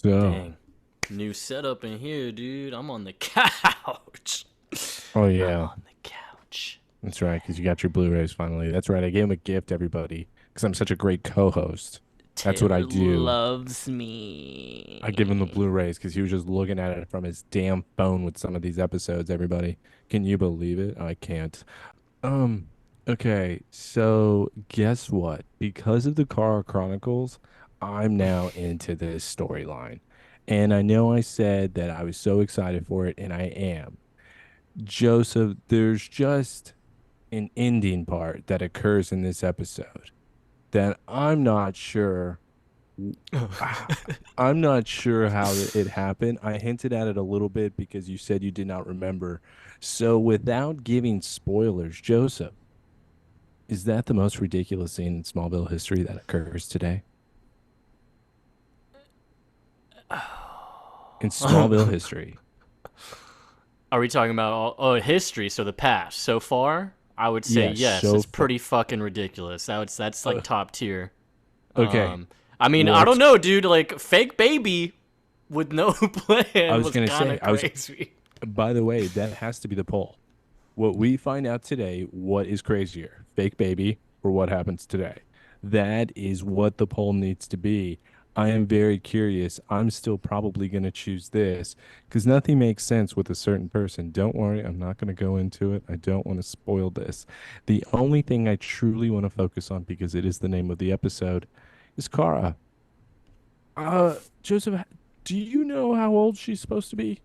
So, Dang. New setup in here, dude. I'm on the couch. oh I'm yeah, on the couch. that's right, because you got your Blu-rays finally. That's right. I gave him a gift, everybody, because I'm such a great co-host. That's what I Taylor do. loves I give him the me. Blu-rays because he was just looking at it from his damn phone with some of these episodes, everybody. Can you believe it? I can't. Um, okay, so guess what? Because of the Kara Chronicles, I'm now into this storyline. And I know I said that I was so excited for it, and I am. Joseph, there's just an ending part that occurs in this episode that I'm not sure. I'm not sure how it happened. I hinted at it a little bit because you said you did not remember. So, without giving spoilers, Joseph, is that the most ridiculous scene in Smallville history that occurs today? In Smallville history. Are we talking about history? So the past so far? I would say Yes, yes. so It's far. pretty fucking ridiculous. That's like top tier. Okay. Um, I mean, I don't What's know, dude. Like fake baby with no I plan was was gonna kind say, of crazy. by the way, that has to be the poll. What we find out today, what is crazier, fake baby or what happens today? That is what the poll needs to be. I am very curious. I'm still probably going to choose this because nothing makes sense with a certain person. Don't worry, I'm not going to go into it. I don't want to spoil this. The only thing I truly want to focus on, because it is the name of the episode, is Kara. Joseph, do you know how old she's supposed to be?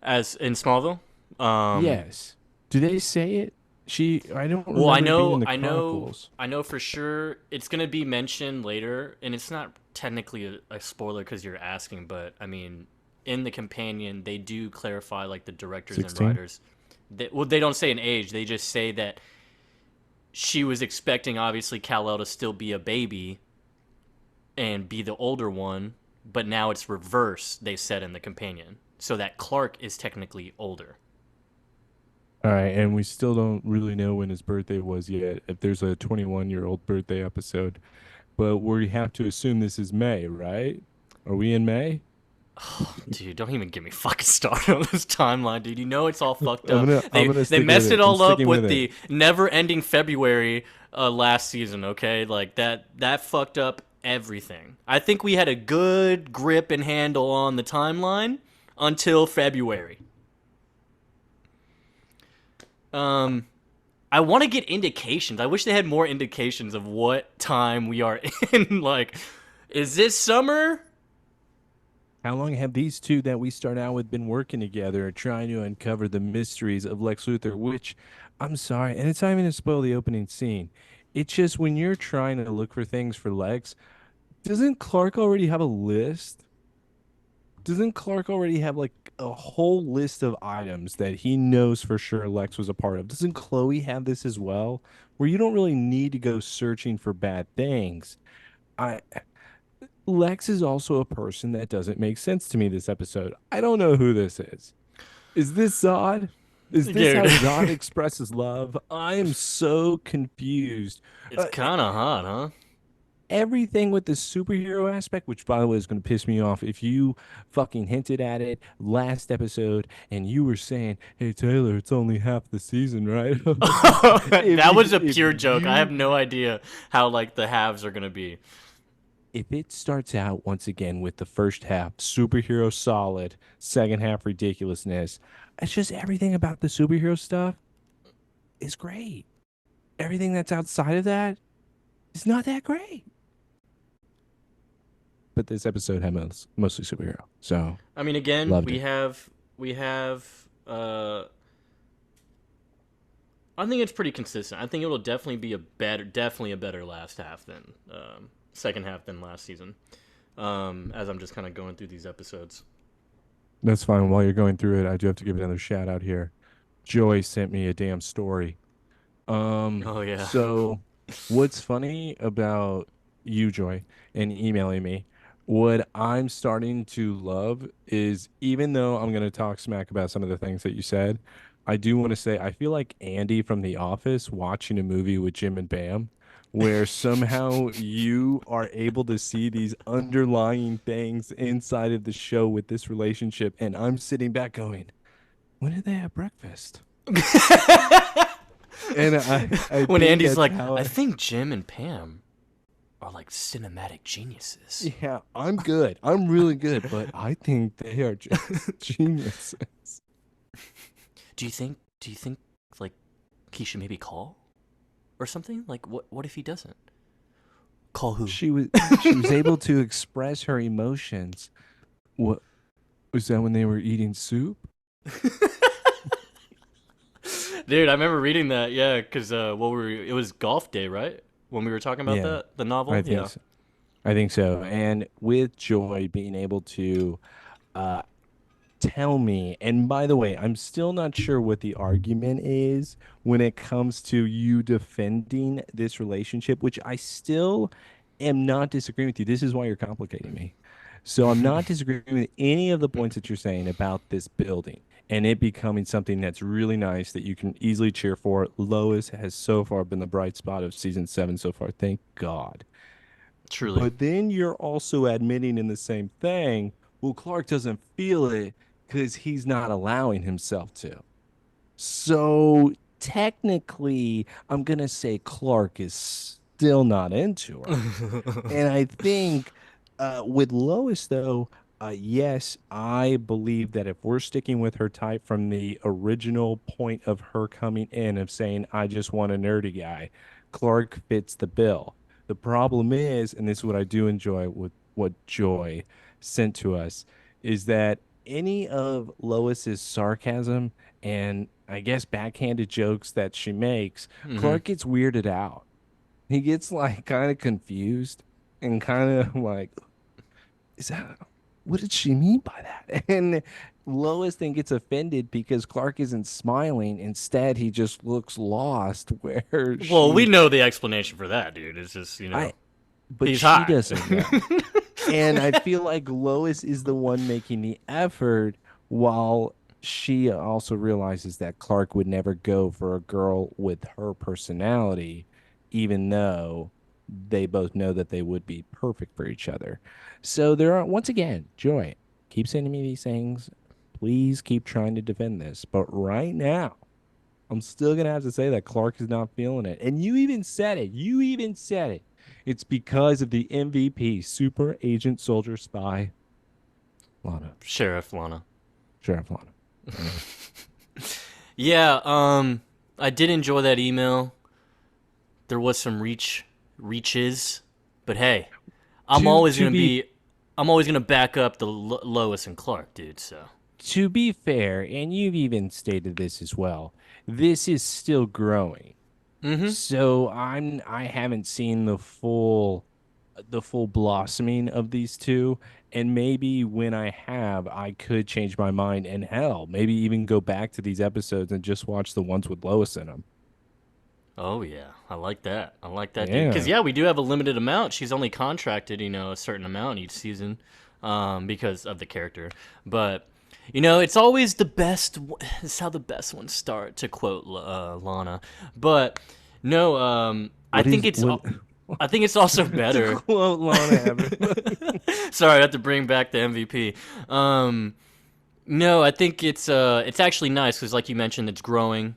As in Smallville. Um, Yes. Do they say it? I don't well, remember it being in the Chronicles. I know for sure it's gonna be mentioned later, and it's not technically a spoiler because you're asking, but I mean, in the companion, they do clarify like the directors and 16? writers. They don't say an age; they just say that she was expecting obviously Kal-El to still be a baby and be the older one, but now it's reverse. They said in the companion, so that Clark is technically older. All right, and we still don't really know when his birthday was yet, if there's a 21-year-old birthday episode. But we have to assume this is May, right? Are we in May? Dude, don't even get me fucking started on this timeline, dude. You know it's all fucked I'm up. gonna I'm gonna They stick with messed it. it I'm all up sticking with with it. the never-ending February last season. Okay, like that fucked up everything. I think we had a good grip and handle on the timeline until February. Um, I want to get indications. I wish they had more indications of what time we are in. Like, is this summer? How long have these two that we start out with been working together trying to uncover the mysteries of Lex Luthor? Which, I'm sorry, and it's not even to spoil the opening scene. It's just when you're trying to look for things for Lex, doesn't Clark already have a list? Doesn't Clark already have like a whole list of items that he knows for sure Lex was a part of? Doesn't Chloe have this as well? Where you don't really need to go searching for bad things. I Lex is also a person that doesn't make sense to me this episode. I don't know who this is. Is this Zod? Is this Dude, how Zod expresses love? I am so confused. it's Uh, kind of hot, huh? Everything with the superhero aspect, which by the way is going to piss me off if you fucking hinted at it last episode and you were saying, "Hey Taylor, it's only half the season, right?" That was a If pure joke. I have you no idea how like the halves are gonna be. if it starts out once again with the first half superhero solid, second half ridiculousness, it's just everything about the superhero stuff is great. Everything that's outside of that is not that great. But this episode had mostly superhero, so I mean, again, loved it. we have. I think it's pretty consistent. I think it will definitely be definitely a better last half than second half than last season. As I'm just kind of going through these episodes. That's fine. While you're going through it, I do have to give another shout out here. Joy sent me a damn story. Oh yeah. So what's funny about you, Joy, and emailing me, what I'm starting to love is even though I'm gonna talk smack about some of the things that you said, I do want to say I feel like Andy from The Office watching a movie with Jim and Bam, where somehow you are able to see these underlying things inside of the show with this relationship, and I'm sitting back going, when did they have breakfast? And I When think Andy's that's like, how I think Jim and Pam are like cinematic geniuses. yeah, I'm good. I'm really good, but I think they are just geniuses. Do you think like he should maybe call or something? Like what if he doesn't? Call who? She was able to express her emotions. What was that when they were eating soup? Dude, I remember reading that. Yeah, because it was golf day, right? When we were talking about Yeah, that, the I novel. think Yeah. so. I think so. And with Joy being able to uh tell me, and by the way, I'm still not sure what the argument is when it comes to you defending this relationship, which I still am not disagreeing with you. This is why you're complicating me. So I'm not disagreeing with any of the points that you're saying about this building and it becoming something that's really nice that you can easily cheer for. Lois has so far been the bright spot of season 7 so far. Thank God. Truly. But then you're also admitting in the same thing, well, Clark doesn't feel it because he's not allowing himself to. So technically, I'm going to say Clark is still not into her. And I think with Lois, though, yes, I believe that if we're sticking with her type from the original point of her coming in, of saying, I just want a nerdy guy, Clark fits the bill. The problem is, and this is what I do enjoy with what Joy sent to us, is that any of Lois's sarcasm and I guess backhanded jokes that she makes, Mm-hmm. Clark gets weirded out. He gets like kind of confused and kind of like, is that what did she mean by that? And Lois then gets offended because Clark isn't smiling. Instead, he just looks lost where Well, we she know the explanation for that, dude. It's just I but he's she hot. doesn't know. And I feel like Lois is the one making the effort while she also realizes that Clark would never go for a girl with her personality, even though they both know that they would be perfect for each other. So there are, once again, Joy, keep sending me these things. Please keep trying to defend this. But right now, I'm still gonna have to say that Clark is not feeling it. And you even said it. You even said it. It's because of the MVP, Super Agent Soldier Spy, Lana, Sheriff Lana. Sheriff Lana. Yeah. Yeah, I did enjoy that email. There was some reaches, but hey, I'm To always to gonna be be, I'm always gonna back up the Lois and Clark, dude. So. to be fair, and you've even stated this as well, this is still growing. Mm-hmm. So I haven't seen the full blossoming of these two. And maybe when I have, I could change my mind and hell, maybe even go back to these episodes and just watch the ones with Lois in them. Oh yeah, I like that. I like that, dude. Because Yeah. yeah, we do have a limited amount. She's only contracted, a certain amount each season, because of the character. But it's always the best. It's how the best ones start, to quote Lana. But no, I What think is it's. what I think it's also to better. quote Lana everybody. Sorry, I have to bring back the MVP. No, I think it's actually nice because, like you mentioned, it's growing,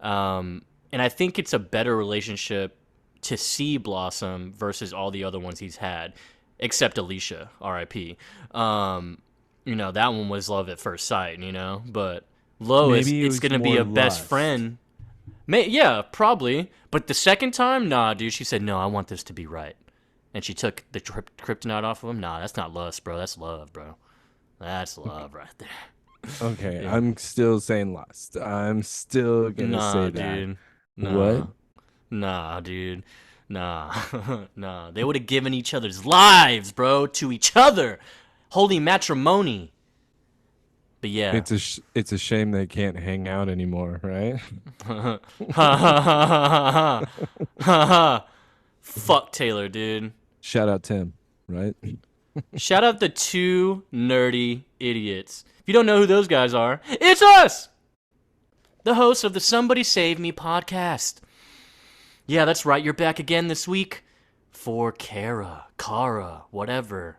and I think it's a better relationship to see blossom versus all the other ones he's had, except Alicia, R.I.P. That one was love at first sight, but Lois, Maybe it it's was gonna be more a best lust. friend. Yeah, probably. But the second time, nah, dude. She said, "No, I want this to be right," and she took the kryptonite off of him. Nah, that's not lust, bro. That's love, bro. That's love right there. Okay, Yeah. I'm still saying lust. I'm still gonna Nah, say that. dude. What? Nah. Nah, dude. Nah. Nah. They would have given each other's lives, bro, to each other. Holy matrimony. But yeah. It's a shame they can't hang out anymore, right? Ha ha ha ha ha ha ha. Fuck Taylor, dude. Shout out Tim, right? Shout out the two nerdy idiots. If you don't know who those guys are, it's us! The hosts of the Somebody Save Me podcast. Yeah, that's right. You're back again this week for Kara, whatever.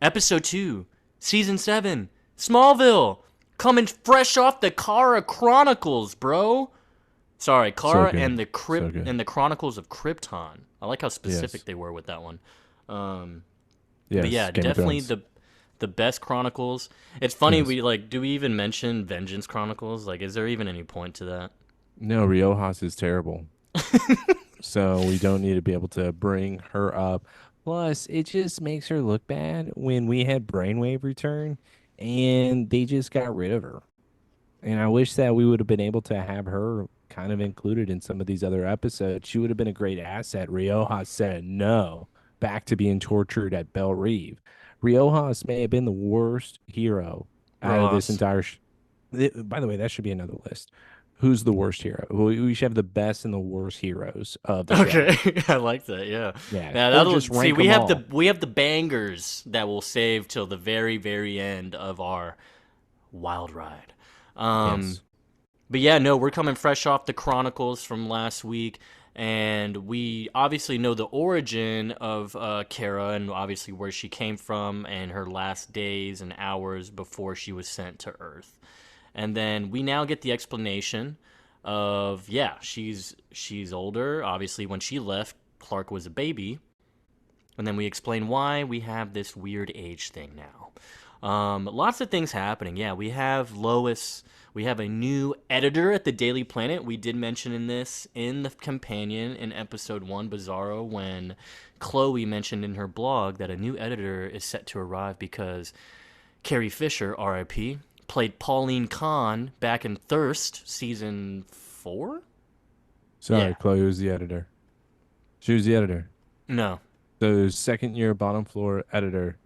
Episode 2, Season 7, Smallville. Coming fresh off the Kara Chronicles, bro. Sorry, So Kara good. and the So good. Chronicles of Krypton. I like how Yes. specific they were with that one. Um, but Yes. yeah, Game of definitely Thrones. the best Chronicles. It's funny Yes. we like do we even mention Vengeance Chronicles? Like is there even any point to that? No, Riojas is terrible. So we don't need to be able to bring her up. Plus, it just makes her look bad when we had Brainwave return and they just got rid of her. And I wish that we would have been able to have her kind of included in some of these other episodes. She would have been a great asset. Riojas said no, back to being tortured at Belle Reve. Riojas may have been the worst hero out of this Rojas. entire. By the way, that should be another list. Who's the worst hero? We should have the best and the worst heroes of the show. Okay, I like that. Yeah, Yeah, yeah. or That'll just see. rank them all. We have the bangers that we'll save till the very end of our wild ride. Um, Yes. but yeah, no, we're coming fresh off the Chronicles from last week, and we obviously know the origin of Kara and obviously where she came from and her last days and hours before she was sent to Earth. And then we now get the explanation of yeah, she's older. Obviously, when she left, Clark was a baby, and then we explain why we have this weird age thing now. Lots of things happening. Yeah, we have Lois. We have a new editor at the Daily Planet. We did mention in this in the companion in episode 1, Bizarro, when Chloe mentioned in her blog that a new editor is set to arrive because Carrie Fisher, RIP, played Pauline Kahn back in Thirst season 4. Sorry, Yeah, Chloe was the editor. She was the editor. no, The second year bottom floor editor.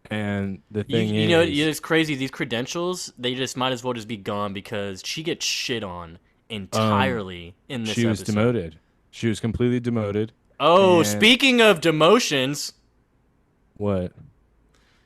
And the thing you know is, it's crazy. These credentials they just might as well just be gone because she gets shit on um, entirely in this she was episode. demoted. She was completely demoted. Oh, And speaking of demotions, what?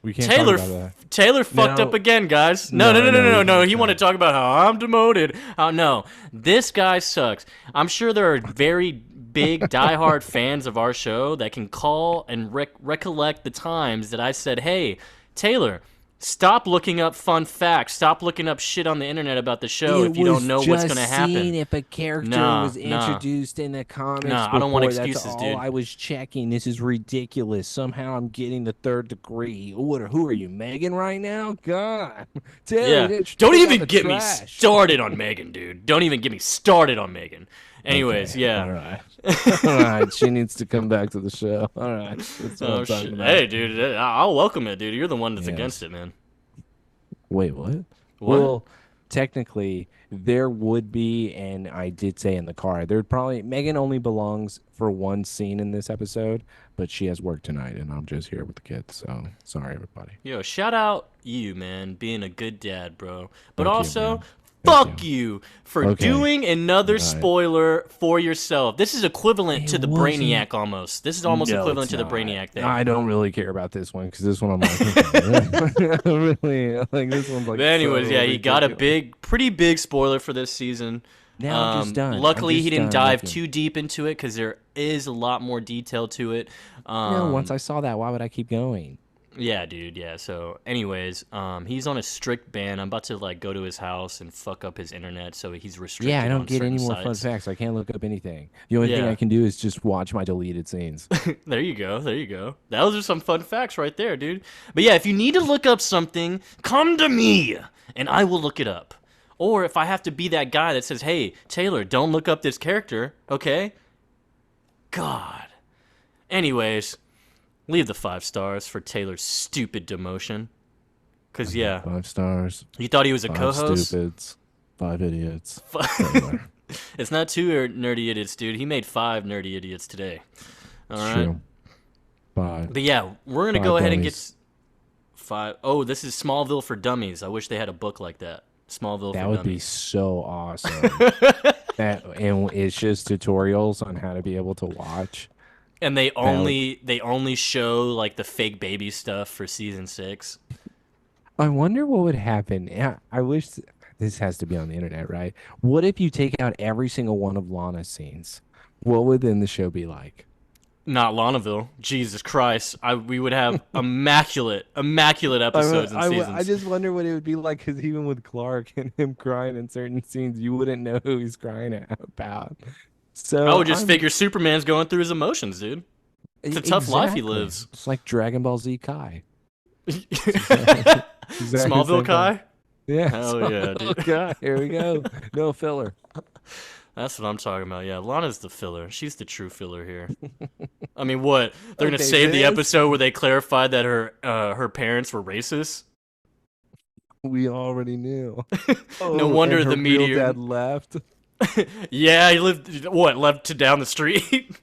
We can't talk Taylor about that. Taylor fucked up No, again, guys. No, no, no, no, no, no, we no, no. can't. He wanted to talk about how I'm demoted. How no, this guy sucks. I'm sure there are very big diehard fans of our show that can call and recollect the times that I said, "Hey, Taylor, stop looking up fun facts. Stop looking up shit on the internet about the show It if you don't was know what's just gonna seeing happen." if a character Nah, was nah, introduced in the comics nah. I don't want before. That's excuses, all dude. I was checking. This is ridiculous. Somehow I'm getting the third degree. Who are you, Megan, right now? God. Taylor, Yeah. Don't take out even the get me trash. started on Megan, dude. Don't even get me started on Megan. Anyways, Okay. yeah. All right. All right. She needs to come back to the show. All right. That's what I'm Oh talking shit. about. Hey, dude. I'll welcome it, dude. You're the one that's against Yes. it, man. Wait, what? What? Well, technically, there would be, and I did say in the car, there'd probably Megan only belongs for one scene in this episode, but she has work tonight, and I'm just here with the kids. So sorry, everybody. Yo, shout out you, man, being a good dad, bro. But Thank you, also, man. Thank fuck you. you for Okay. doing another All right. spoiler for yourself. This is equivalent It to the wasn't. Brainiac almost. This is almost No, equivalent it's to the not. Brainiac thing. I don't really care about this one because this one I'm like, okay, really, like this one's like But anyways, so yeah, he got a ridiculous. pretty big spoiler for this season. Now I'm just done. I'm Luckily, he just didn't done dive looking. too deep into it because there is a lot more detail to it. No, once Um, I saw that, why would I keep going? yeah, dude. Yeah. So, anyways, he's on a strict ban. I'm about to like go to his house and fuck up his internet, so he's Yeah, I restricted don't on get any certain more fun sites. facts. I can't look up anything. The only thing I Yeah. can do is just watch my deleted scenes. There you go. There you go. Those are some fun facts right there, dude. But yeah, if you need to look up something, come to me and I will look it up. Or if I have to be that guy that says, "Hey, Taylor, don't look up this character," okay? God. Anyways, leave the 5 stars for Taylor's stupid demotion. Cause yeah, 5 stars, you thought he was a five co-host. stupids, 5 idiots. Taylor. It's not 2 nerdy idiots, dude. He made 5 nerdy idiots today. All It's right. true. Five. But yeah, we're gonna Five go ahead and get dummies. 5. Oh, this is Smallville for Dummies. I wish they had a book like that. Smallville That for would be Dummies. so awesome. That and it's just tutorials on how to be able to watch. And they That would, only show like the fake baby stuff for season 6. I wonder what would happen. Yeah, I wish this has to be on the internet, right? What if you take out every single one of Lana's scenes? What would then the show be like? Not Lanaville. Jesus Christ. We would have immaculate episodes and I seasons. just wonder what it would be like because even with Clark and him crying in certain scenes, you wouldn't know who he's crying about. I So would just figure Superman's going through his emotions, dude. It's a tough life he exactly. lives. It's like Dragon Ball Z Kai. It's exactly, exactly the Smallville same thing. Kai? Yeah. Hell yeah, dude. Okay, here we go. No filler. That's what I'm talking about. Yeah, Lana's the filler. She's the true filler here. I mean, what? They're gonna Okay, save the this episode where they clarified that her parents were racist. we already knew. No Oh, and wonder her the real meteor. dad left. Yeah, he lived left to down the street.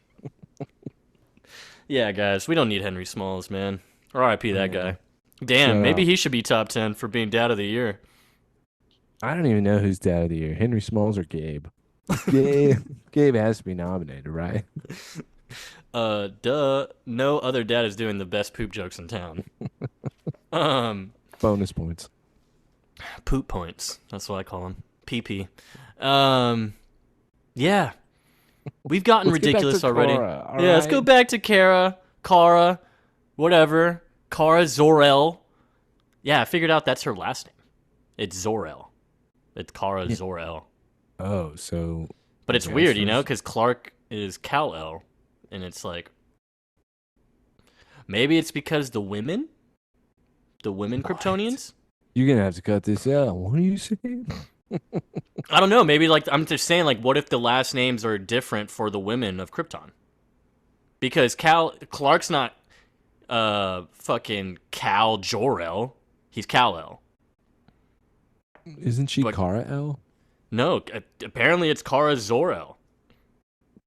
Yeah, guys, we don't need Henry Smalls, man. R.I.P. that Man, guy. Damn, shut maybe up. he should be top 10 for being Dad of the Year. I don't even know who's dad of the year. Henry Smalls or Gabe? Gabe. Gabe has to be nominated, right? Duh. No other dad is doing the best poop jokes in town. Um, Bonus points. Poop points. That's what I call them. PP. Um, yeah. We've gotten Let's get back to ridiculous already. Cora, all Yeah, let's go right? back to Kara, whatever. Kara Zor-El. Yeah, I figured out that's her last name. It's Zor-El. It's Kara Yeah. Zor-El. Oh, so But I it's guess weird, there's because Clark is Kal-El. And it's like, maybe it's because the women what? Kryptonians? You're gonna have to cut this out. What are you saying? I don't know. Maybe, like, I'm just saying, like, what if the last names are different for the women of Krypton? Because Clark's not fucking Cal Jor-El. He's Kal-El. Isn't she But Kara L? no, apparently it's Kara Zor-El.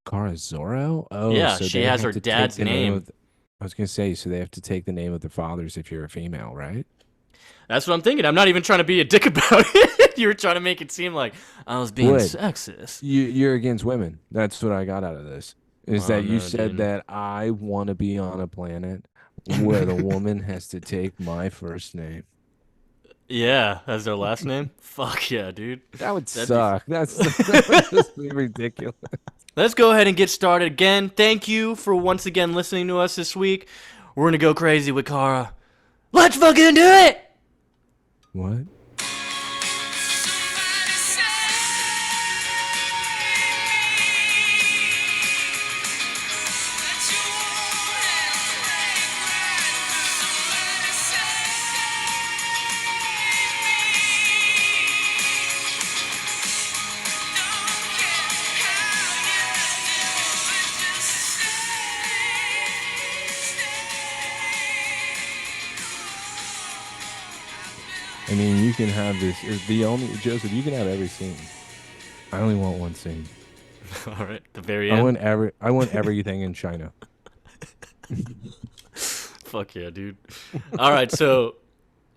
Kara Zor-El? Oh, Yeah, so she they has have her to take dad's the name name. of. I was gonna say, so they have to take the name of their fathers if you're a female, right? That's what I'm thinking. I'm not even trying to be a dick about it. You were trying to make it seem like I was being Would sexist. you're against women? That's what I got out of this. Is Oh that you no, said dude. that I want to be on a planet where the woman has to take my first name? Yeah, as their last name. Fuck yeah, dude. That would That'd be. suck. That would just be ridiculous. Let's go ahead and get started again. Thank you for once again listening to us this week. We're gonna go crazy with Kara. Let's fucking do it. What? I mean, you can have this. Is the only Joseph. You can have every scene. I only want one scene. All right, the very end. I want everything in China. Fuck yeah, dude. All right, so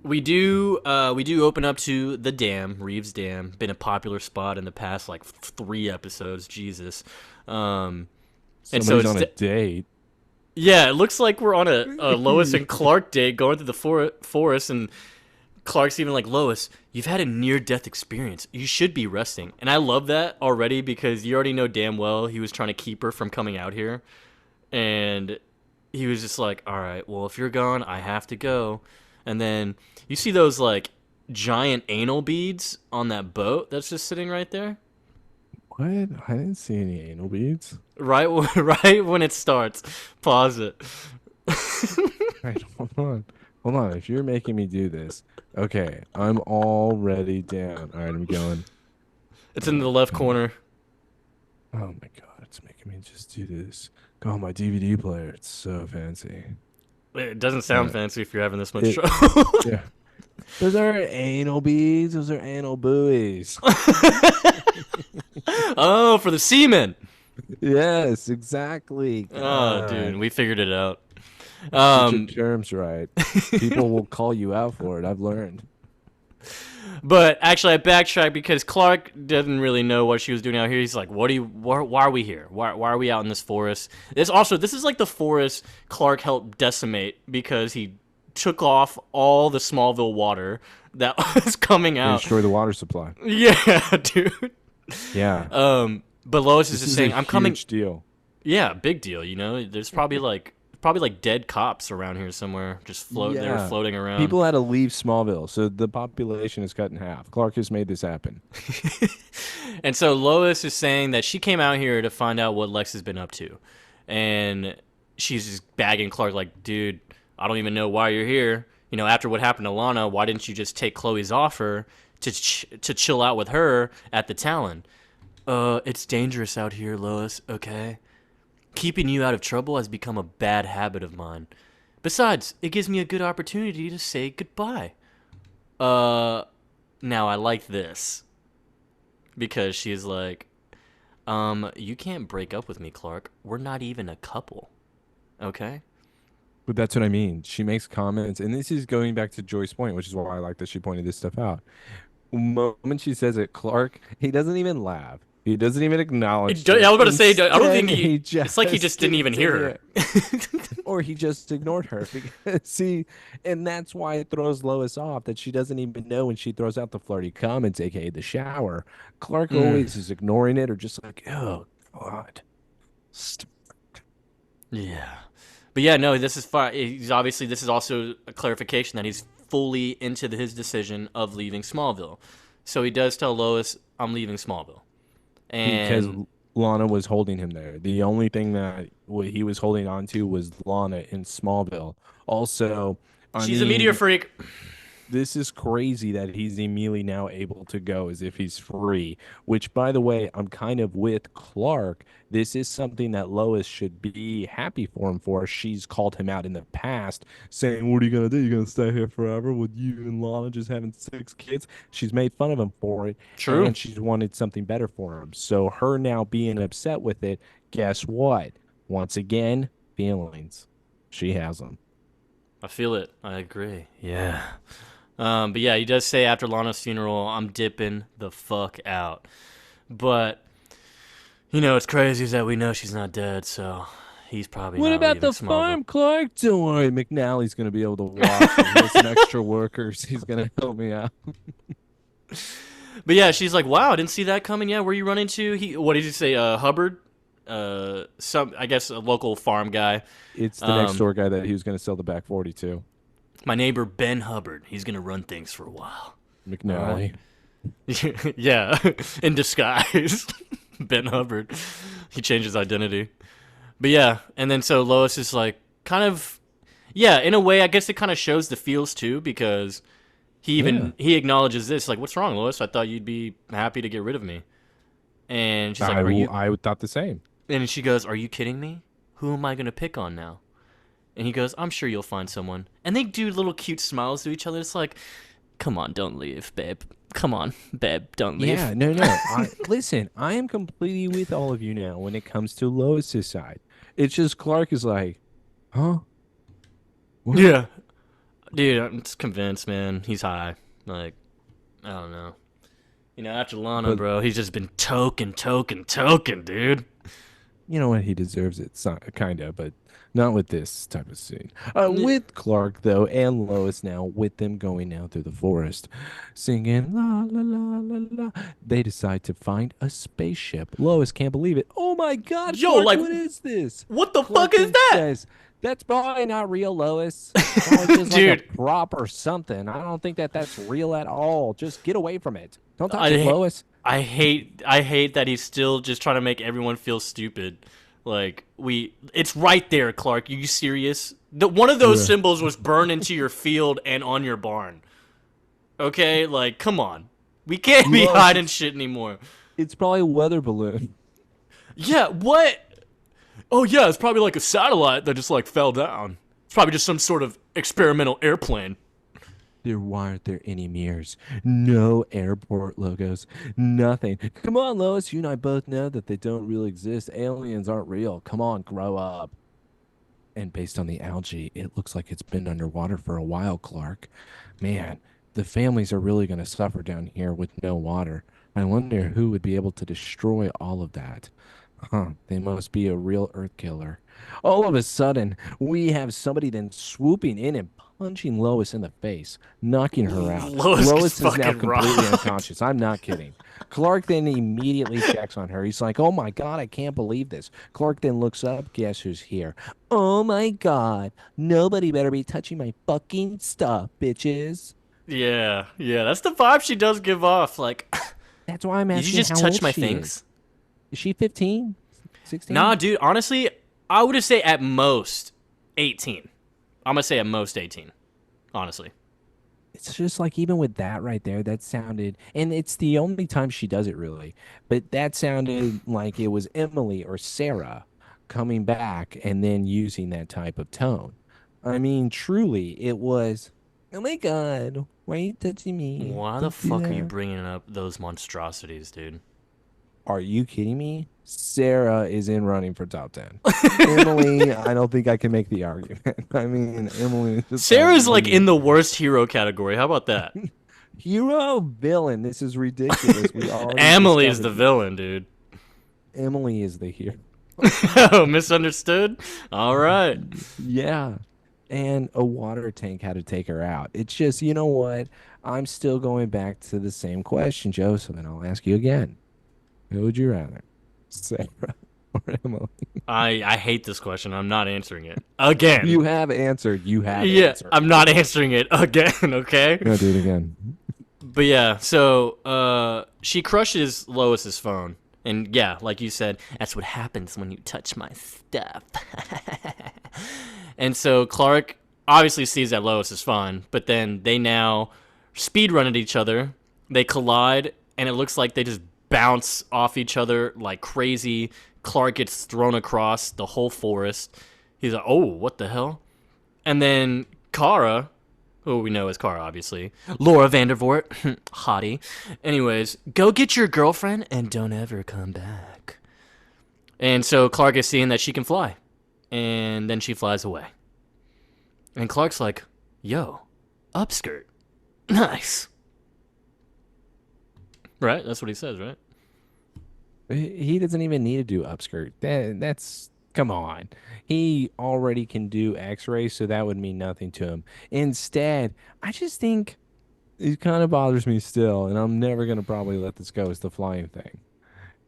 we do open up to the dam, Reeves Dam. Been a popular spot in the past like 3 episodes. Jesus. And so Somebody's on a date. yeah, it looks like we're on a Lois and Clark date going through the forest, and Clark's even like, Lois, you've had a near-death experience. You should be resting. And I love that already because you already know damn well he was trying to keep her from coming out here. And he was just like, all right, well, if you're gone, I have to go. And then you see those, like, giant anal beads on that boat that's just sitting right there? What? I didn't see any anal beads. Right, right when it starts. Pause it. Right, hold on. Hold on. If you're making me do this, okay, I'm already down. All right, I'm going. It's in the left Okay. corner. Oh my God, it's making me just do this. Go on my DVD player. It's so fancy. It doesn't Uh, sound fancy if you're having this much it, trouble. yeah. Those are anal beads. Those are anal buoys. Oh, for the semen. Yes, exactly. Oh, dude, God. we figured it out. Get your Um, terms right. People will call you out for it. I've learned. but actually, I backtracked because Clark didn't really know what she was doing out here. He's like, why are we here? Why are we out in this forest? This is like the forest Clark helped decimate because he took off all the Smallville water that was coming They out. destroy the water supply. Yeah, dude. Yeah. But Lois is This just is a saying, "I'm coming." huge deal. Yeah, big deal. You know, there's probably like dead cops around here somewhere. Just float. They were Yeah. floating around. People had to leave Smallville, so the population is cut in half. Clark has made this happen. And so Lois is saying that she came out here to find out what Lex has been up to, and she's just bagging Clark like, "Dude, I don't even know why you're here. You know, after what happened to Lana, why didn't you just take Chloe's offer to chill out with her at the Talon?" It's dangerous out here, Lois. Okay. Keeping you out of trouble has become a bad habit of mine. Besides, it gives me a good opportunity to say goodbye. Uh, Now I like this because she's like, you can't break up with me, Clark. We're not even a couple. Okay? But that's what I mean. She makes comments, and this is going back to Joy's point, which is why I like that she pointed this stuff out. Moment she says it, Clark, he doesn't even laugh. He doesn't even acknowledge I it. was about to say, I don't think Instead, he it's like he just just didn't even hear her. continues, or he just ignored her. Because, see, and that's why it throws Lois off that she doesn't even know when she throws out the flirty comments, aka the shower. Clark Mm, always is ignoring it or just like, oh God. St- yeah. But yeah, no, this is fine. He's obviously, this is also a clarification that he's fully into his decision of leaving Smallville. So he does tell Lois, I'm leaving Smallville. because And Lana was holding him there. The only thing that what he was holding on to was Lana in Smallville. Also, I she's a meteor mean, freak. this is crazy that he's immediately now able to go as if he's free, which, by the way, I'm kind of with Clark. This is something that Lois should be happy for him for. She's called him out in the past, saying, what are you going to do? You're going to stay here forever with you and Lana just having 6 kids? She's made fun of him for it, True. and she's wanted something better for him. So, her now being upset with it, guess what? Once again, feelings. She has them. I feel it. I agree. Yeah. But yeah, he does say after Lana's funeral, I'm dipping the fuck out. But, you know, what's crazy is that we know she's not dead, so he's probably What not about leaving the Smallville. farm, Clark? Don't worry, McNally's going to be able to watch. And he has some extra workers. He's going to help me out. But yeah, she's like, wow, I didn't see that coming. Yeah, where you run into? What did you say? Hubbard? I guess a local farm guy. It's the next Um, door guy that he was going to sell the back 40 to. my neighbor Ben Hubbard. He's gonna run things for a while. All right. McNally. Yeah, in disguise. Ben Hubbard. He changed his identity. But yeah, and then so Lois is like, kind of, yeah, in a way, I guess it kind of shows the feels too because Yeah. he acknowledges this. Like, what's wrong, Lois? I thought you'd be happy to get rid of me. And she's like, are you? I thought the same. And she goes, are you kidding me? Who am I gonna pick on now? And he goes, I'm sure you'll find someone. And they do little cute smiles to each other. It's like, come on, don't leave, babe. Come on, babe, don't leave. Yeah, no, no. Listen, I am completely with all of you now when it comes to Lois's side. It's just Clark is like, huh? What? Yeah. Dude, I'm just convinced, man. He's high. Like, I don't know. You know, after Lana, But bro, he's just been token, dude. you know what? He deserves it, kind of, but not with this type of scene. With Clark, though, and Lois now, with them going now through the forest, singing la la la la la, they decide to find a spaceship. Lois can't believe it. Oh my God, Yo, Clark, like, what is this? what the fuck Clark is then that? says, that's probably not real, Lois. Probably just like a Dude, prop or something. I don't think that that's real at all. Just get away from it. Don't touch it, I, Lois. I hate that he's still just trying to make everyone feel stupid. Like, it's right there, Clark. Are you serious? One of those Yeah. symbols was burned into your field and on your barn. Okay, like, come on. We can't be Lois, hiding shit anymore. it's probably a weather balloon. Yeah, what? Oh yeah, it's probably like a satellite that just like fell down. It's probably just some sort of experimental airplane. Why aren't there any mirrors? No airport logos. Nothing. Come on, Lois. You and I both know that they don't really exist. Aliens aren't real. Come on, grow up. And based on the algae, it looks like it's been underwater for a while, Clark. Man, the families are really going to suffer down here with no water. I wonder who would be able to destroy all of that. Huh, they must be a real Earth killer. All of a sudden, we have somebody then swooping in and punching Lois in the face, knocking her out. Lois gets Lois is now fucking completely rocked. unconscious. I'm not kidding. Clark then immediately checks on her. He's like, "Oh my God, I can't believe this." Clark then looks up. Guess who's here? Oh my God, nobody better be touching my fucking stuff, bitches. Yeah, yeah, that's the vibe she does give off. Like, That's why I'm did you asking just how touch old my she is. things? Is she 15? Nah, 16? dude. Honestly, I would have say at most 18. I'm gonna say at most 18. Honestly. It's just like even with that right there, that sounded, and it's the only time she does it really, but that sounded like it was Emily or Sarah coming back and then using that type of tone. I mean, truly, it was, oh my God, why are you touching me? Why the Don't do fuck are you that. bringing up those monstrosities, dude? Are you kidding me? Sarah is in running for top 10. Emily, I don't think I can make the argument. I mean, Emily is just kind of Sarah's like in weird. the worst hero category. How about that? Hero, villain. This is ridiculous. We already Emily is discovered the this. villain, dude. Emily is the hero. Oh, misunderstood? All right. Yeah. And a water tank had to take her out. It's just, you know what? I'm still going back to the same question, Joseph, and I'll ask you again. Who would you rather? Sarah or Emily? I hate this question. I'm not answering it. Again. You have answered. You have Yeah, answered. I'm not answering it again, okay? No, do it again. But yeah, so she crushes Lois's phone. And yeah, like you said, that's what happens when you touch my stuff. And so Clark obviously sees that Lois is fine, but then they now speed run at each other. They collide, and it looks like they just bounce off each other like crazy. Clark gets thrown across the whole forest. He's like, "Oh, what the hell?" And then Kara, who we know as Kara, obviously, Laura Vandervoort, hottie. Anyways, go get your girlfriend and don't ever come back. And so Clark is seeing that she can fly, and then she flies away. And Clark's like, "Yo, upskirt, nice." Right? That's what he says, right? He doesn't even need to do upskirt. That's come on. He already can do X-ray, so that would mean nothing to him. Instead, I just think it kind of bothers me still, and I'm never gonna probably let this go. Is the flying thing,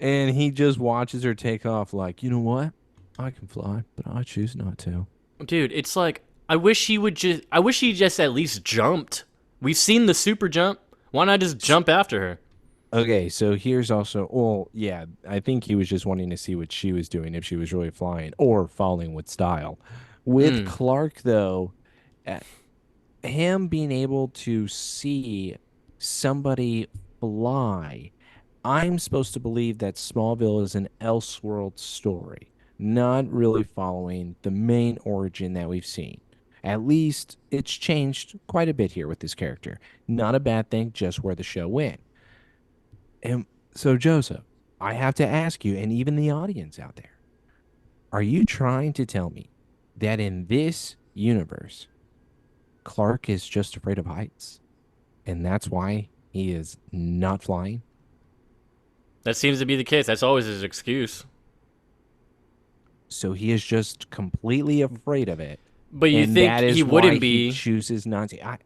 and he just watches her take off, like, you know what? I can fly, but I choose not to. Dude, it's like I wish he just at least jumped. We've seen the super jump. Why not just jump after her? Okay, so here's also, well, yeah, I think he was just wanting to see what she was doing, if she was really flying or falling with style. With Mm. Clark, though, uh, him being able to see somebody fly, I'm supposed to believe that Smallville is an Elseworld story, not really following the main origin that we've seen. At least it's changed quite a bit here with this character. Not a bad thing, just where the show went. And so, Joseph, I have to ask you, and even the audience out there, are you trying to tell me that in this universe, Clark is just afraid of heights, and that's why he is not flying? That seems to be the case. That's always his excuse. So he is just completely afraid of it, But you and think that he is why wouldn't he be? chooses not to.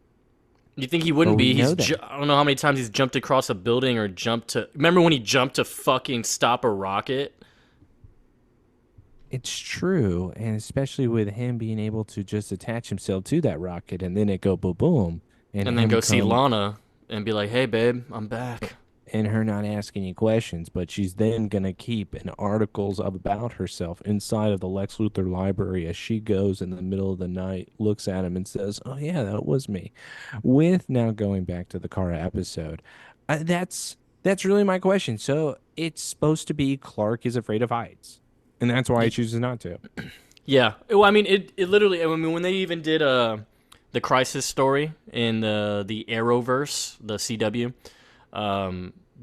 You think he But wouldn't we be? know that I don't know how many times he's jumped across a building or jumped to. Remember when he jumped to fucking stop a rocket it's true, and especially with him being able to just attach himself to that rocket and then it go boom boom, and and then him go see come Lana and be like, "Hey, babe, I'm back." and her not asking any questions, but she's then gonna keep an articles about herself inside of the Lex Luthor library as she goes in the middle of the night, looks at him and says, "Oh yeah, that was me." With now going back to the Kara episode, that's really my question. So it's supposed to be Clark is afraid of heights, and that's why he chooses not to. Yeah. Well, I mean, it literally. I mean, when they even did the Crisis story in the Arrowverse, the CW,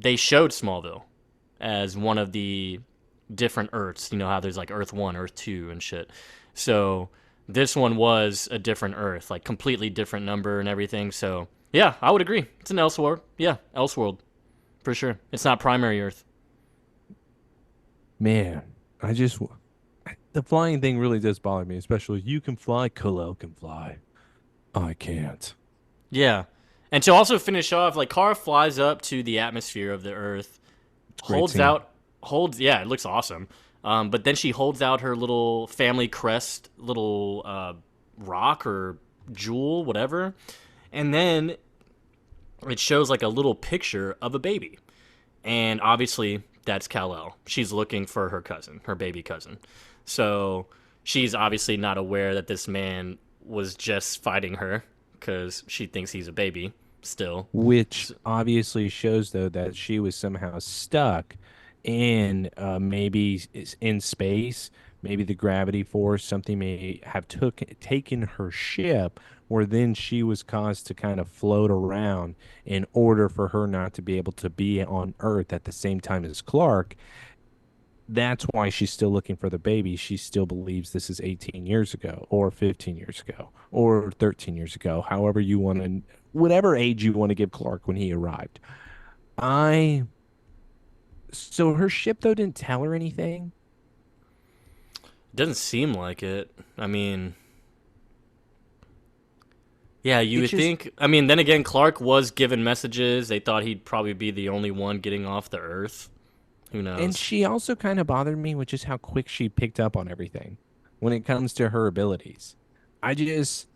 they showed Smallville as one of the different Earths. You know how there's like Earth 1, Earth 2, and shit. So this one was a different Earth, like completely different number and everything. So yeah, I would agree. It's an Elseworld. Yeah, Elseworld for sure. It's not primary Earth. Man, I just the flying thing really does bother me, especially you can fly, Kal-El can fly. I can't. Yeah. And to also finish off, like Kara flies up to the atmosphere of the Earth, It's a great holds scene. out, holds, yeah, it looks awesome. But then she holds out her little family crest, little rock or jewel, whatever, and then it shows like a little picture of a baby, and obviously that's Kal-El. She's looking for her cousin, her baby cousin. So she's obviously not aware that this man was just fighting her because she thinks he's a baby still. Which obviously shows though that she was somehow stuck in maybe in space. Maybe the gravity force, something may have taken her ship, where then she was caused to kind of float around in order for her not to be able to be on Earth at the same time as Clark. That's why she's still looking for the baby. She still believes this is 18 years ago, or 15 years ago, or 13 years ago, however you want to, whatever age you want to give Clark when he arrived. I, so her ship, though, didn't tell her anything. Doesn't seem like it. I mean, yeah, you It would just, think. I mean, then again, Clark was given messages. They thought he'd probably be the only one getting off the Earth. Who and knows? she also kind of bothered me with just how quick she picked up on everything when it comes to her abilities. I just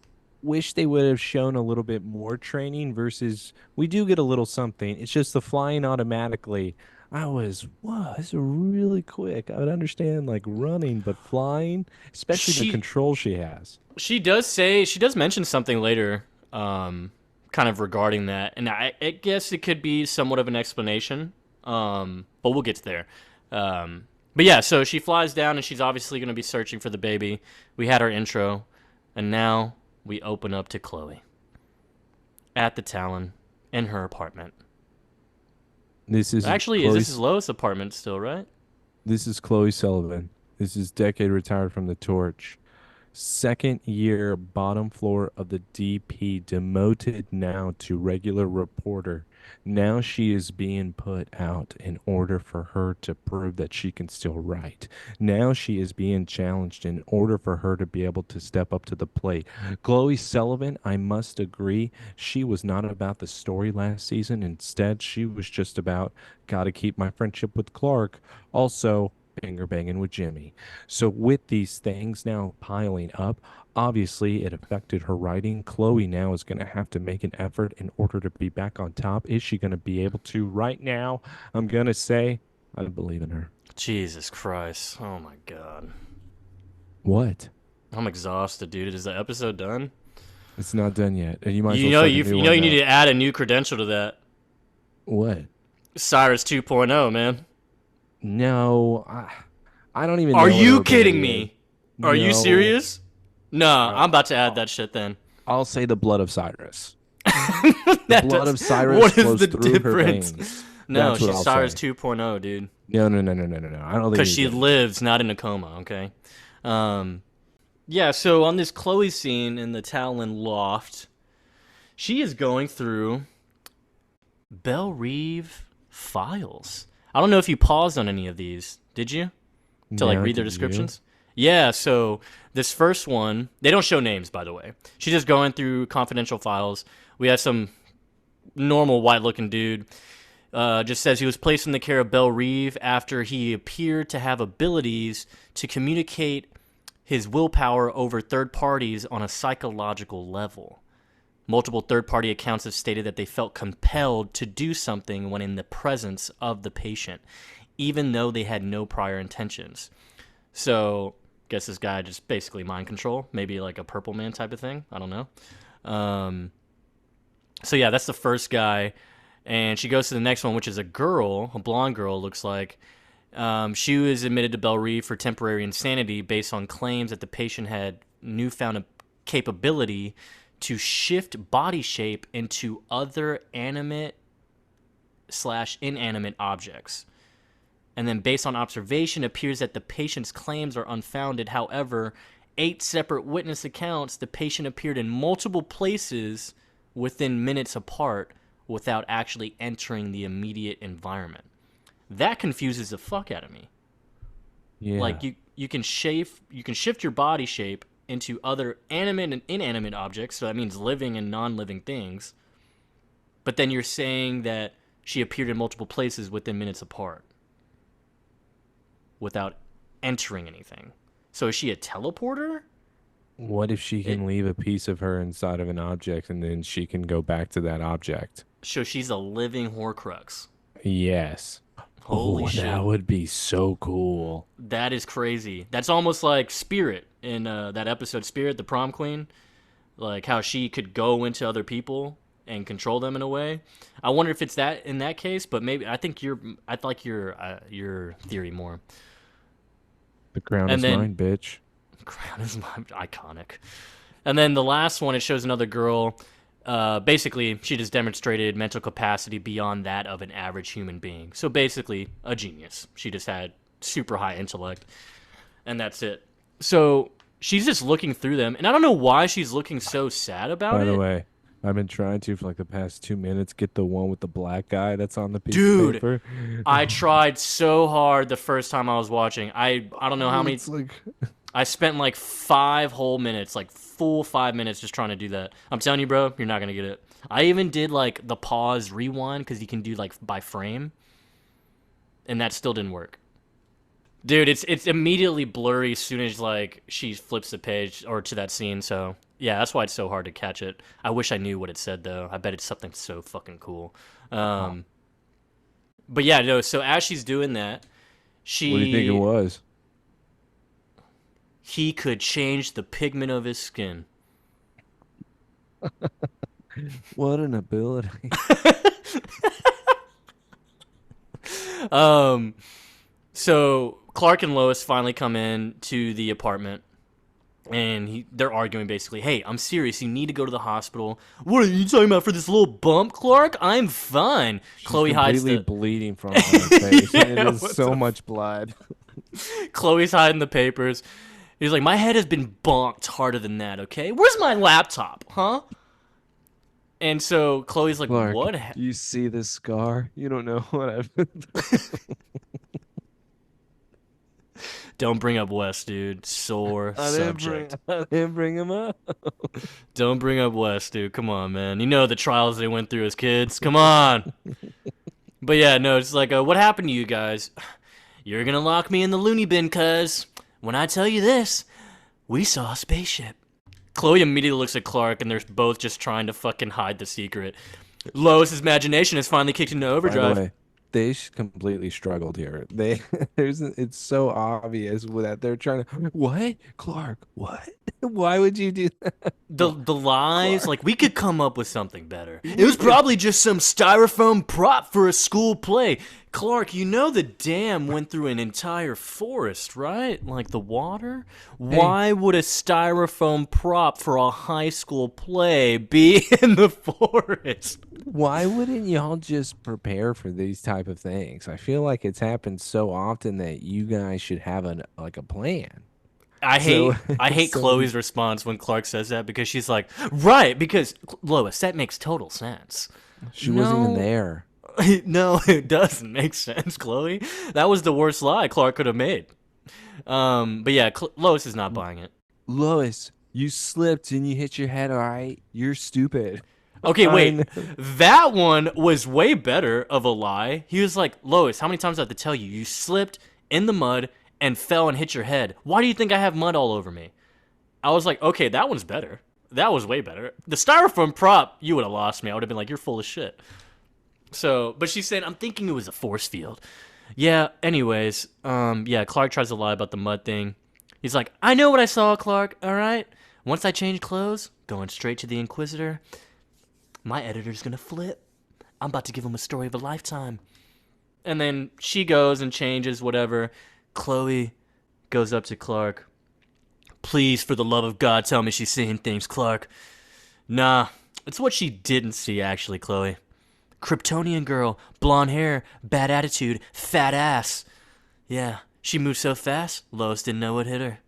wish they would have shown a little bit more training versus we do get a little something. It's just the flying automatically. I was, wow, this is really quick. I would understand like running, but flying, especially the She control she has. she does mention something later, kind of regarding that, and I guess it could be somewhat of an explanation. But we'll get to there. But yeah, so she flies down and she's obviously going to be searching for the baby. We had our intro, and now we open up to Chloe at the Talon in her apartment. This is Actually, is this his Chloe's. Lois apartment still, right? This is Chloe Sullivan. This is decade retired from the torch. Second year bottom floor of the DP, demoted now to regular reporter. Now she is being put out in order for her to prove that she can still write. Now she is being challenged in order for her to be able to step up to the plate. Chloe Sullivan, I must agree, she was not about the story last season. Instead, she was just about got to keep my friendship with Clark. Also, finger banging with Jimmy. So with these things now piling up, obviously it affected her writing. Chloe now is going to have to make an effort in order to be back on top. Is she going to be able to? Right now, I'm going to say I believe in her. Jesus Christ! Oh my God, What? I'm exhausted, dude. Is the episode done? It's not done yet. And you might as well start the new You know one you need now. to add a new credential to that. What? Cyrus 2.0, man. No, I don't even Are know what her you kidding ability is. me? Are you No. serious? Nah, Uh, I'm about to add I'll, that shit then. I'll say the blood of Cyrus. The That blood does. of Cyrus What is flows the through her difference? veins. No, That's what she's I'll Cyrus say. 2.0, dude. No, no, no, no, no, no, no. I don't think Because he's she doing. lives, not in a coma, okay? Um, yeah, so on this Chloe scene in the Talon loft, she is going through Belle Reeve files. I don't know if you paused on any of these. Did you? To like Now, read their did you? descriptions? Yeah, so this first one, they don't show names by the way. She's just going through confidential files. We have some normal white looking dude. Just says he was placed in the care of Belle Reeve after he appeared to have abilities to communicate his willpower over third parties on a psychological level. Multiple third party accounts have stated that they felt compelled to do something when in the presence of the patient, even though they had no prior intentions. So, guess this guy just basically mind control, maybe like a purple man type of thing. I don't know. Um, so yeah, that's the first guy, and she goes to the next one, which is a girl, a blonde girl, looks like. She was admitted to Belle Reve for temporary insanity based on claims that the patient had newfound capability to shift body shape into other animate slash inanimate objects. And then based on observation, it appears that the patient's claims are unfounded. However, 8 separate witness accounts, the patient appeared in multiple places within minutes apart without actually entering the immediate environment. That confuses the fuck out of me. Like Yeah. you can shift your body shape into other animate and inanimate objects. So that means living and non-living things. But then you're saying that she appeared in multiple places within minutes apart without entering anything. So is she a teleporter? What if she It can leave a piece of her inside of an object and then she can go back to that object? so she's a living Horcrux. Yes. Holy Oh, that shit. would be so cool. That is crazy. That's almost like Spirit in that episode Spirit, the prom queen, like how she could go into other people and control them in a way. I wonder if it's that in that case, but maybe I like your theory more. The crown And is then mine, bitch. Crown is iconic. And then the last one, it shows another girl. Basically, she just demonstrated mental capacity beyond that of an average human being. So basically, a genius. She just had super high intellect, and that's it. So she's just looking through them, and I don't know why she's looking so sad about By the it. way, I've been trying to for like the past 2 minutes get the one with the black guy that's on the piece of Dude, paper. I tried so hard the first time I was watching. I don't know how many. It's like I spent like 5 whole minutes, like full 5 minutes, just trying to do that. I'm telling you, bro, you're not gonna get it. I even did like the pause rewind because you can do like by frame, and that still didn't work. Dude, it's immediately blurry as soon as like she flips the page or to that scene. So yeah, that's why it's so hard to catch it. I wish I knew what it said though. I bet it's something so fucking cool. Um, but yeah, no. So as she's doing that, what do you think it she was? he could change the pigment of his skin. What an ability. Um, so Clark and Lois finally come in to the apartment, and they're arguing basically. Hey, I'm serious. You need to go to the hospital. What are you talking about for this little bump, Clark? I'm fine. She's Chloe hides completely the. bleeding from her face. And it Yeah, is what so the much blood. Chloe's hiding the papers. He's like, my head has been bonked harder than that. Okay, where's my laptop, huh? And so Chloe's like, Clark, what? you see this scar? You don't know what I've been through. Don't bring up West, dude. Sore subject. I didn't bring him up. Don't bring up West, dude. Come on, man. You know the trials they went through as kids. Come on. But yeah, no, it's like, what happened to you guys? You're gonna lock me in the loony bin, cuz when I tell you this, we saw a spaceship. Chloe immediately looks at Clark, and they're both just trying to fucking hide the secret. Lois's imagination has finally kicked into By the overdrive. way, they completely struggled here. They it's so obvious that they're trying to what? Clark, what? Why would you do that? The lies, Clark. like we could come up with something better. It was probably just some styrofoam prop for a school play. Clark, you know the dam went through an entire forest, right? Like the water? Hey, Why would a styrofoam prop for a high school play be in the forest? why wouldn't y'all just prepare for these type of things? I feel like it's happened so often that you guys should have a plan. I So hate I hate so Chloe's response when Clark says that because she's like, "Right, because Lois, that makes total sense." she wasn't even No. there. No, it doesn't make sense, Chloe. That was the worst lie Clark could have made. But yeah, Lois is not buying it. Lois, you slipped and you hit your head, all right? You're stupid. Okay, I wait. know. That one was way better of a lie. He was like, Lois, how many times do I have to tell you? You slipped in the mud and fell and hit your head. Why do you think I have mud all over me? I was like, okay, that one's better. That was way better. The styrofoam prop, you would have lost me. I would have been like, you're full of shit. So, but she said, I'm thinking it was a force field. Yeah, anyways, yeah, Clark tries to lie about the mud thing. He's like, I know what I saw, Clark, alright? Once I change clothes, going straight to the Inquisitor, my editor's gonna flip. I'm about to give him a story of a lifetime. And then she goes and changes, whatever. Chloe goes up to Clark. Please, for the love of God, tell me she's seeing things, Clark. Nah, it's what she didn't see, actually, Chloe. Kryptonian girl, blonde hair, bad attitude, fat ass. Yeah, she moved so fast, Lois didn't know what hit her.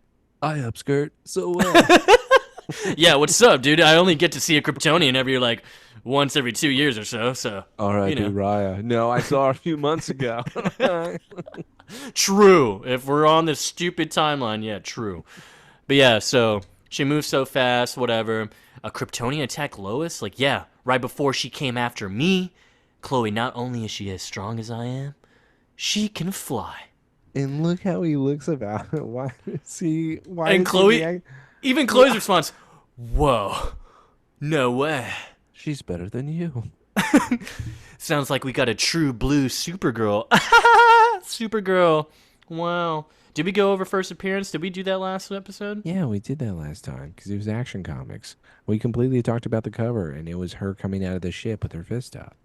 I upskirt. So what? Yeah, what's up, dude? I only get to see a Kryptonian once every 2 years or so, R.I.P. you know. Raya. No, I saw her a few months ago. True. If we're on this stupid timeline, yeah, true. But yeah, so she moves so fast, whatever. A Kryptonian attacked Lois? Like, yeah, right before she came after me. Chloe, not only is she as strong as I am, she can fly. And look how he looks about it. Why is he? Why And is he Chloe, react? even Yeah. Chloe's response, whoa, no way. She's better than you. Sounds like we got a true blue Supergirl. Supergirl. Wow. Did we go over first appearance? Did we do that last episode? Yeah, we did that last time because it was Action Comics. We completely talked about the cover, and it was her coming out of the ship with her fist up.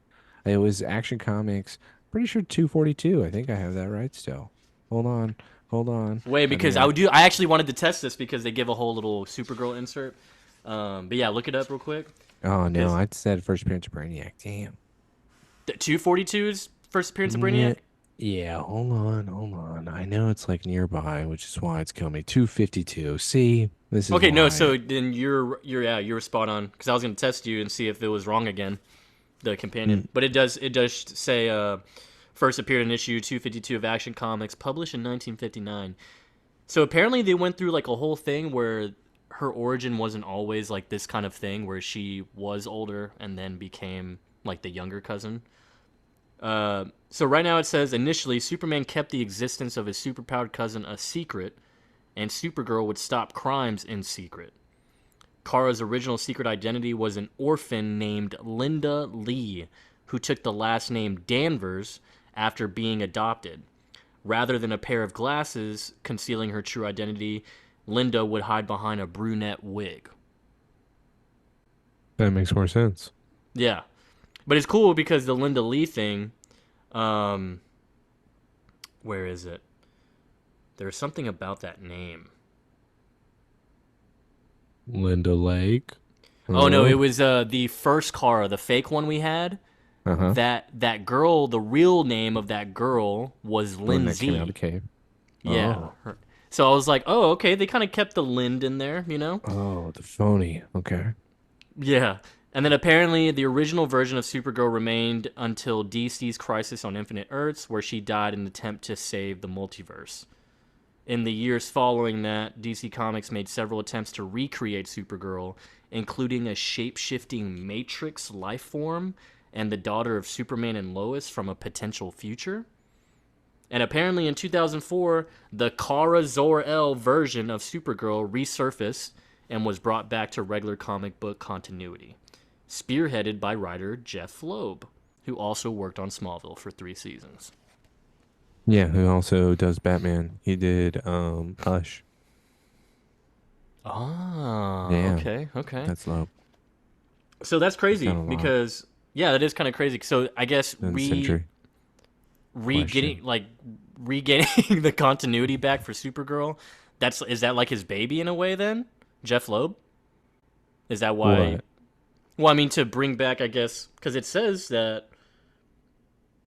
It was Action Comics. Pretty sure 242. I think I have that right still. Hold on, hold on. Wait, I mean, because I actually wanted to test this because they give a whole little Supergirl insert. But yeah, look it up real quick. oh no, Because I said first appearance of Brainiac. Damn. 242 is first appearance of Yeah, Brainiac. yeah. Hold on, hold on. I know it's like nearby, which is why it's killing me. 252. See, this is Okay, no, why. so then you're spot on because I was gonna test you and see if it was wrong again, the companion. Mm, But it does say first appeared in issue 252 of Action Comics, published in 1959. So apparently they went through like a whole thing where her origin wasn't always like this kind of thing where she was older and then became like the younger cousin. So right now it says initially Superman kept the existence of his superpowered cousin a secret, and Supergirl would stop crimes in secret. Kara's original secret identity was an orphan named Linda Lee, who took the last name Danvers after being adopted. Rather than a pair of glasses concealing her true identity, Linda would hide behind a brunette wig. that makes more sense. Yeah. But it's cool because the Linda Lee thing, um, where is it? There's something about that name. Linda Lake. Oh no, it Oh, was the first Kara, the fake one we had. uh-huh. That girl, the real name of that girl was The one that came out of the Lindsay. cave. Yeah. Oh. So I was like, oh, okay, they kind of kept the Lind in there, you know? Oh, the phony. Okay. Yeah. And then apparently the original version of Supergirl remained until DC's Crisis on Infinite Earths, where she died in an attempt to save the multiverse. In the years following that, DC Comics made several attempts to recreate Supergirl, including a shape-shifting Matrix life form and the daughter of Superman and Lois from a potential future. And apparently in 2004, the Kara Zor-El version of Supergirl resurfaced and was brought back to regular comic book continuity, spearheaded by writer Jeff Loeb, who also worked on Smallville for 3 seasons. Yeah, who also does Batman. He did Hush. Ah, Yeah, okay, okay. that's low. So that's That's crazy not a lot. because yeah, that is kind of crazy. So I guess Then Century regaining question. like regaining the continuity back for Supergirl. Is that like his baby in a way then? Jeff Loeb? Is that why? What? Well, I mean to bring back, I guess, because it says that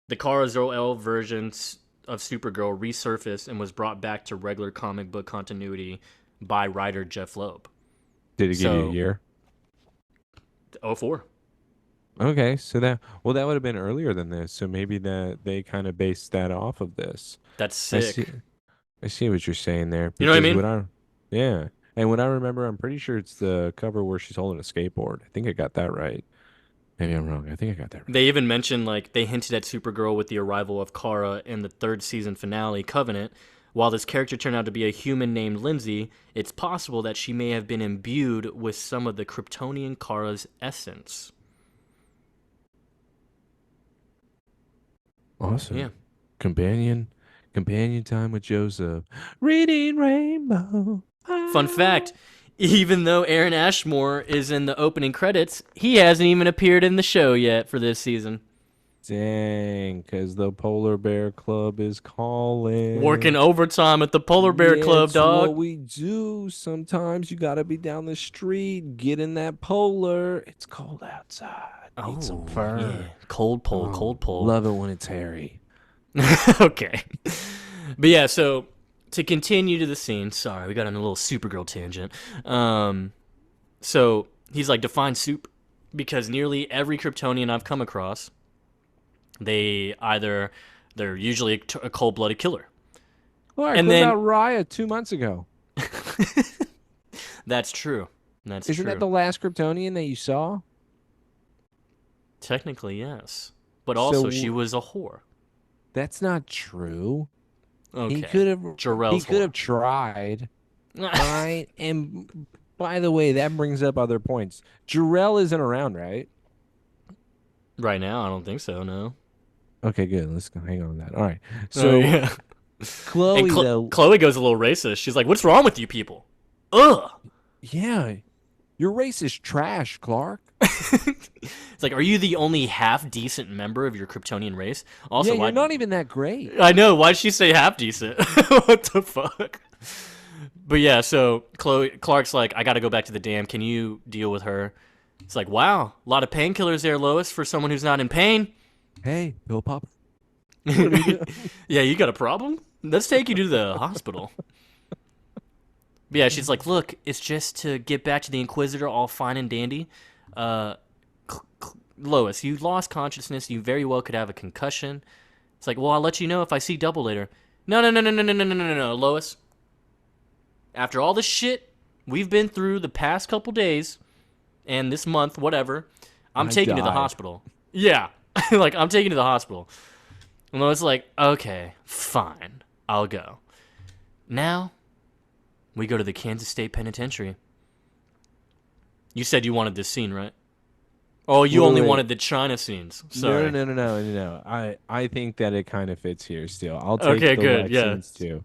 the Kara Zor-El versions of Supergirl resurfaced and was brought back to regular comic book continuity by writer Jeff Loeb. Did he give you a So, year? oh 04. Okay, so that well that would have been earlier than this. So maybe that they kind of based that off of this. That's I see sick. I see what you're saying there You know what I because mean? what I yeah. And what I remember, I'm pretty sure it's the cover where she's holding a skateboard. I think I got that right. Maybe I'm wrong. I think I got that right. They even mentioned like they hinted at Supergirl with the arrival of Kara in the third season finale, Covenant. While this character turned out to be a human named Lindsay, it's possible that she may have been imbued with some of the Kryptonian Kara's essence. Yeah. Awesome. Companion companion time with Joseph. Reading Rainbow. Fun Ah. fact, even though Aaron Ashmore is in the opening credits, he hasn't even appeared in the show yet for this season. Dang, because the Polar Bear Club is Working calling. overtime at the Polar Bear Yeah, Club, it's what dog. we do. Sometimes you gotta be down the street, get in that polar. It's cold outside. Need some Oh, yeah. fur. Cold pull, Oh, cold pull. love it when it's hairy. Okay. But yeah, so to continue to the scene, sorry, we got on a little Supergirl tangent. So he's like, define soup because nearly every Kryptonian I've come across, they're usually a cold blooded killer. Clark, And what then about Raya 2 months ago? that's true. That's Isn't that true. the last Kryptonian that you saw? Technically, yes. But also, she So was a whore. that's not true. He Okay. could have he Jarrell's could whore. have tried. All right. And by the way, that brings up other points. Jarrell isn't around, right? Right now, I don't think so, no. Okay, good. Let's go hang on to that. All right. Oh, So yeah. And Chloe, though, Chloe goes a little racist. She's like, what's wrong with you people? Ugh. yeah, your race is trash, Clark. It's like, are you the only half decent member of your Kryptonian race? Yeah, Also, you're why? not even that great. I know. Why'd she say half decent? What the fuck? But yeah, so Clark's like, I got to go back to the dam. Can you deal with her? It's like, wow, a lot of painkillers there, Lois, for someone who's not in pain. Hey, Bill Pop, what are you doing? Yeah, you got a problem? Let's take you to the hospital. But yeah, she's like, look, it's just to get back to the Inquisitor, all fine and dandy. Uh, Lois, you lost consciousness. You very well could have a concussion. It's like, well, I'll let you know if I see double later. No, no, no, no, no, no, no, no, no, no, Lois. After all the shit we've been through the past couple days and this month, whatever, I'm I taking you to the died. hospital. Yeah, like I'm taking you to the hospital. And Lois is like, okay, fine, I'll go. Now we go to the Kansas State Penitentiary. You said you wanted this scene, right? Oh, you Wait, only wait. wanted the China scenes. No, no, Sorry. no, no, no, no, no. I think that it kind of fits here still. I'll take Okay, the good. Lex Yeah.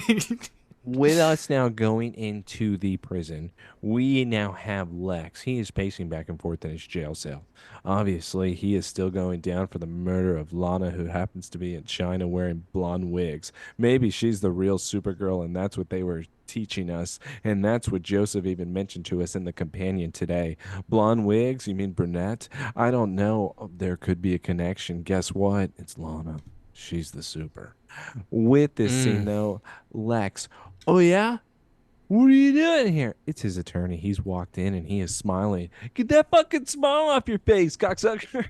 scenes too. With us now going into the prison, we now have Lex. He is pacing back and forth in his jail cell. Obviously, he is still going down for the murder of Lana, who happens to be in China wearing blonde wigs. Maybe she's the real Supergirl, and that's what they were teaching us. And that's what Joseph even mentioned to us in the companion today. Blonde wigs? You mean brunette? I don't know. There could be a connection. Guess what? It's Lana. She's the super. With this scene, Mm. though, Lex. Oh, yeah? What are you doing here? It's his attorney. He's walked in and he is smiling. Get that fucking smile off your face, cocksucker.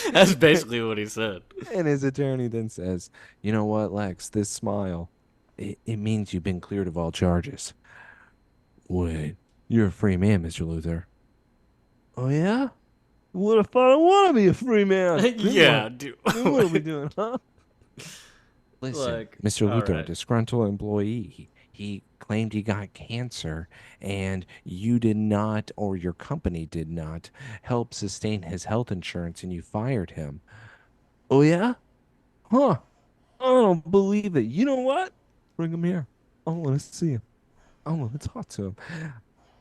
and, That's basically what he said. and his attorney then says, you know what, Lex, this smile, it means you've been cleared of all charges. Wait, you're a free man, Mr. Luther. Oh, yeah? What if I don't want to be a free man? Then what? Yeah, dude. Then what are we doing, huh? Listen, Like, Mr. all Luther, a right. disgruntled employee, he claimed he got cancer and you did not, or your company did not, help sustain his health insurance and you fired him. Oh, yeah? Huh. I don't believe it. You know what? Bring him here. I want to see him. I want to talk to him.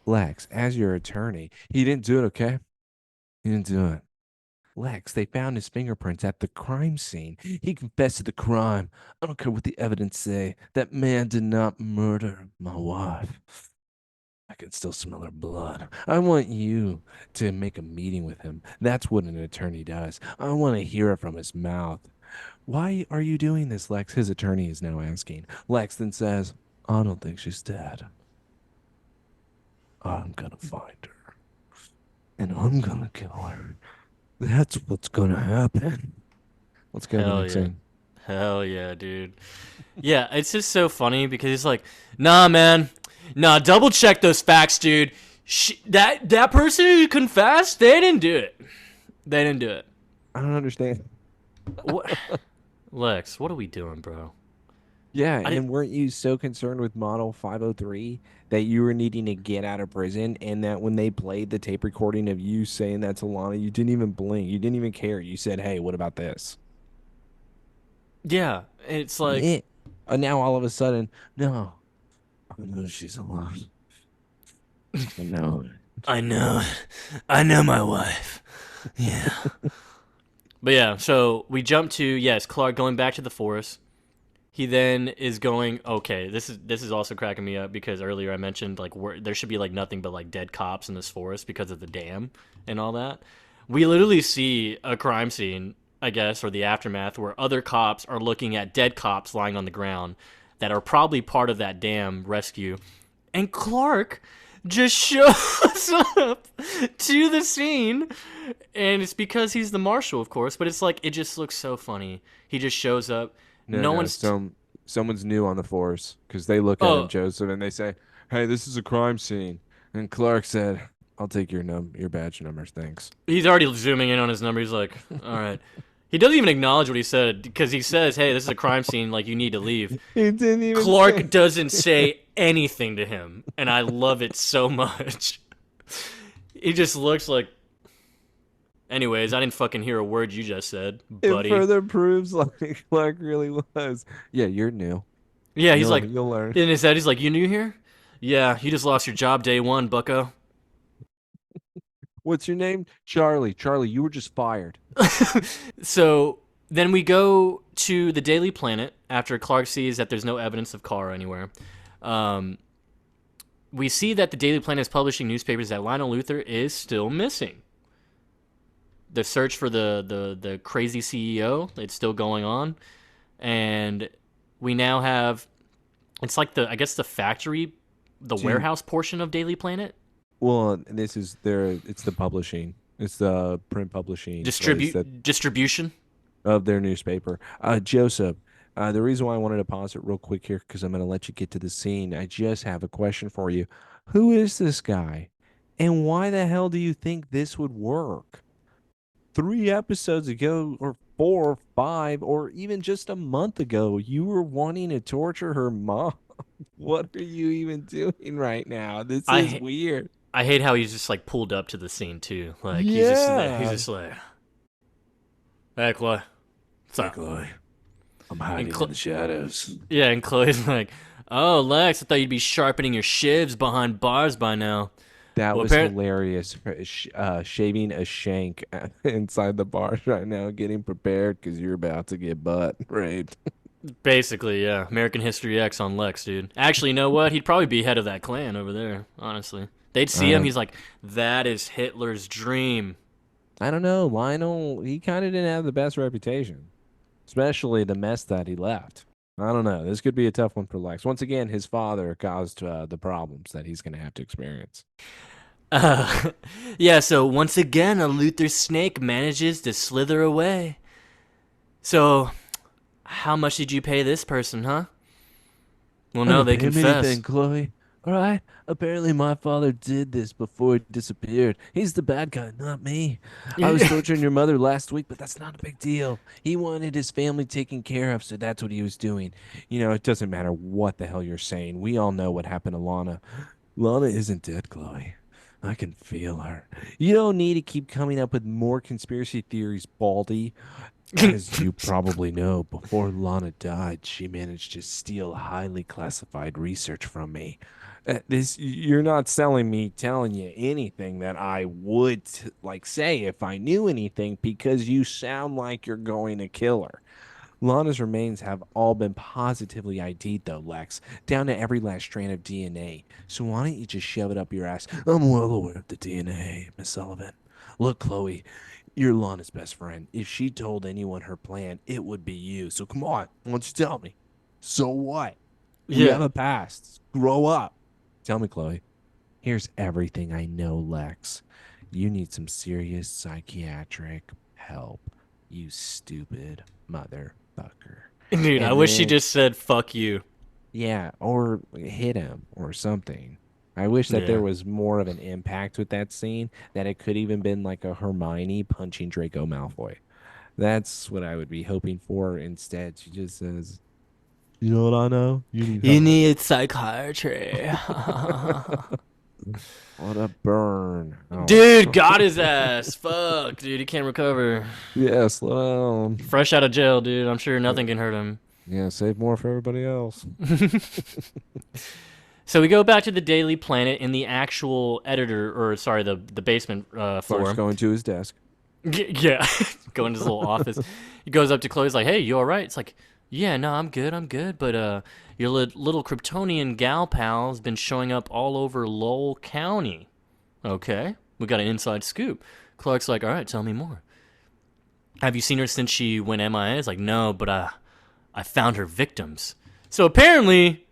Lex, as your attorney, he didn't do it, okay? He didn't do it. Lex, they found his fingerprints at the crime scene. He confessed to the crime. I don't care what the evidence say. That man did not murder my wife. I can still smell her blood. I want you to make a meeting with him. That's what an attorney does. I want to hear it from his mouth. Why are you doing this, Lex? His attorney is now asking. Lex then says, I don't think she's dead. I'm gonna find her. And I'm gonna kill her. That's what's gonna happen. Let's go to the Hell next yeah. scene. Hell yeah, dude. Yeah, it's just so funny because he's like, nah, man. Nah, double check those facts, dude. That person who confessed, they didn't do it. They didn't do it. I don't understand. What? Lex, what are we doing, bro? Yeah, I didn't. and weren't you so concerned with Model 503 that you were needing to get out of prison and that when they played the tape recording of you saying that to Lana, you didn't even blink. You didn't even care. You said, hey, what about this? Yeah, it's like, Yeah. And now all of a sudden, no, I know she's alive. I know. I know. I know my wife. Yeah. But yeah, so we jump to, yes, Clark going back to the forest. He then is going. Okay, this is also cracking me up because earlier I mentioned like there should be like nothing but like dead cops in this forest because of the dam and all that. We literally see a crime scene, I guess, or the aftermath where other cops are looking at dead cops lying on the ground that are probably part of that dam rescue, and Clark just shows up to the scene, and it's because he's the marshal, of course. But it's like it just looks so funny. He just shows up. No No. one's. Someone's new on the force because they look at him, Oh, Joseph, and they say, "Hey, this is a crime scene." And Clark said, "I'll take your badge numbers, thanks." he's already zooming in on his number. He's like, all right. He doesn't even acknowledge what he said because he says, hey, this is a crime scene. Like, you need to leave. He didn't even Clark say. doesn't say anything to him, and I love it so much. He just looks like. Anyways, I didn't fucking hear a word you just said, It buddy. further proves like Clark really was. Yeah, you're new. Yeah, he's like, You'll learn. in his head, he's like, you new here? Yeah, you just lost your job day one, bucko. What's your name? Charlie. Charlie, you were just fired. So then we go to the Daily Planet after Clark sees that there's no evidence of Kara anywhere. Um, we see that the Daily Planet is publishing newspapers that Lionel Luthor is still missing. The search for the crazy CEO, it's still going on. And we now have, it's like the, I guess the factory, the Dude, warehouse portion of Daily Planet. well, this is it's the publishing. It's the print publishing place that Distribution. of their newspaper. Joseph, the reason why I wanted to pause it real quick here because I'm going to let you get to the scene. I just have a question for you. Who is this guy? And why the hell do you think this would work? 3 episodes ago, or 4 or 5, or even just a month ago, you were wanting to torture her mom. What are you even doing right now? This is I weird. I hate how he's just like pulled up to the scene too. Like he's Yeah. just like, hey Chloe, what's Hey, up? Chloe. I'm And hiding in the shadows. yeah, and Chloe's like, oh Lex, I thought you'd be sharpening your shivs behind bars by now. That Well, was apparently, hilarious. Shaving a shank inside the bars right now, getting prepared because you're about to get butt raped. basically, yeah, American History X on Lex, dude. Actually, you know what? He'd probably be head of that clan over there. Honestly, they'd see him. Uh, He's like, that is Hitler's dream. I don't know. Lionel, he kind of didn't have the best reputation, especially the mess that he left. I don't know. This could be a tough one for Lex. Once again, his father caused the problems that he's going to have to experience. Uh, yeah. So once again, a Luther snake manages to slither away. So how much did you pay this person, huh? Well, I no, didn't they pay him anything, confess. Chloe. All right. Apparently, my father did this before he disappeared. He's the bad guy, not me. I was torturing your mother last week, but that's not a big deal. He wanted his family taken care of, so that's what he was doing. It doesn't matter what the hell you're saying. We all know what happened to Lana. Lana isn't dead, Chloe. I can feel her. You don't need to keep coming up with more conspiracy theories, Baldy. As you probably know, before Lana died, she managed to steal highly classified research from me. You're not selling me telling you anything that I would like say if I knew anything because you sound like you're going to kill her. Lana's remains have all been positively ID'd, though, Lex, down to every last strand of DNA. So why don't you just shove it up your ass? I'm well aware of the DNA, Miss Sullivan. Look, Chloe, you're Lana's best friend. If she told anyone her plan, it would be you. So come on, why don't you tell me? So what? We Yeah. have a past. Grow up. Tell me, Chloe. Here's everything I know, Lex. You need some serious psychiatric help, you stupid motherfucker. Dude, I And wish she then, just said fuck you. yeah, or hit him or something. I wish that there Yeah. was more of an impact with that scene, that it could even been like a Hermione punching Draco Malfoy. That's what I would be hoping for. Instead, she just says, "You know what I know? You need You help." need psychiatry. What a burn. Oh, Dude, got his ass. Fuck, dude, he can't recover. yeah, slow down. Fresh out of jail, dude. I'm sure Uh, nothing can hurt him. Yeah, save more for everybody else. So we go back to the Daily Planet in the actual editor, or sorry, the basement Clark's floor. going to his desk. Yeah, go into his little office. He goes up to Chloe. He's like, "Hey, you all right?" It's like, "Yeah, no, I'm good. But your little Kryptonian gal pal's been showing up all over Lowell County. Okay, we got an inside scoop." Clark's like, "All right, tell me more. Have you seen her since she went MIA?" It's like, "No, but I found her victims." So apparently,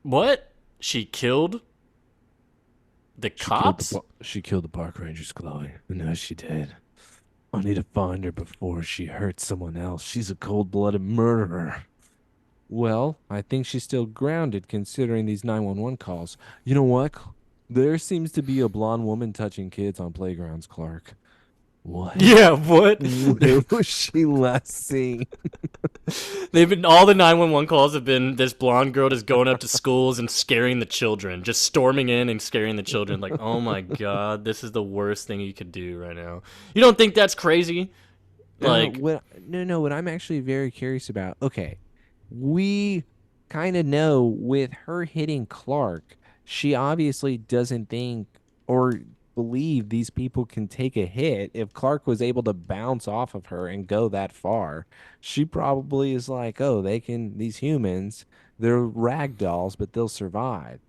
what? She killed the She killed cops? she killed the park rangers, Chloe. No, she did. I need to find her before she hurts someone else. She's a cold-blooded murderer. Well, I think she's still grounded considering these 911 calls. You know what? There seems to be a blonde woman touching kids on playgrounds, Clark. What? Yeah, what? Where was she last seen? They've been all the 911 calls have been this blonde girl just going up to schools and scaring the children, just storming in and scaring the children. Like, oh my god, this is the worst thing you could do right now. You don't think that's crazy? Like, What? No, no. What I'm actually very curious about. Okay, we kind of know with her hitting Clark, she obviously doesn't think or believe these people can take a hit. If Clark was able to bounce off of her and go that far, she probably is like, oh, they can. These humans, they're rag dolls, but they'll survive.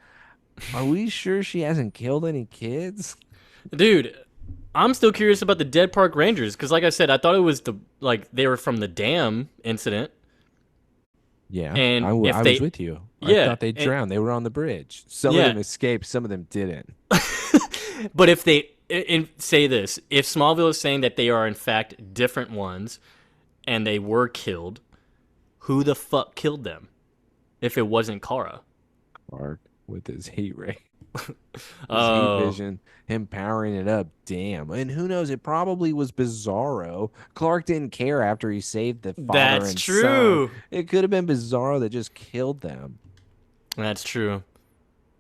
Are we sure she hasn't killed any kids? dude, I'm still curious about the dead park rangers because, like I said, I thought it was the like they were from the dam incident, Yeah, and if I was they, with you. I yeah, thought they and drowned. They were on the bridge. Some of yeah, them escaped, some of them didn't. but if they say this, if Smallville is saying that they are in fact different ones and they were killed, who the fuck killed them? If it wasn't Kara. Clark with his heat ray, his heat Oh, vision, him powering it up. Damn. And who knows? It probably was Bizarro. Clark didn't care after he saved the father that's and son. true. It could have been Bizarro that just killed them. That's true.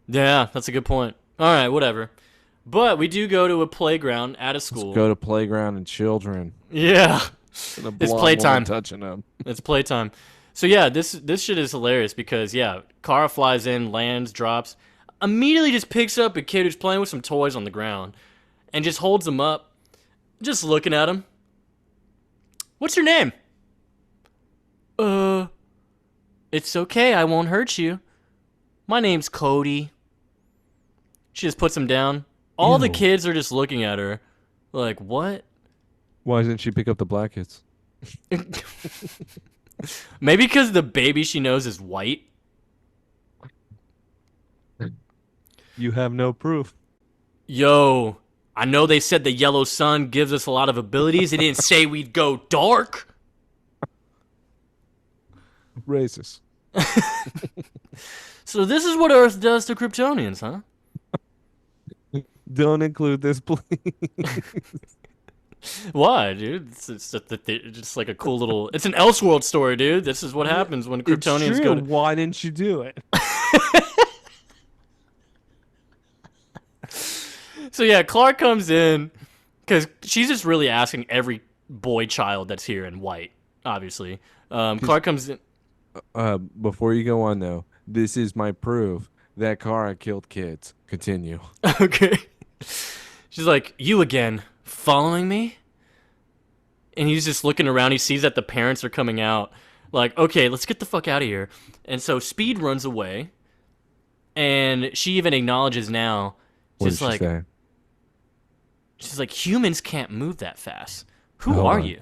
Yeah, that's a good point. All right, whatever. But we do go to a playground at a Let's school. go to playground and children. Yeah, And a it's blonde woman playtime. touching them. It's playtime. So yeah, this shit is hilarious because yeah, Kara flies in, lands, drops, immediately just picks up a kid who's playing with some toys on the ground, and just holds him up, just looking at him. What's your name? Uh, it's okay. I won't hurt you. My name's Cody. She just puts him down. All the Ew. kids are just looking at her, like what? Why didn't she pick up the black kids? Maybe because the baby she knows is white. You have no proof. Yo, I know they said the yellow sun gives us a lot of abilities. They didn't say we'd go dark. Racist. So this is what Earth does to Kryptonians, huh? Don't include this, please. Why, dude? It's just like a cool little. It's an Elseworld story, dude. This is what Yeah, happens when it's Kryptonians true. go to. Why didn't you do it? So yeah, Clark comes in because she's just really asking every boy child that's here in white. Obviously, Because Clark comes in. before you go on though, this is my proof that Kara killed kids. Continue. Okay. She's like, "You again, following me?" And he's just looking around. He sees that the parents are coming out. Like, okay, let's get the fuck out of here. And so Speed runs away, and she even acknowledges now. What did She's she like, say? she's like, humans can't move that fast. Who Hold are on. you?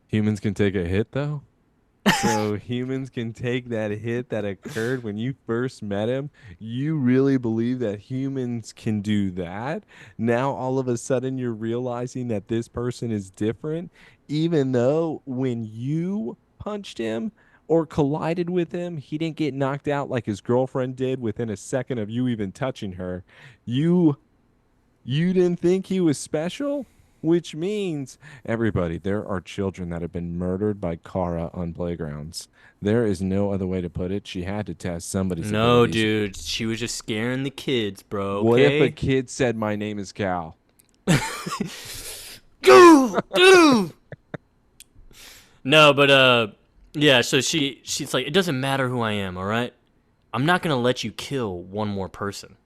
Humans can take a hit though. So humans can take that hit that occurred when you first met him. You really believe that humans can do that? Now all of a sudden you're realizing that this person is different, even though when you punched him or collided with him, he didn't get knocked out like his girlfriend did within a second of you even touching her. You you didn't think he was special? Which means, everybody, there are children that have been murdered by Kara on playgrounds. There is no other way to put it. She had to test somebody's No, abilities. dude. She was just scaring the kids, bro. What if a Okay. kid said, "My name is Cal"? Go, dude. No, but yeah. So she's like, it doesn't matter who I am. All right. I'm not gonna let you kill one more person.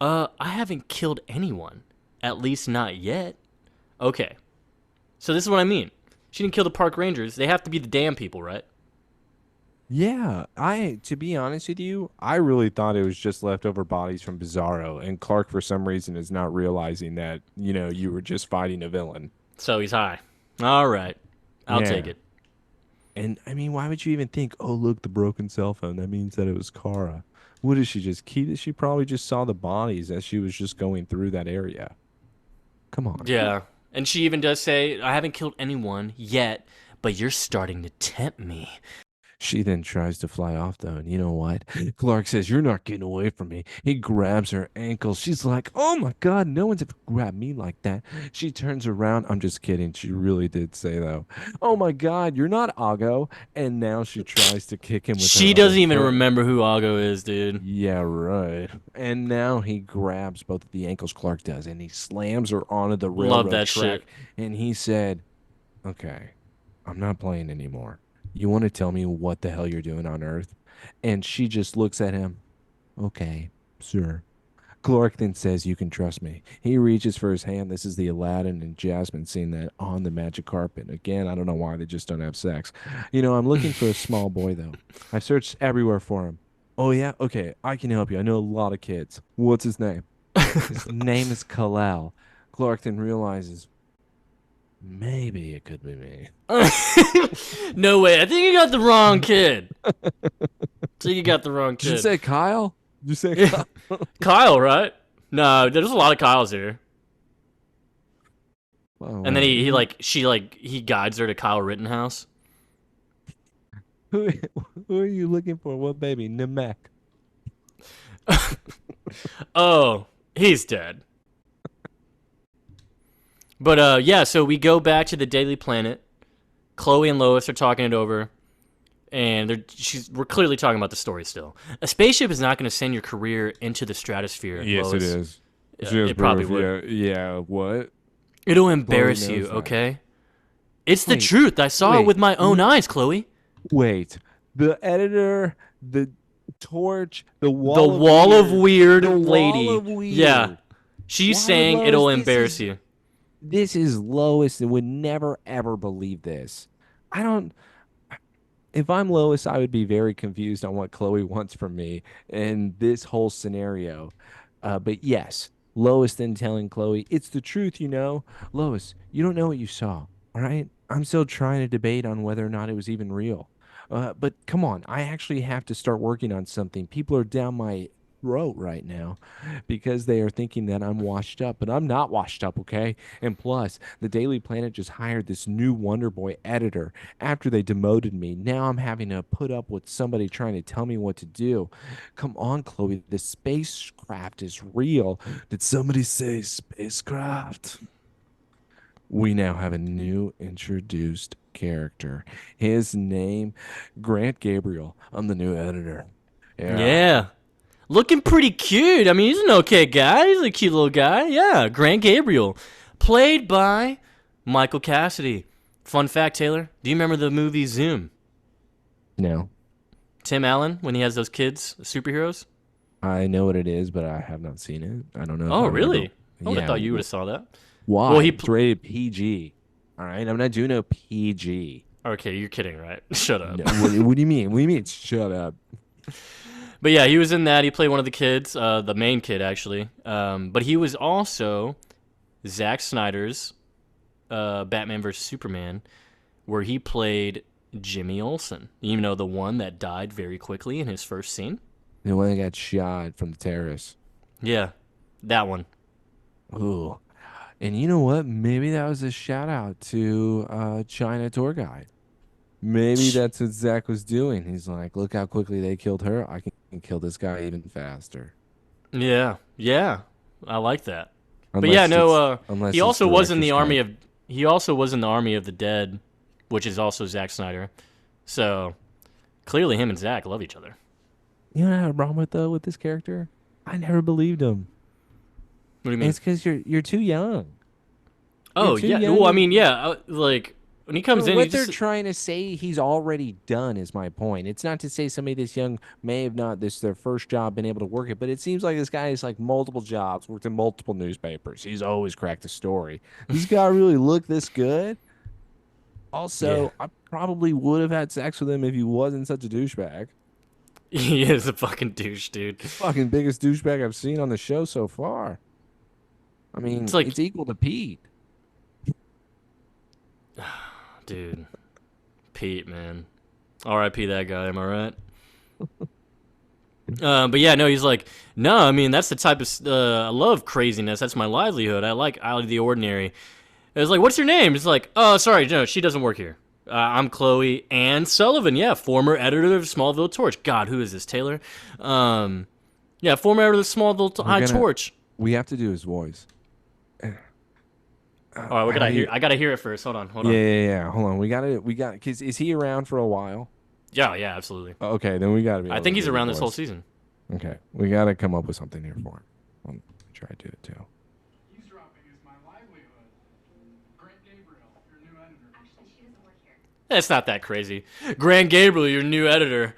I haven't killed anyone. At least not yet. Okay. So this is what I mean. She didn't kill the park rangers. They have to be the damn people, right? Yeah, to be honest with you, I really thought it was just leftover bodies from Bizarro, and Clark for some reason is not realizing that, you were just fighting a villain. So he's high. All right. I'll take Yeah. it. And I mean, why would you even think, oh, look, the broken cell phone? That means that it was Kara. What did she just keep it? She probably just saw the bodies as she was just going through that area. Come on. Yeah. And she even does say, I haven't killed anyone yet, but you're starting to tempt me. She then tries to fly off, though, and you know what? Clark says, "You're not getting away from me." He grabs her ankle. She's like, "Oh my God, no one's ever grabbed me like that." She turns around. I'm just kidding. She really did say, though, "Oh my God, you're not Ago." And now she tries to kick him with her She other doesn't even foot. remember who Ago is, dude. Yeah, right. And now he grabs both of the ankles, Clark does, and he slams her onto the Love railroad that track. shit. And he said, "Okay, I'm not playing anymore. You want to tell me what the hell you're doing on Earth?" And she just looks at him. "Okay, sir." Clark then says, "You can trust me." He reaches for his hand. This is the Aladdin and Jasmine scene that on the magic carpet. Again, I don't know why they just don't have sex. I'm looking for a small boy, though. I've searched everywhere for him. "Oh, yeah? Okay, I can help you. I know a lot of kids." "What's his name?" "His name is Kalal." Clark then realizes, maybe it could be me. No way. I think you got the wrong kid. I think you got the wrong Did you kid. say Kyle? Did you say Kyle? Kyle, right? No, there's a lot of Kyles here. Oh, And then wait. he guides her to Kyle Rittenhouse. Who, who are you looking for? What baby? Namek. Oh, he's dead. But yeah, so we go back to the Daily Planet. Chloe and Lois are talking it over, and we're clearly talking about the story still. A spaceship is not going to send your career into the stratosphere, Yes, it Lois. is. She has It probably proof. would. Yeah, yeah. What? It'll Chloe embarrass you, knows that. okay? It's the Wait, truth. I saw it wait, with my own eyes, Chloe. wait. The editor, the torch, the The wall of wall of weird, weird the wall lady. of Yeah. weird. She's Why would saying Lois? it'll This embarrass is you. this is Lois and would never ever believe this. I don't. If I'm Lois, I would be very confused on what Chloe wants from me in this whole scenario. But yes, Lois then telling Chloe, "It's the truth, you know." "Lois, you don't know what you saw, all right? I'm still trying to debate on whether or not it was even real. But come on, I actually have to start working on something. People are down my throat right now because they are thinking that I'm washed up, but I'm not washed up, okay? And plus, the Daily Planet just hired this new Wonder Boy editor after they demoted me. Now I'm having to put up with somebody trying to tell me what to do. Come on, Chloe, the spacecraft is real." "Did somebody say spacecraft?" We now have a new introduced character. His name, Grant Gabriel. I'm the new editor. Yeah. Yeah. Looking pretty cute. I mean, he's an okay guy. He's a cute little guy. Yeah. Grant Gabriel. Played by Michael Cassidy. Fun fact, Taylor. Do you remember the movie Zoom? No, Tim Allen, when he has those kids, superheroes? I know what it is, but I have not seen it. I don't know if Oh, I would ever. really? I would have Yeah. thought you would have saw that. Well, Why? It's rated PG. All right. I'm not doing no PG. Okay, you're kidding, right? Shut up. No, what do you mean? What do you mean? Shut up. But yeah, he was in that. He played one of the kids, the main kid actually. But he was also Zack Snyder's Batman vs Superman, where he played Jimmy Olsen. You know, the one that died very quickly in his first scene. The one that got shot from the terrorists. Yeah, that one. Ooh. And you know what? Maybe that was a shout out to China Tour Guide. Maybe that's what Zach was doing. He's like, look how quickly they killed her. I can kill this guy even faster. Yeah, yeah, I like that. But yeah, Unless no, it's unless he it's also was in the director's army cut. of. He also was in the Army of the Dead, which is also Zack Snyder. So clearly, him and Zack love each other. You know what I have a problem with though with this character? I never believed him. What do you And mean? it's because you're too young. You're Oh too yeah. young. Well, I mean, yeah. Like when he comes No, in, he what they're just trying to say, he's already done, is my point. It's not to say somebody this young may have not this their first job been able to work it, but it seems like this guy has like multiple jobs, worked in multiple newspapers. He's always cracked a story. This guy really look this good? yeah. Also, I probably would have had sex with him if he wasn't such a douchebag. He is a fucking douche, dude. Fucking biggest douchebag I've seen on the show so far. I It's mean, like, it's equal to Pete. dude, Pete, man. R.I.P. that guy. Am I right? But yeah, no, he's like, no. I mean, that's the type of I love craziness. That's my livelihood. I like out of the ordinary. It was like, what's your name? It's like, oh, sorry, no, she doesn't work here. I'm Chloe Ann Sullivan. Yeah, former editor of Smallville Torch. God, who is this, Taylor? Um, yeah, former editor of Smallville We're gonna Torch. we have to do his voice. All right, we How gotta do hear. you? I gotta hear it first. Hold on, hold Yeah, on. yeah, yeah. Hold on. We got. Cause is he around for a while? Yeah, yeah, absolutely. Okay, then we got to be I able to think he's do his around this whole voice. season. Okay, we got to come up with something here for him. Let me try to do it too. Eavesdropping is my livelihood. Grant Gabriel, your new editor. Actually, she doesn't work here. It's not that crazy. Grant Gabriel, your new editor.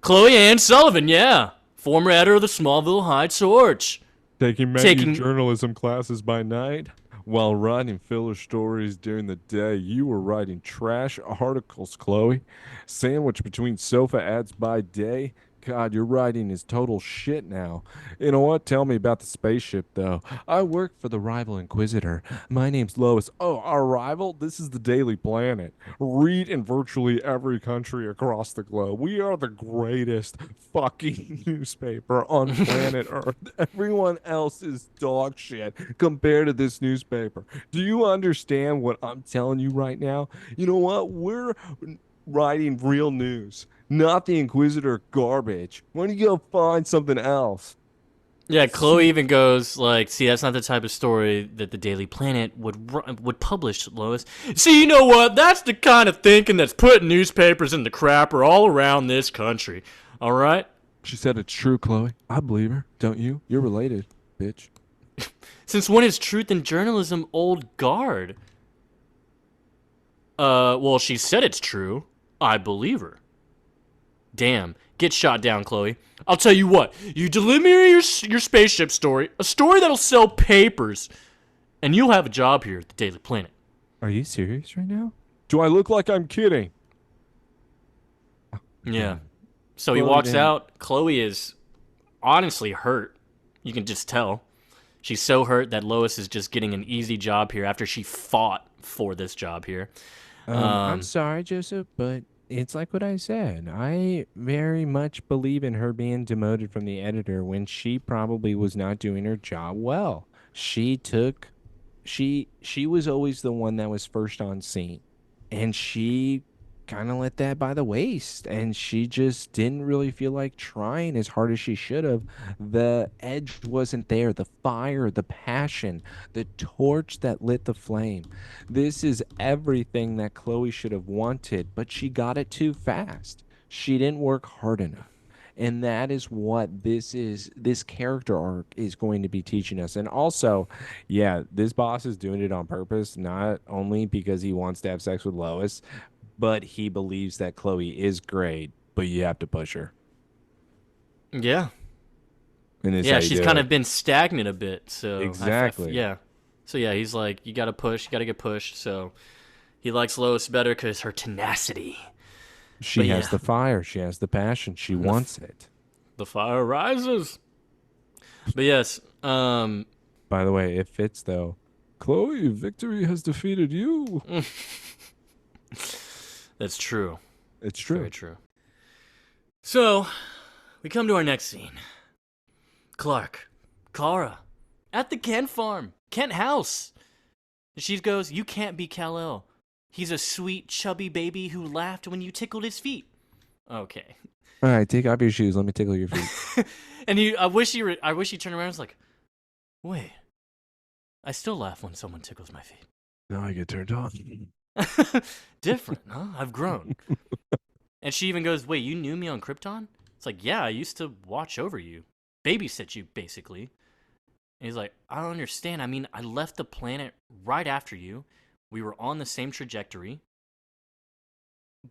Chloe Ann Sullivan, yeah, former editor of the Smallville High Torch. Taking many Taking journalism classes by night while writing filler stories during the day. You were writing trash articles, Chloe. Sandwiched between sofa ads by day. God, your writing is total shit now. You know what? Tell me about the spaceship, though. I work for the rival Inquisitor. My name's Lois. Oh, our rival? This is the Daily Planet. Read in virtually every country across the globe. We are the greatest fucking newspaper on planet Earth. Everyone else is dog shit compared to this newspaper. Do you understand what I'm telling you right now? You know what? We're writing real news, not the Inquisitor garbage. Why don't you go find something else? Yeah, Chloe See, even goes like, "See, that's not the type of story that the Daily Planet would publish, Lois. See, you know what? That's the kind of thinking that's putting newspapers in the crapper all around this country. All right? she said it's true, Chloe. I believe her. Don't you? You're related, bitch. Since when is truth in journalism old guard? Well, she said it's true. I believe her. Damn, get shot down, Chloe. I'll tell you what. You deliver me your spaceship story, a story that'll sell papers, and you'll have a job here at the Daily Planet." Are you serious right now? Do I look like I'm kidding? Yeah. So he Chloe walks didn't. out. Chloe is honestly hurt. You can just tell. She's so hurt that Lois is just getting an easy job here after she fought for this job here. I'm Um, sorry, Joseph, but it's like what I said. I very much believe in her being demoted from the editor when she probably was not doing her job well. She took she was always the one that was first on scene, and she kind of let that by the waist, and she just didn't really feel like trying as hard as she should have. The edge wasn't there, the fire, the passion, the torch that lit the flame. This is everything that Chloe should have wanted, but she got it too fast. She didn't work hard enough. And that is what this character arc is going to be teaching us. And also, yeah, this boss is doing it on purpose, not only because he wants to have sex with Lois, but he believes that Chloe is great, but you have to push her. yeah. And this is how Yeah, you she's do kind it. of been stagnant a bit. So, Exactly. yeah. So, yeah, he's like, you got to push, you got to get pushed. So, he likes Lois better because her tenacity. She But has yeah, the fire, she has the passion, she the, wants it. the fire rises. But yes, By the way, it fits though. Chloe, victory has defeated you. that's true. It's It's very true. true. So, we come to our next scene. Clark, Kara, at the Kent farm, Kent house. She goes, "You can't be Kal-El. He's a sweet, chubby baby who laughed when you tickled his feet." Okay. All right, take off your shoes. Let me tickle your feet. And I wish he turned around and was like, "Wait, I still laugh when someone tickles my feet." Now I get turned on. Different, huh? I've grown. And she even goes, "Wait, you knew me on Krypton?" It's like, "Yeah, I used to watch over you, babysit you, basically." And he's like, "I don't understand. I mean, I left the planet right after you. We were on the same trajectory,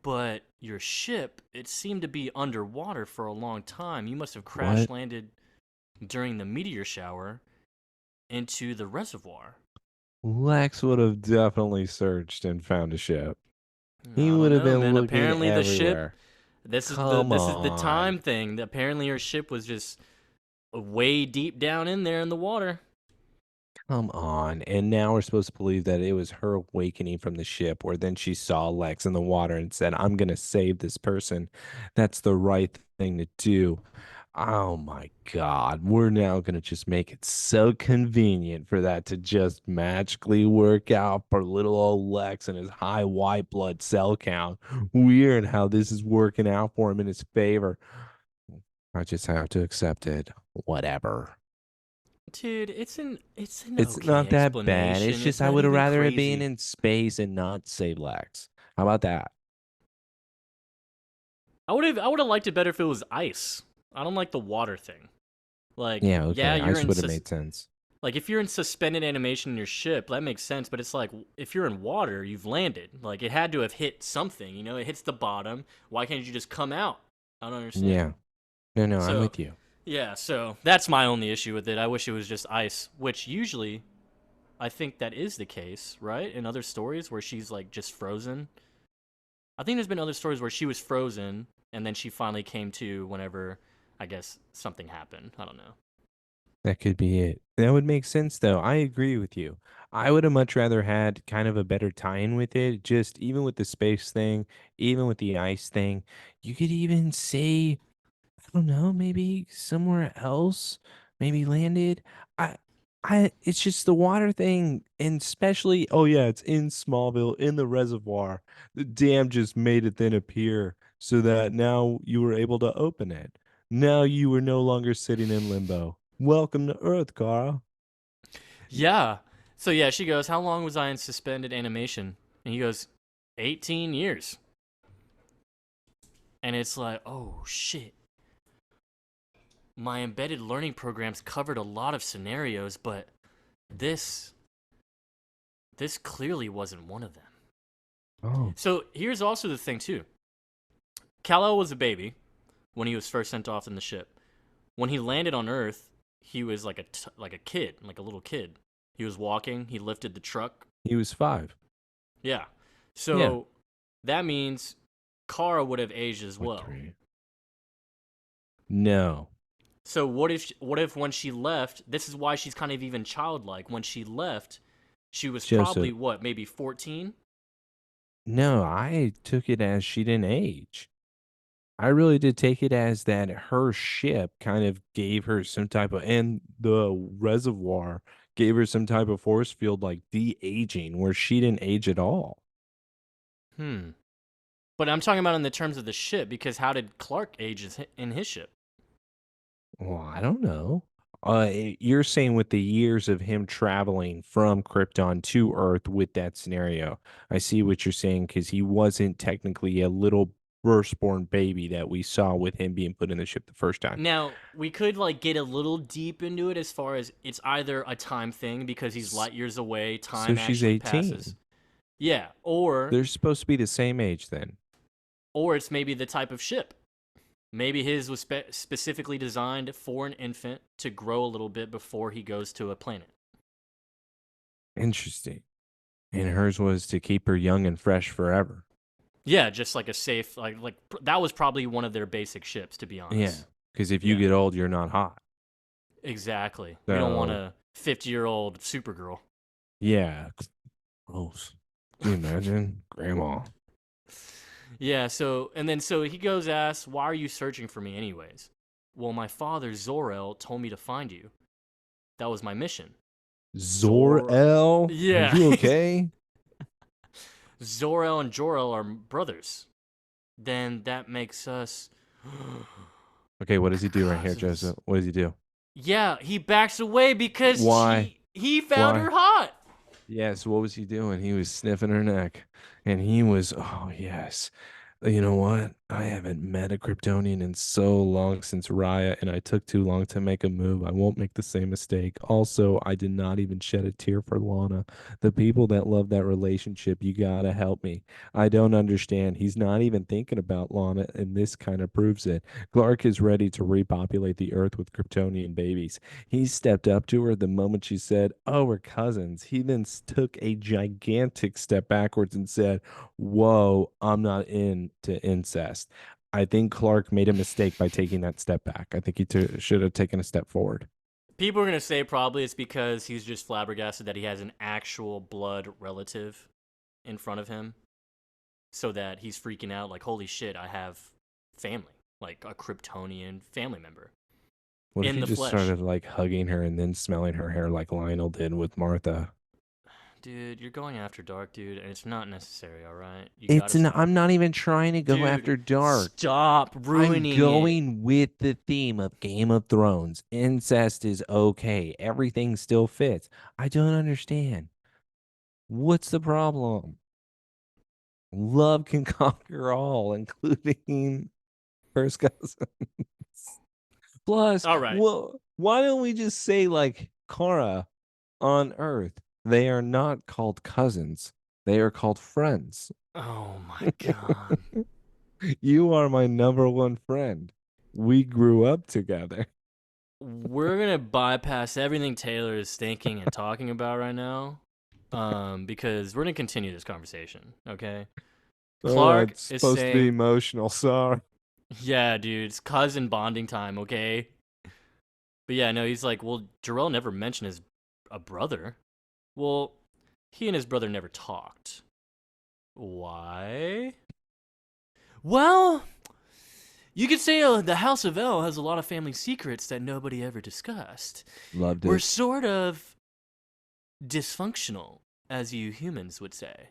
but your ship, it seemed to be underwater for a long time. You must have crash What? landed during the meteor shower into the reservoir." Lex would have definitely searched and found a ship. He I would don't have know, been man. looking Apparently the ship, everywhere. Come this is the time on. thing. Apparently her ship was just way deep down in there in the water. Come on. And now we're supposed to believe that it was her awakening from the ship, where then she saw Lex in the water and said, I'm going to save this person. That's the right thing to do. Oh my God. We're now going to just make it so convenient for that to just magically work out for little old Lex and his high white blood cell count. Weird how this is working out for him in his favor. I just have to accept it. Whatever. Dude, it's an It's okay not that bad. It's explanation. just It's I not would have even rather it been crazy. in space and not save Lex. How about that? I would have liked it better if it was ice. I don't like the water thing. Like, Yeah, yeah, okay. you're Ice in would have made sense. like if you're in suspended animation in your ship, that makes sense. But it's like if you're in water, you've landed. Like it had to have hit something. You know, it hits the bottom. Why can't you just come out? I don't understand. Yeah. No, I'm So with you. yeah, so that's my only issue with it. I wish it was just ice, which usually I think that is the case, right? In other stories where she's like just frozen. I think there's been other stories where she was frozen and then she finally came to whenever I guess something happened. I don't know. That could be it. That would make sense, though. I agree with you. I would have much rather had kind of a better tie-in with it. Just even with the space thing, even with the ice thing, you could even say, I don't know, maybe somewhere else, maybe landed. I, it's just the water thing, and especially, oh yeah, it's in Smallville in the reservoir. The dam just made it then appear so that now you were able to open it. Now you were no longer sitting in limbo. Welcome to Earth, Carl. Yeah. So yeah, she goes, "How long was I in suspended animation?" And he goes, "18 years." And it's like, "Oh shit. My embedded learning programs covered a lot of scenarios, but this this clearly wasn't one of them." Oh, So, here's also the thing too. Kal-El was a baby when he was first sent off in the ship. When he landed on Earth, he was like a kid, like a little kid. He was walking, he lifted the truck. he was 5. Yeah. Yeah. So, that means Kara would have aged as Or well. 3. No. So what if when she left, this is why she's kind of even childlike. When she left, she was Joseph. probably what, maybe 14? No, I took it as she didn't age. I really did take it as that her ship kind of gave her some type of, and the reservoir gave her some type of force field like de-aging where she didn't age at all. Hmm. But I'm talking about in the terms of the ship because how did Clark age in his ship? Well, I don't know. You're saying with the years of him traveling from Krypton to Earth with that scenario. I see what you're saying because he wasn't technically a little firstborn baby that we saw with him being put in the ship the first time. Now, we could like get a little deep into it as far as it's either a time thing because he's S- light years away, So time she's actually passes. 18. Yeah, or They're supposed to be the same age then. or it's maybe the type of ship. Maybe his was specifically designed for an infant to grow a little bit before he goes to a planet. Interesting. And hers was to keep her young and fresh forever. Yeah, just like a safe that was probably one of their basic ships to be Yeah. honest. Because if you Yeah, get old, you're not hot. exactly. We don't want So, a 50-year-old Supergirl. yeah. Gross. Can you imagine? Grandma. Yeah, so he goes asks, "Why are you searching for me anyways?" "Well, my father Zor-El told me to find you. That was my mission." Zor Zor-El? Are Yeah. you okay? Zor-El and Jor-El are brothers. Then that makes us Okay, what does he do right here, cousins. Joseph? What does he do? Yeah, he backs away because Why? he found her Why? hot. Yes, what was he doing? He was sniffing her neck. And he was, oh, yes. You know what? I haven't met a Kryptonian in so long since Raya, and I took too long to make a move. I won't make the same mistake. Also, I did not even shed a tear for Lana. The people that love that relationship, you gotta help me. I don't understand. He's not even thinking about Lana, and this kind of proves it. Clark is ready to repopulate the Earth with Kryptonian babies. He stepped up to her the moment she said, "Oh, we're cousins." He then took a gigantic step backwards and said, "Whoa, I'm not into incest." I think Clark made a mistake by taking that step back. I think he should have taken a step forward. People are gonna say probably it's because he's just flabbergasted that he has an actual blood relative in front of him, so that he's freaking out like, "Holy shit, I have family, like a Kryptonian family member." What if in he the just flesh. started like hugging her and then smelling her hair like Lionel did with Martha? Dude, you're going after dark, dude, and it's not necessary, all right? You gotta It's an, stop. I'm not even trying to go Dude, after dark. stop I'm ruining it. going with the theme of Game of Thrones. Incest is okay. Everything still fits. I don't understand. What's the problem? Love can conquer all, including first cousins. Plus, All right. well, why don't we just say like Kara on Earth? They are not called cousins. They are called friends. Oh my god. You are my number one friend. We grew up together. We're gonna bypass everything Taylor is thinking and talking about right now. Because we're gonna continue this conversation, okay? Oh, Clark it's is supposed to be saying, emotional. Sorry. yeah, dude, it's cousin bonding time, okay? But yeah, no, he's like, well, Jarrell never mentioned his a brother. Well, he and his brother never talked. Why? Well, you could say the House of L has a lot of family secrets that nobody ever discussed. Loved We're it. sort of dysfunctional, as you humans would say.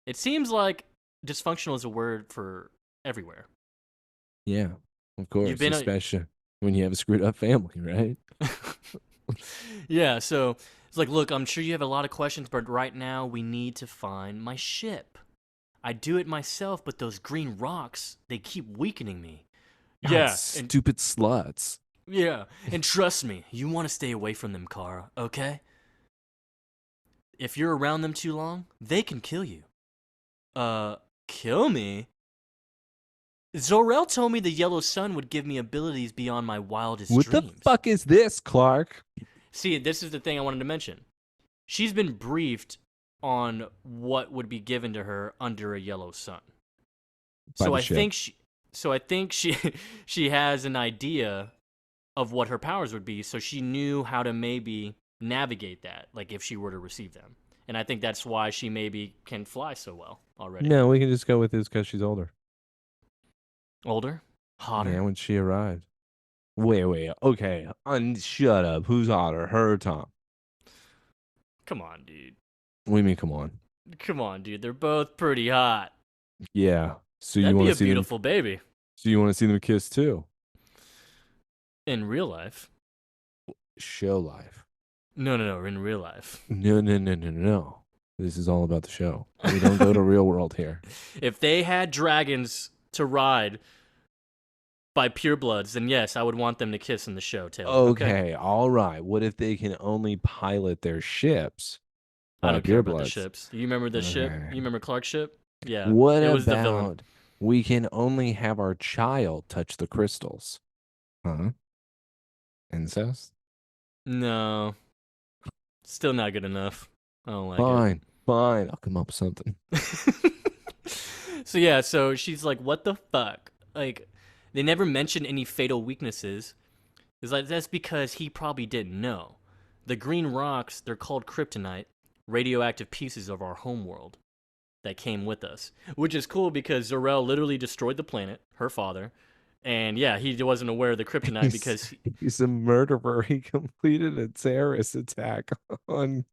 It seems like dysfunctional is a word for everywhere. Yeah, of You've course, been a. especially when you have a screwed up family, right? Yeah, so it's like, look, I'm sure you have a lot of questions, but right now we need to find my ship. I do it myself, but those green rocks, they keep weakening me. God, Yeah, and stupid sluts. yeah, and trust me, you want to stay away from them, Kara, okay? If you're around them too long, they can kill you. Uh, kill me? Zor-El told me the yellow sun would give me abilities beyond my wildest What the dreams. fuck is this, Clark? See, this is the thing I wanted to mention. She's been briefed on what would be given to her under a yellow sun. By So the I ship. think she she has an idea of what her powers would be, so she knew how to maybe navigate that, like if she were to receive them. And I think that's why she maybe can fly so well already. No, we can just go with this because she's older. Older, Yeah, hotter. when she arrived. Wait. Okay, shut up. Who's hotter, her or Tom? Come on, dude. What do you mean, come on? Come on, dude. They're both pretty hot. Yeah. So you That'd want be to a see them? beautiful baby So you want to see them kiss too? in real life. Show life. No, in real life. No. This is all about the show. We don't go to real world here. If they had dragons to ride by purebloods, then yes, I would want them to kiss in the show, Taylor. Okay? Okay, all right. What if they can only pilot their ships I by don't care about the purebloods? ships. You remember the ship? Okay. You remember Clark's ship? Yeah, What it was the villain. about we can only have our child touch the crystals? Huh? Incest? No, still not good enough. I don't like Fine. I'll come up with something. it. So yeah, so she's like, "What the fuck?" Like, they never mentioned any fatal weaknesses. It's like that's because he probably didn't know. The green rocks, they're called kryptonite, radioactive pieces of our homeworld that came with us. Which is cool because Zor-El literally destroyed the planet, her father. And yeah, he wasn't aware of the kryptonite He's, because he's a murderer. He completed a terrorist attack on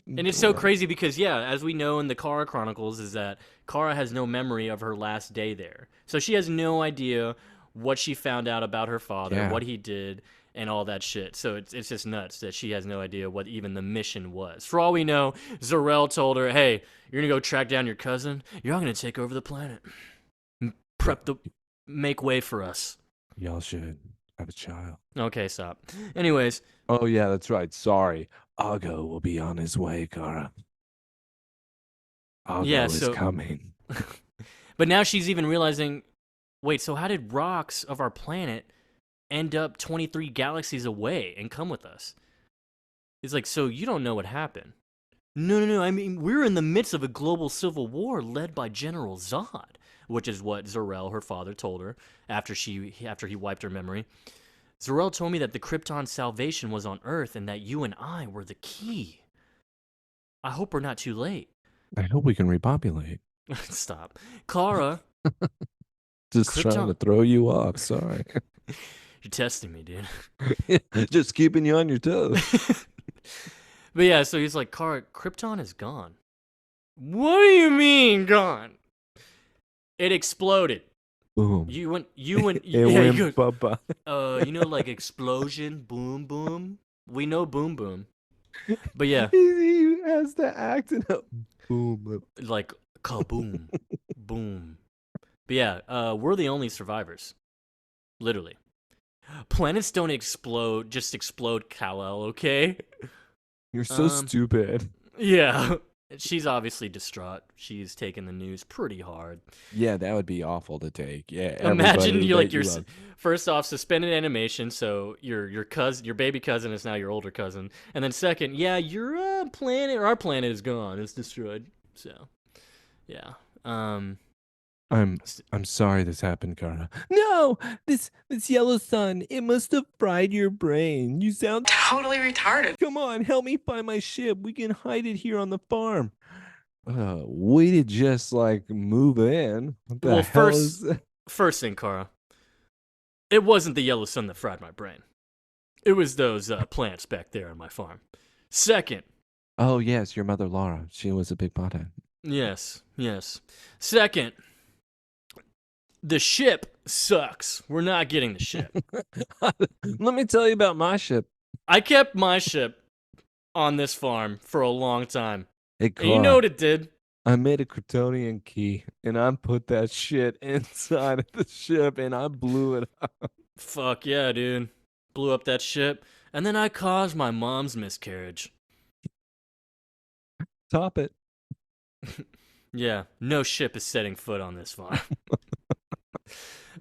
and it's so Endor. crazy because yeah, as we know in the Kara Chronicles is that Kara has no memory of her last day there. So she has no idea what she found out about her father, Yeah. what he did, and all that shit. So it's just nuts that she has no idea what even the mission was. For all we know, Zor-El told her, "Hey, you're gonna go track down your cousin. You're all gonna take over the planet. Prep the make way for us." Y'all should have a child. Okay, stop. Anyways, Oh, yeah, that's right. Sorry. Argo will be on his way, Kara. yeah, Argo is so coming. but now she's even realizing, wait, so how did rocks of our planet end up 23 galaxies away and come with us? It's like, so you don't know what happened. No. I mean, we're in the midst of a global civil war led by General Zod, which is what Zor-El, her father, told her after he wiped her memory. Zor-El told me that the Krypton salvation was on Earth and that you and I were the key. I hope we're not too late. I hope we can repopulate. Stop. Kara, Just trying Krypton. to throw you off. Sorry. You're testing me, dude. Just keeping you on your toes. But yeah, so he's like, Kara, Krypton is gone. What do you mean gone? It exploded. Boom. You went, It yeah, went you bye-bye. go, like explosion, boom, boom. We know boom, boom. But yeah, He has to act in a boom. like kaboom, boom. But yeah, we're the only survivors. Literally. Planets don't explode, just explode, Kal-El, okay? You're so Um, stupid. yeah. She's obviously distraught. She's taking the news pretty hard. Yeah, that would be awful to take. Yeah, Imagine everybody you're that like you your love. first off suspended animation, so your cousin, your baby cousin is now your older cousin, and then second, yeah, your planet or our planet is gone, it's destroyed. So, yeah, um, I'm I'm sorry this happened, Kara. No, this yellow sun, it must have fried your brain. You sound Totally retarded. Come on, help me find my ship. We can hide it here on the farm. We to just like move in. What the well, hell is that? first thing, Kara, it wasn't the yellow sun that fried my brain. It was those plants back there on my farm. Second, Oh yes, your mother Laura. She was a big pothead. yes. Second, the ship sucks. We're not getting the ship. Let me tell you about my ship. I kept my ship on this farm for a long time. Hey, And you know Kara, what it did? I made a Kryptonian key and I put that shit inside of the ship and I blew it up. Fuck yeah, dude. Blew up that ship. And then I caused my mom's miscarriage. Top it. Yeah, no ship is setting foot on this farm.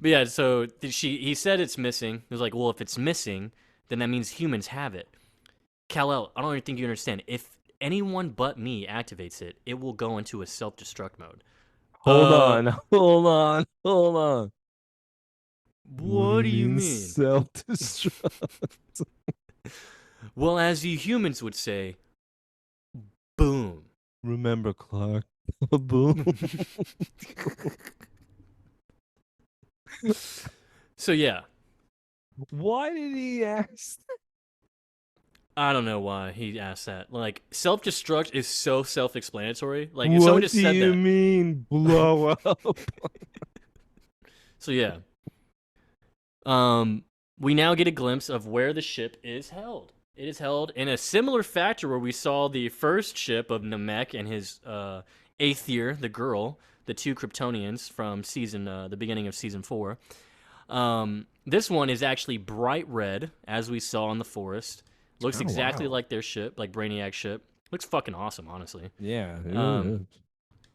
But yeah, so he said it's missing. He was like, well, if it's missing, then that means humans have it. Kal-El, I don't even think you understand. If anyone but me activates it, it will go into a self-destruct mode. Hold on. Hold on. What do you mean? Self-destruct? Well, as you humans would say, boom. Remember, Clark. Boom. So yeah, Why did he ask? I don't know why he asked that. Like, self-destruct is so self-explanatory. Like, if someone What just do said you that. mean blow up? So yeah. We now get a glimpse of where the ship is held. It is held in a similar factory where we saw the first ship of Namek and his Aether, the girl, the two Kryptonians from the beginning of season 4. This one is actually bright red, as we saw in the forest. Looks exactly like their ship, like Brainiac's ship. Looks fucking awesome, honestly. Yeah.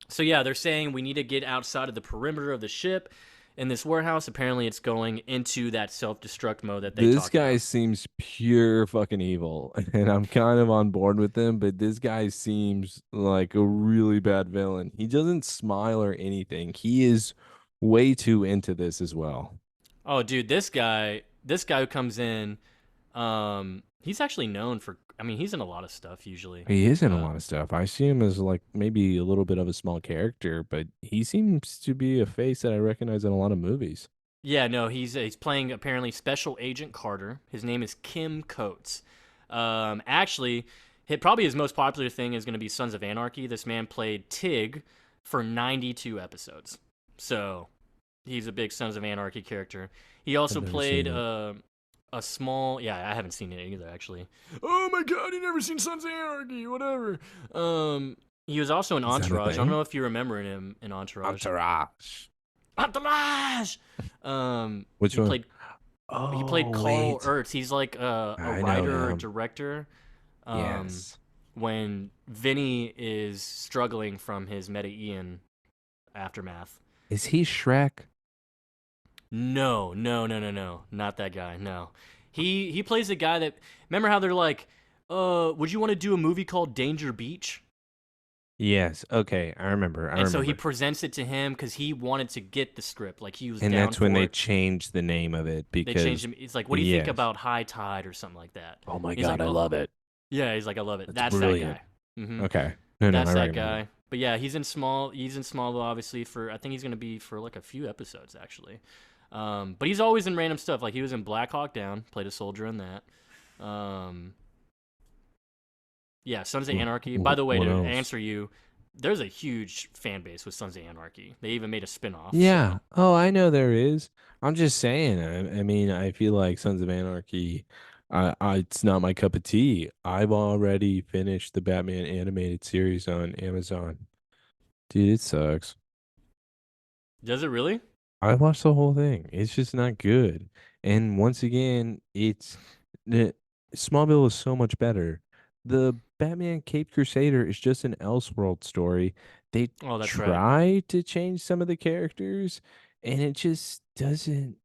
So yeah, they're saying we need to get outside of the perimeter of the ship in this warehouse. Apparently, it's going into that self-destruct mode that they This talked guy about. seems pure fucking evil, and I'm kind of on board with him, but this guy seems like a really bad villain. He doesn't smile or anything. He is way too into this as well. Oh, dude, this guy who comes in, he's actually known for. I mean, he's in a lot of stuff usually. He is in a lot of stuff. I see him as like maybe a little bit of a small character, but he seems to be a face that I recognize in a lot of movies. Yeah, no, he's playing apparently Special Agent Carter. His name is Kim Coates. Actually, probably his most popular thing is going to be Sons of Anarchy. This man played Tig for 92 episodes, so he's a big Sons of Anarchy character. He also never played seen it. a small. Yeah, I haven't seen it either, actually. Oh my god, you never seen Sons of Anarchy? Whatever. He was also in Is that a Entourage. I don't thing? know if you remember him in Entourage. Entourage. Entourage. Which he one? played he played Carl wait. Urtz. He's like a I know writer or him. director. Yes. When Vinny is struggling from his Meta-Ian aftermath. Is he Shrek? No, not that guy. No, he plays a guy that. Remember how they're like, would you want to do a movie called Danger Beach? Yes. Okay. I remember. And so he presents it to him because he wanted to get the script. Like he was And down that's when for they it. changed the name of it They because changed him. It's like, what do you think Yes. about High Tide or something like that? Oh my He's god, like, I "Oh." love it. Yeah, he's like, I love it. That's That's brilliant. that guy. Mm-hmm. Okay. No, That's I that recognize guy. it. But yeah, he's in Smallville obviously for. I think he's gonna be for like a few episodes actually. But he's always in random stuff. Like he was in Black Hawk Down, played a soldier in that. Um, yeah, Sons of Anarchy. By the way, What to else? answer you, there's a huge fan base with Sons of Anarchy. They even made a spinoff. Yeah. So Oh, I know there is. I'm just saying. I mean, I feel like Sons of Anarchy. It's not my cup of tea. I've already finished the Batman animated series on Amazon. Dude, it sucks. does it really? I watched the whole thing. It's just not good. And once again, the Smallville is so much better. The Batman Cape Crusader is just an Elseworld story. They Oh, that's right. try to change some of the characters, and it just doesn't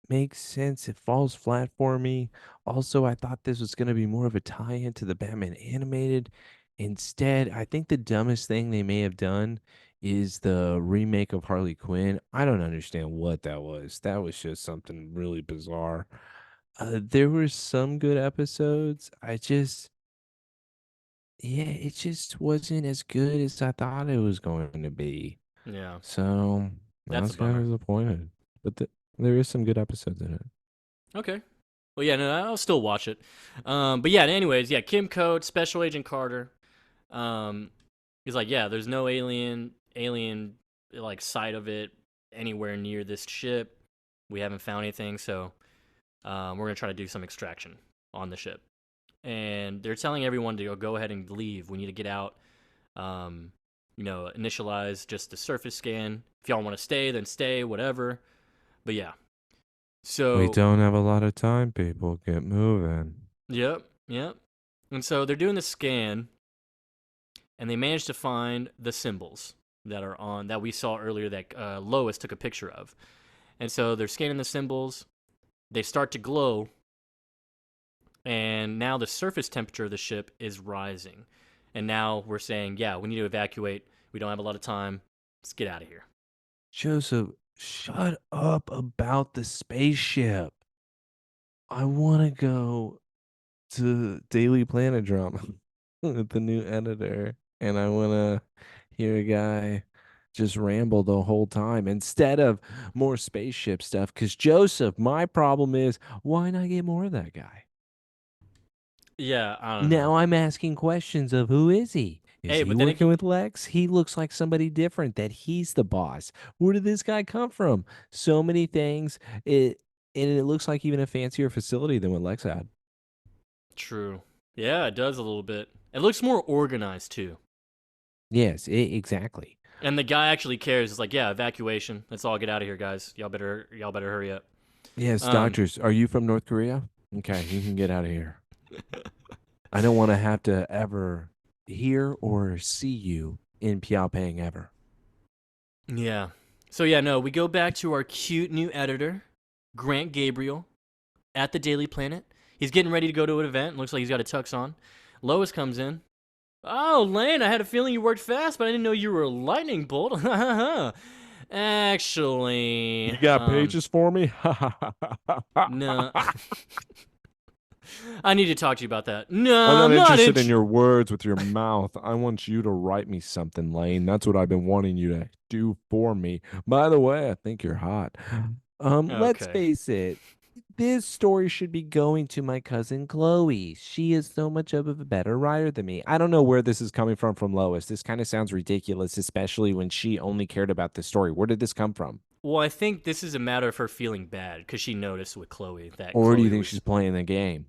makes sense. It falls flat for me. Also, I thought this was going to be more of a tie-in to the Batman animated. Instead, I think the dumbest thing they may have done is the remake of Harley Quinn. I don't understand what that was. That was just something really bizarre. There were some good episodes. Yeah, it just wasn't as good as I thought it was going to be. Yeah, So I that's a was kind of bummer. disappointed. But there is some good episodes in it. Okay. Well, yeah, no, I'll still watch it. But yeah, anyways, yeah, Kim Coates, Special Agent Carter. Um, he's like, yeah, there's no alien like side of it anywhere near this ship. We haven't found anything, so we're gonna try to do some extraction on the ship. And they're telling everyone to go ahead and leave. We need to get out. Um, initialize just the surface scan. If y'all want to stay, then stay. Whatever. But yeah. We So don't have a lot of time, people. Get moving. yep, yep. And so they're doing the scan, and they managed to find the symbols that are on that we saw earlier that Lois took a picture of. And so they're scanning the symbols. They start to glow, and now the surface temperature of the ship is rising. And now we're saying, yeah, we need to evacuate. We don't have a lot of time. Let's get out of here. Joseph, shut up about the spaceship. I want to go to Daily Planet Drama with the new editor, and I want to hear a guy just ramble the whole time instead of more spaceship stuff. Because, Joseph, my problem is why not get more of that guy? Yeah, I don't know. Now I'm asking questions of who is he? Is Hey, he but then working again, with Lex? He looks like somebody different, that he's the boss. Where did this guy come from? So many things. And it looks like even a fancier facility than what Lex had. true. Yeah, it does a little bit. It looks more organized too. Yes, exactly. And the guy actually cares. It's like, yeah, evacuation. Let's all get out of here, guys. Y'all better hurry up. Yes, Um, doctors. Are you from North Korea? Okay, you can get out of here. I don't want to have to ever hear or see you in Pyongyang ever. yeah. So yeah, no, we go back to our cute new editor, Grant Gabriel, at the Daily Planet. He's getting ready to go to an event. Looks like he's got a tux on. Lois comes in. Oh, Lane, I had a feeling you worked fast, but I didn't know you were a lightning bolt. Actually, You got pages for me? no. I need to talk to you about that. No, I'm not I'm not interested in interested. your words with your mouth. I want you to write me something, Lane. That's what I've been wanting you to do for me. By the way, I think you're hot. Let's Okay. face it. This story should be going to my cousin Chloe. She is so much of a better writer than me. I don't know where this is coming from Lois. This kind of sounds ridiculous, especially when she only cared about this story. Where did this come from? Well, I think this is a matter of her feeling bad because she noticed with Chloe that Or do you Chloe think was. she's playing the game?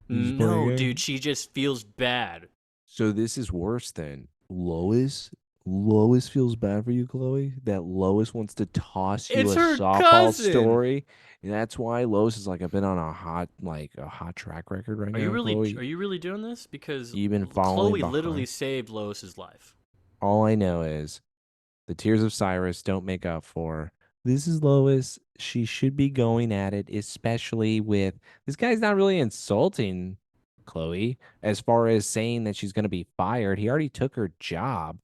She's playing No, a dude, game. she just feels bad. So this is worse than Lois. Lois feels bad for you, Chloe. That Lois wants to toss you It's a her softball cousin. story. And that's why Lois is like I've been on a hot track record right Are you now, really Chloe. are you really doing this? Because You've been following Chloe literally behind. saved Lois's life. All I know is the tears of Cyrus don't make up for. This is Lois. She should be going at it, especially with this guy's not really insulting Chloe as far as saying that she's going to be fired. He already took her job.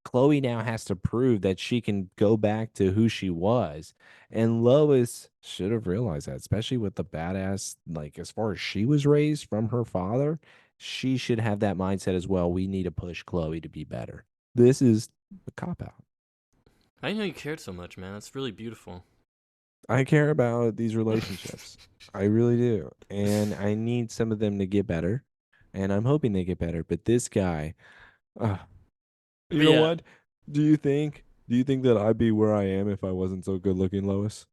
Chloe now has to prove that she can go back to who she was. And Lois should have realized that, especially with the badass, like as far as she was raised from her father, she should have that mindset as well. We need to push Chloe to be better. This is a cop out. I didn't know you cared so much, man. That's really beautiful. I care about these relationships. I really do. And I need some of them to get better. And I'm hoping they get better. But this guy, uh, you But know yeah. what? Do you think that I'd be where I am if I wasn't so good looking, Lois?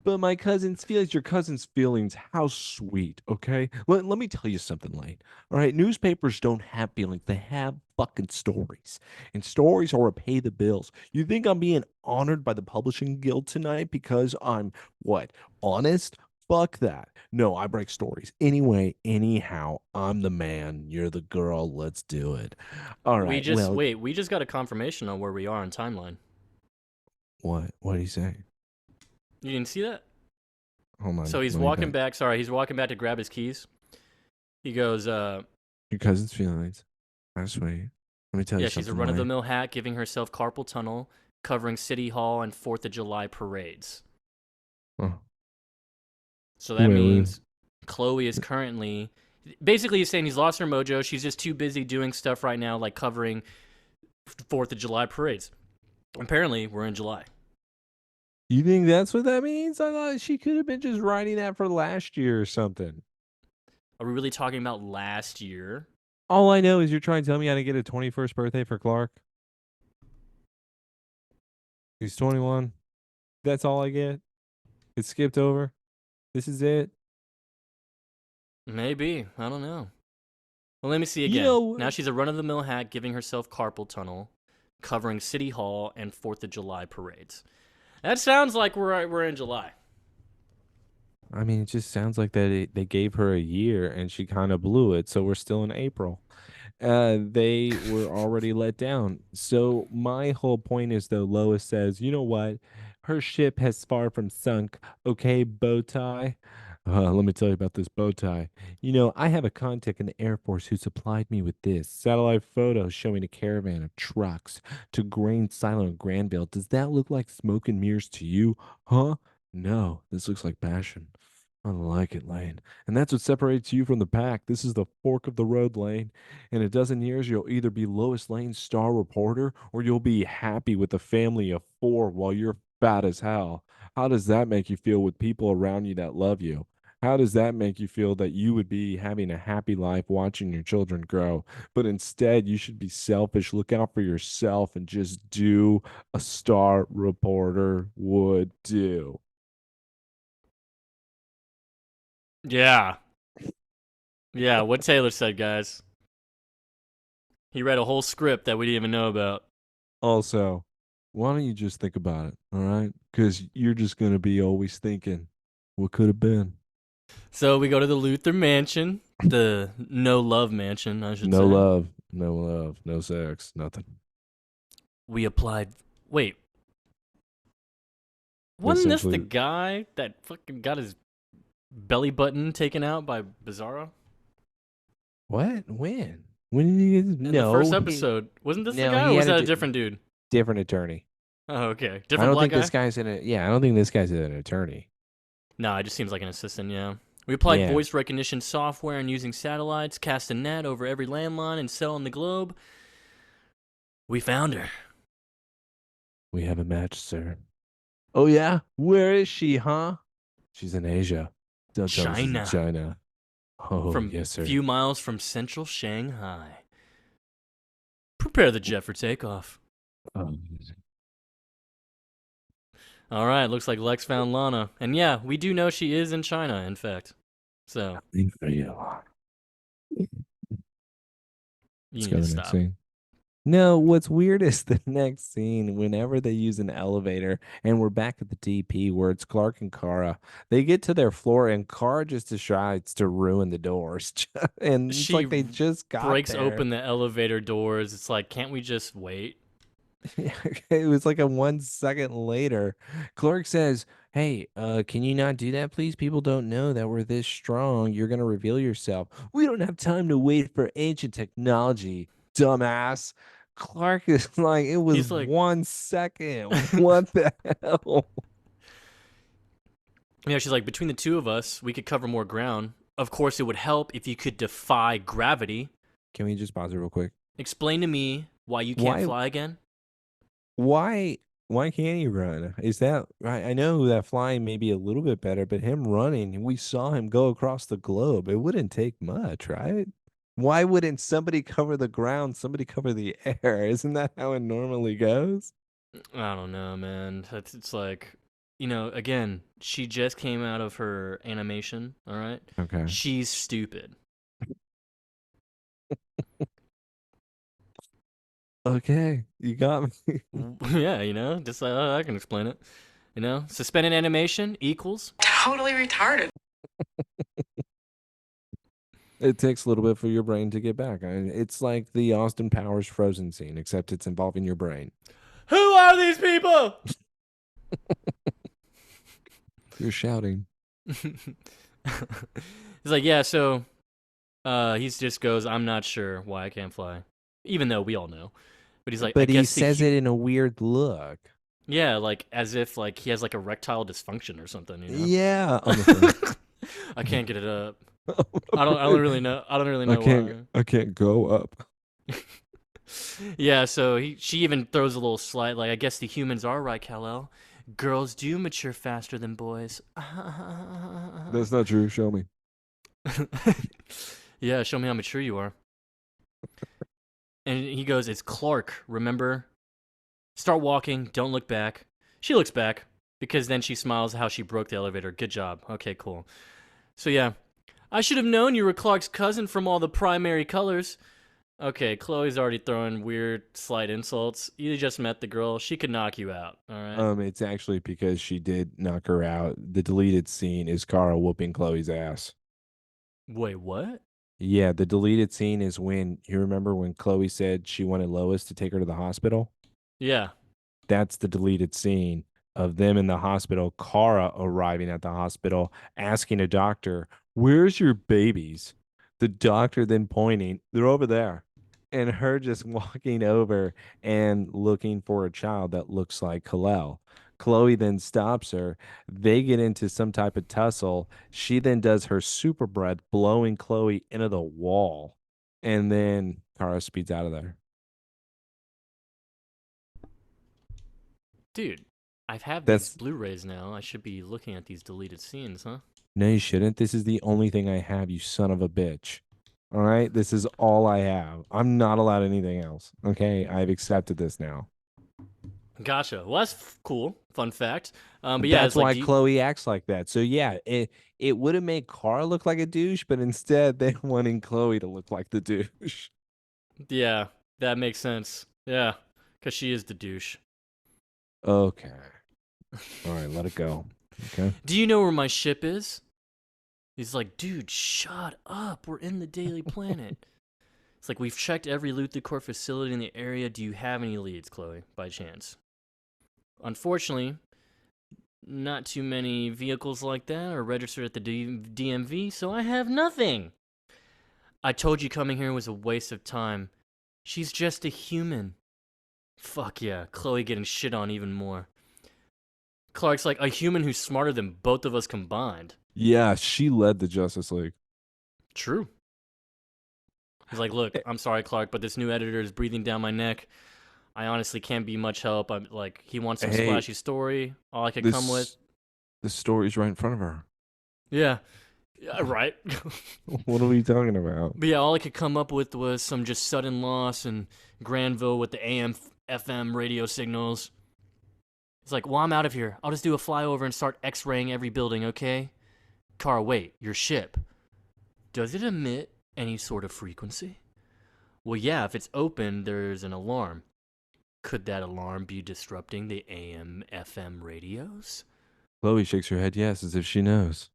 But my cousin's feelings, your cousin's feelings, how sweet, okay? Let me tell you something, Lane. All right, newspapers don't have feelings, they have fucking stories. And stories are what pay the bills. You think I'm being honored by the Publishing Guild tonight because I'm what? Honest? Fuck that. No, I break stories. Anyway, anyhow, I'm the man. You're the girl. Let's do it. All We right. just Well, wait. We just got a confirmation on where we are on timeline. what? What do you say? You didn't see that? Hold So on. he's Let me walking back. back. Sorry, he's walking back to grab his keys. He goes, Your cousin's feelings. That's sweet. Let me tell you yeah, she's a something, run of the Lane. mill hack giving herself carpal tunnel, covering City Hall and 4th of July parades. Oh, So that wait. means Chloe is currently. Basically, he's saying he's lost her mojo. She's just too busy doing stuff right now, like covering 4th of July parades. Apparently, we're in July. You think that's what that means? I thought she could have been just writing that for last year or something. Are we really talking about last year? All I know is you're trying to tell me how to get a 21st birthday for Clark. He's 21. That's all I get. It skipped over. This is it. Maybe. I don't know. Well, let me see You again. know, Now she's a run of the mill hack giving herself carpal tunnel, covering City Hall and 4th of July parades. That sounds like we're in July. I mean, it just sounds like that they gave her a year and she kind of blew it. So we're still in April. They were already let down. So my whole point is though, Lois says, you know what? Her ship has far from sunk. Okay, bow tie. Let me tell you about this bow tie. You know, I have a contact in the Air Force who supplied me with this satellite photo showing a caravan of trucks to Grain Silo in Granville. Does that look like smoke and mirrors to you? Huh? No, this looks like passion. I like it, Lane. And that's what separates you from the pack. This is the fork of the road, Lane. In a dozen years, you'll either be Lois Lane's star reporter or you'll be happy with a family of four while you're fat as hell. How does that make you feel with people around you that love you? How does that make you feel that you would be having a happy life watching your children grow? But instead, you should be selfish, look out for yourself, and just do a star reporter would do. Yeah. Yeah, what Taylor said, guys. He read a whole script that we didn't even know about. Also, why don't you just think about it, all right? Because you're just going to be always thinking, what could have been? So we go to the Luther mansion, the no love mansion, I should No say. love, no love, no sex, nothing. We applied. Wait, wasn't this the Essentially, guy that fucking got his belly button taken out by Bizarro? what? When? When did he get? In the first No, episode. Wasn't this the no, guy, or he was had a that a different dude? different attorney. Oh, okay. I Different don't black think this guy? guy's in a, yeah, I don't think this guy's an attorney. No, it just seems like an assistant, yeah. We applied Yeah, voice recognition software and using satellites, cast a net over every landline and cell on the globe. We found her. we have a match, sir. Oh, yeah? Where is she, huh? She's in Asia. Don't tell me she's in China. China. Oh, From yes, sir. few miles from central Shanghai. Prepare the jet for takeoff. Oh, All right, looks like Lex found Lana. And yeah, we do know she is in China, in fact. So, thank you. you Let's need go to to the next stop. scene. No, what's weird is the next scene, whenever they use an elevator, and we're back at the DP where it's Clark and Kara. They get to their floor, and Kara just decides to ruin the doors. And it's She like they just got breaks there. open the elevator doors. It's like, can't we just wait? It was like a 1 second later. Clark says, "Hey, can you not do that, please? People don't know that we're this strong. You're gonna reveal yourself. We don't have time to wait for ancient technology, dumbass." Clark is like, it was He's like, 1 second. What the hell? yeah, she's like, between the two of us, we could cover more ground. Of course, it would help if you could defy gravity. Can we just pause it real quick? Explain to me why you can't Why fly again. why Why can't he run? Is that right? I know that flying may be a little bit better, but him running, we saw him go across the globe. It wouldn't take much, right? Why wouldn't somebody cover the ground, somebody cover the air? Isn't that how it normally goes? I don't know, man. It's like, again, she just came out of her animation, all right? Okay. She's stupid. Okay, you got me. Yeah, just I can explain it. Suspended animation equals Totally retarded. It takes a little bit for your brain to get back. It's like the Austin Powers Frozen scene, except it's involving your brain. who are these people? You're shouting. He's like, yeah, so he just goes, I'm not sure why I can't fly. Even though we all know. But he's like, I But he guess the says it in a weird look. yeah, like as if like he has like erectile dysfunction or something. Yeah, on the front. I can't get it up. I don't really know. I don't really know why. I can't go up. Yeah, so she even throws a little slight like I guess the humans are right, Kal-El. Girls do mature faster than boys. That's not true. Show me. Yeah, show me how mature you are. And he goes, "It's Clark, remember? Start walking, don't look back." She looks back because then she smiles how she broke the elevator. Good job. Okay, cool. So yeah, I should have known you were Clark's cousin from all the primary colors. Okay, Chloe's already throwing weird, slight insults. You just met the girl. She could knock you out, all right? It's actually because she did knock her out. The deleted scene is Kara whooping Chloe's ass. Wait, what? Yeah, the deleted scene is when you remember when Chloe said she wanted Lois to take her to the hospital? Yeah. That's the deleted scene of them in the hospital, Kara arriving at the hospital, asking a doctor, "Where's your babies?" The doctor then pointing, "They're over there." And her just walking over and looking for a child that looks like Kal-El. Chloe then stops her. They get into some type of tussle. She then does her super breath, blowing Chloe into the wall. And then Kara speeds out of there. Dude, I've had these That's Blu-rays now. I should be looking at these deleted scenes, huh? No, you shouldn't. This is the only thing I have, you son of a bitch. All right. This is all I have. I'm not allowed anything else. Okay. I've accepted this now. Gotcha. Well, that's cool. Fun fact. But yeah, That's it's like, why Chloe acts like that. So yeah, it would have made Carl look like a douche, but instead they wanted Chloe to look like the douche. yeah, that makes sense. Yeah, because she is the douche. Okay. All right, let it go. Okay. Do you know where my ship is? He's like, dude, shut up. We're in the Daily Planet. It's like, we've checked every loot the core facility in the area. Do you have any leads, Chloe, by chance? Unfortunately, not too many vehicles like that are registered at the DMV, so I have nothing. I told you coming here was a waste of time. She's just a human. Fuck yeah, Chloe getting shit on even more. Clark's like, a human who's smarter than both of us combined. Yeah, she led the Justice League. True. He's like, look, I'm sorry, Clark, but this new editor is breathing down my neck. I honestly can't be much help. I'm like, he wants some Hey, splashy story. All I could come with. The story's right in front of her. Yeah. Yeah, right. What are we talking about? But yeah, all I could come up with was some just sudden loss in Granville with the AM, FM radio signals. He's like, well, I'm out of here. I'll just do a flyover and start x-raying every building, okay? Kara, wait, your ship. Does it emit any sort of frequency? Well, yeah, if it's open, there's an alarm. Could that alarm be disrupting the AM, FM radios? Chloe shakes her head yes, as if she knows.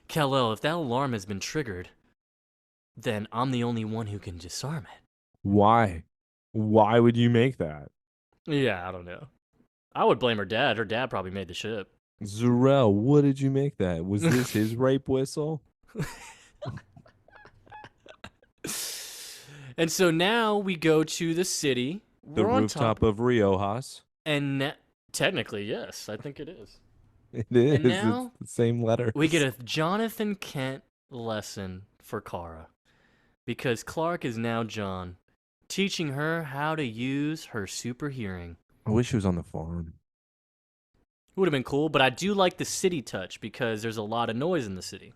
Kal-El, if that alarm has been triggered, then I'm the only one who can disarm it. Why? Why would you make that? Yeah, I don't know. I would blame her dad. Her dad probably made the ship. Zor-El, what did you make that? Was this his rape whistle? And so now we go to the city. The We're on rooftop top, of Riojas. and technically, yes, I think it is. It is. And now it's the same letters. we get a Jonathan Kent lesson for Kara. Because Clark is now John, teaching her how to use her super hearing. I wish he was on the farm. It would have been cool, but I do like the city touch because there's a lot of noise in the city.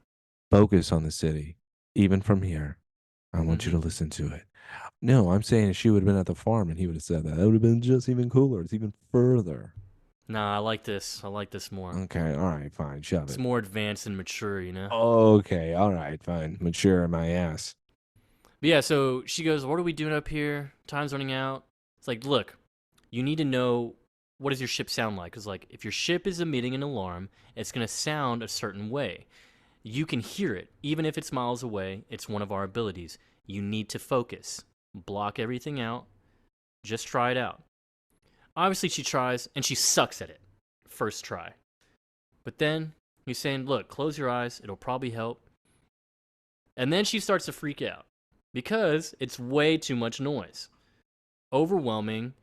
Focus on the city, even from here. I want you to listen to it. No, I'm saying she would have been at the farm and he would have said that. That would have been just even cooler. It's even further. Nah, I like this. I like this more. Okay, all right, fine. Shove It's it. more advanced and mature, you know? Okay, all right, fine. Mature my ass. But yeah, so she goes, "What are we doing up here? Time's running out." It's like, look, you need to know, what does your ship sound like? Because, like, if your ship is emitting an alarm, it's going to sound a certain way. You can hear it. Even if it's miles away, it's one of our abilities. You need to focus. Block everything out. Just try it out. Obviously, she tries, and she sucks at it. First try. But then, he's saying, look, close your eyes. It'll probably help. And then she starts to freak out because it's way too much noise. Overwhelming.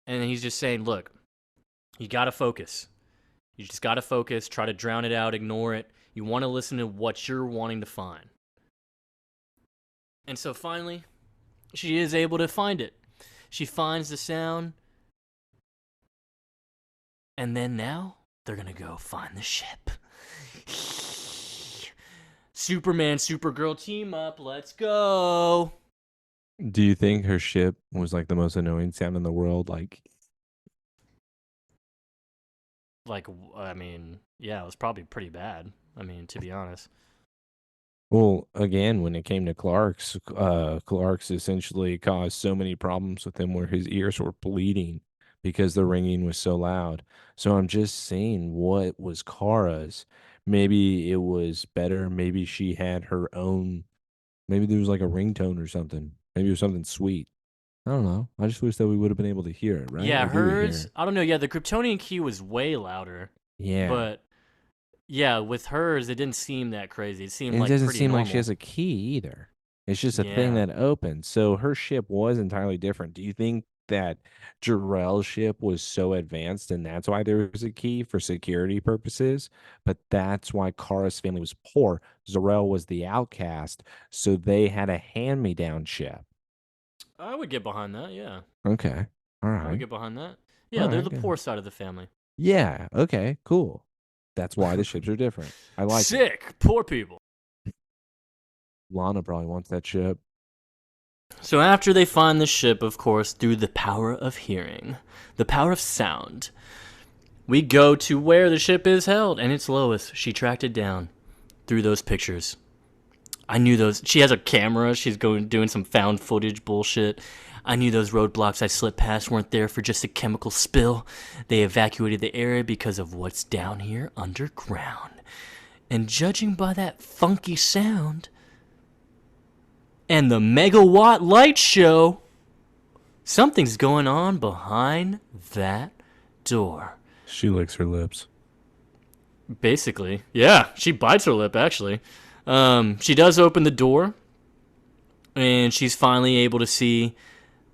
And he's just saying, look, you got to focus. You just got to focus. Try to drown it out. Ignore it. You want to listen to what you're wanting to find. And so finally, she is able to find it. She finds the sound. And then now, they're going to go find the ship. Superman, Supergirl team up. Let's go. Do you think her ship was like the most annoying sound in the world? Like, I mean, yeah, it was probably pretty bad. I mean, to be honest. Well, again, when it came to Clark's essentially caused so many problems with him where his ears were bleeding because the ringing was so loud. So I'm just saying, what was Kara's? Maybe it was better. Maybe she had her own. Maybe there was like a ringtone or something. Maybe it was something sweet. I don't know. I just wish that we would have been able to hear it, right? Yeah, Or do we hear hers, it? I don't know. Yeah, the Kryptonian key was way louder. Yeah. But, yeah, with hers, it didn't seem that crazy. It seemed And it like doesn't pretty seem like she normal. has a key either. It's just a thing Yeah. that opens. So her ship was entirely different. Do you think that Jarrell's ship was so advanced and that's why there was a key for security purposes? But that's why Kara's family was poor. Zor-El was the outcast. So they had a hand me down ship. I would get behind that, yeah. Okay. All I would right. get behind that. All Yeah, they're right. the Good. poor side of the family. Yeah. Okay. Cool. That's why the ships are different. I like it. Sick. Poor people. Lana probably wants that ship. So after they find the ship, of course, through the power of hearing, the power of sound, we go to where the ship is held, and it's Lois. She tracked it down through those pictures. I knew those. She has a camera. She's doing some found footage bullshit. I knew those roadblocks I slipped past weren't there for just a chemical spill. They evacuated the area because of what's down here underground. And judging by that funky sound and the megawatt light show, something's going on behind that door. She licks her lips. Basically. Yeah, she bites her lip, actually. She does open the door, and she's finally able to see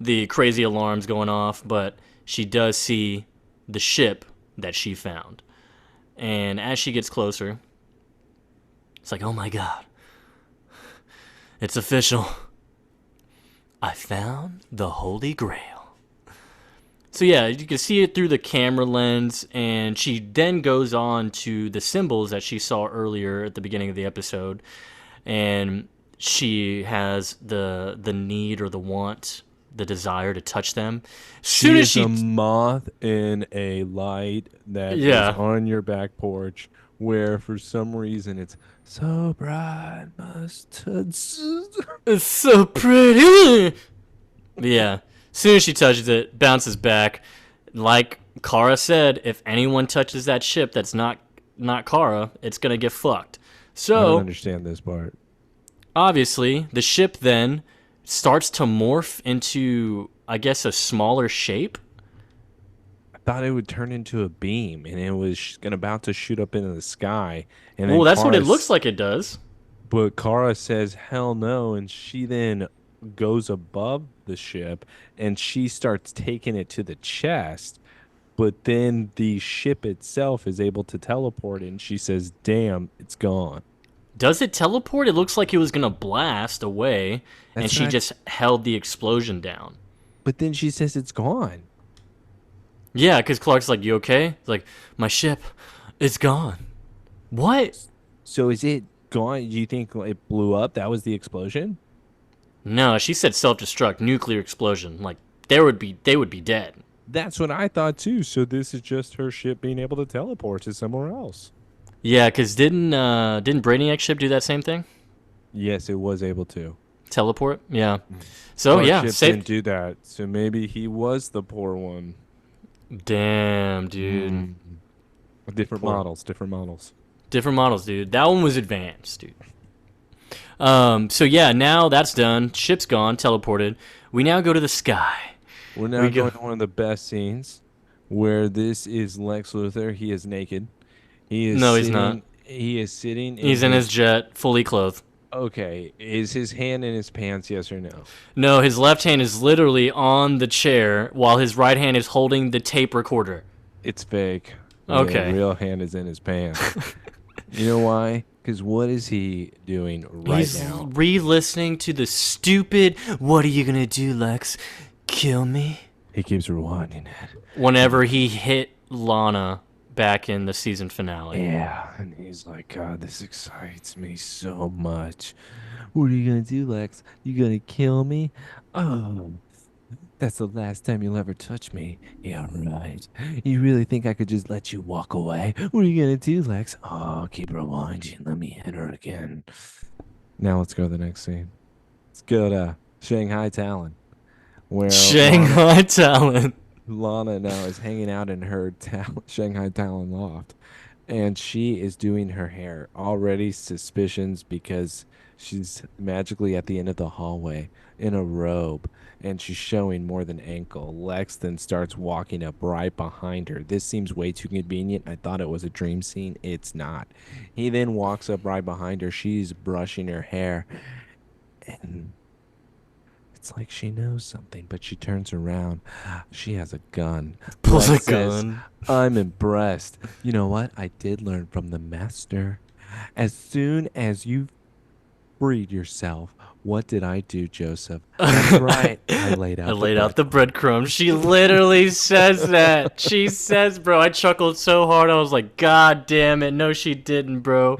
the crazy alarms going off, but she does see the ship that she found. And as she gets closer, it's like, oh my god. It's official. I found the Holy Grail. So yeah, you can see it through the camera lens, and she then goes on to the symbols that she saw earlier at the beginning of the episode, and she has the need or the want, the desire to touch them. She is a moth in a light that is Yeah. on your back porch, where for some reason it's so bright, must touch. It's so pretty. Yeah. As soon as she touches it, bounces back. Like Kara said, if anyone touches that ship that's not Kara, it's gonna get fucked. I don't So understand this part. obviously, the ship then starts to morph into, I guess, a smaller shape. I thought it would turn into a beam, and it was about to shoot up into the sky. And Well, then that's what it looks like it does. But Kara says, hell no. And she then goes above the ship and she starts taking it to the chest. But then the ship itself is able to teleport and she says, damn, it's gone. Does it teleport? It looks like it was gonna blast away, and That's she what I- just held the explosion down. But then she says it's gone. Yeah, because Clark's like, "You okay?" It's like, "My ship, it's gone." What? So is it gone? Do you think it blew up? That was the explosion? No, she said self-destruct, nuclear explosion. Like they would be dead. That's what I thought too. So this is just her ship being able to teleport to somewhere else. Yeah, because didn't Brainiac ship do that same thing? Yes, it was able to. Teleport. Yeah. Mm. So Clark's yeah, ship safe. didn't do that. So maybe he was the poor one. Damn, dude. Mm. Different Poor. models, different models. Different models, dude. That one was advanced, dude. So yeah, now that's done. Ship's gone, teleported. We now go to the sky. We're now We go. going to one of the best scenes where this is Lex Luthor. He is naked. He is No, he's not. sitting. He is sitting in He's in his his. jet, fully clothed. Okay, is his hand in his pants? Yes or no? No, his left hand is literally on the chair while his right hand is holding the tape recorder. It's fake. The Okay. real hand is in his pants. You know why? Because what is he doing right He's now? re-listening to the stupid "What are you gonna do, Lex? Kill me?" He keeps rewinding it. Whenever he hit Lana back in the season finale. Yeah, and he's like, God, this excites me so much. What are you gonna do, Lex? You gonna kill me? Oh, that's the last time you'll ever touch me. Yeah, right. You really think I could just let you walk away? What are you gonna do, Lex? Oh, keep rewinding. Let me hit her again. Now let's go to the next scene. Let's go to Shanghai Talon, where Shanghai talent. Lana now is hanging out in her Shanghai Talon loft, and she is doing her hair. Already suspicions because she's magically at the end of the hallway in a robe, and she's showing more than ankle. Lex then starts walking up right behind her. This seems way too convenient. I thought it was a dream scene. It's not. He then walks up right behind her. She's brushing her hair, and it's like she knows something, but she turns around. She has a gun. Pulls Lex a says, gun. I'm impressed. You know what? I did learn from the master. As soon as you freed yourself, what did I do, Joseph? That's right. I laid I out laid out the breadcrumbs. She literally says that. She says, bro, I chuckled so hard. I was like, God damn it. No, she didn't, bro.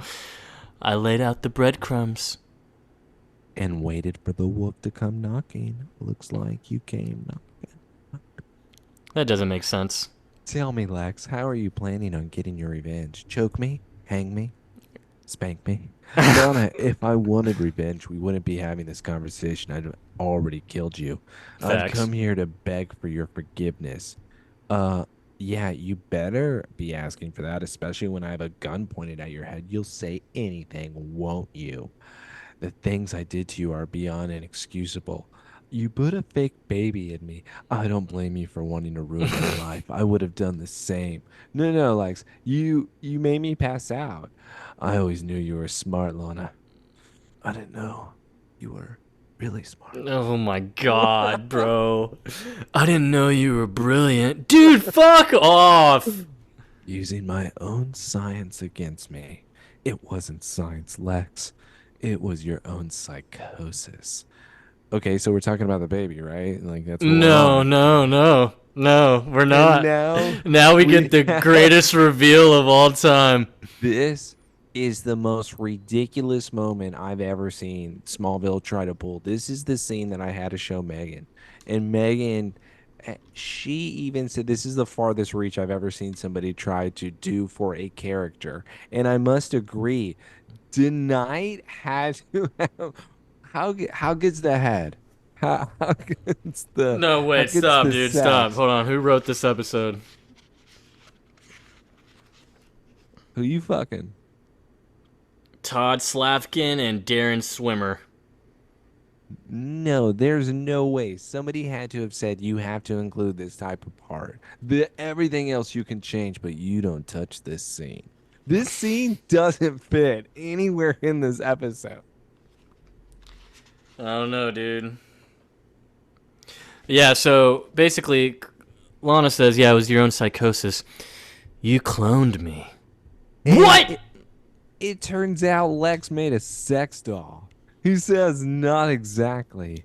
I laid out the breadcrumbs. and waited for the wolf to come knocking. Looks like you came knocking. That doesn't make sense. Tell me, Lex, how are you planning on getting your revenge? Choke me? Hang me? Spank me? Donna, if I wanted revenge, we wouldn't be having this conversation. I'd have already killed you. I've Facts. come here to beg for your forgiveness. Yeah, you better be asking for that, especially when I have a gun pointed at your head. You'll say anything, won't you? The things I did to you are beyond inexcusable. You put a fake baby in me. I don't blame you for wanting to ruin my life. I would have done the same. No, no, Lex. You made me pass out. I always knew you were smart, Lana. I didn't know you were really smart. Oh my god, bro. I didn't know you were brilliant. Dude, fuck off. Using my own science against me. It wasn't science, Lex. It was your own psychosis. Okay, so we're talking about the baby, right? Like that's what we're No, on. no, no. No, we're And not. now Now we we get the have greatest reveal of all time. this is the most ridiculous moment I've ever seen Smallville try to pull. This is the scene that I had to show Megan. And Megan, she even said this is the farthest reach I've ever seen somebody try to do for a character. And I must agree, Tonight had to have how good's the head? How good's the No, how wait, good's stop, the dude, stop. sex? Hold on. Who wrote this episode? Who you fucking? Todd Slavkin and Darren Swimmer. No, there's no way. Somebody had to have said you have to include this type of part. Everything else you can change, but you don't touch this scene. This scene doesn't fit anywhere in this episode. I don't know, dude. Yeah, so basically, Lana says, yeah, it was your own psychosis. You cloned me. And What? it turns out Lex made a sex doll. He says not exactly.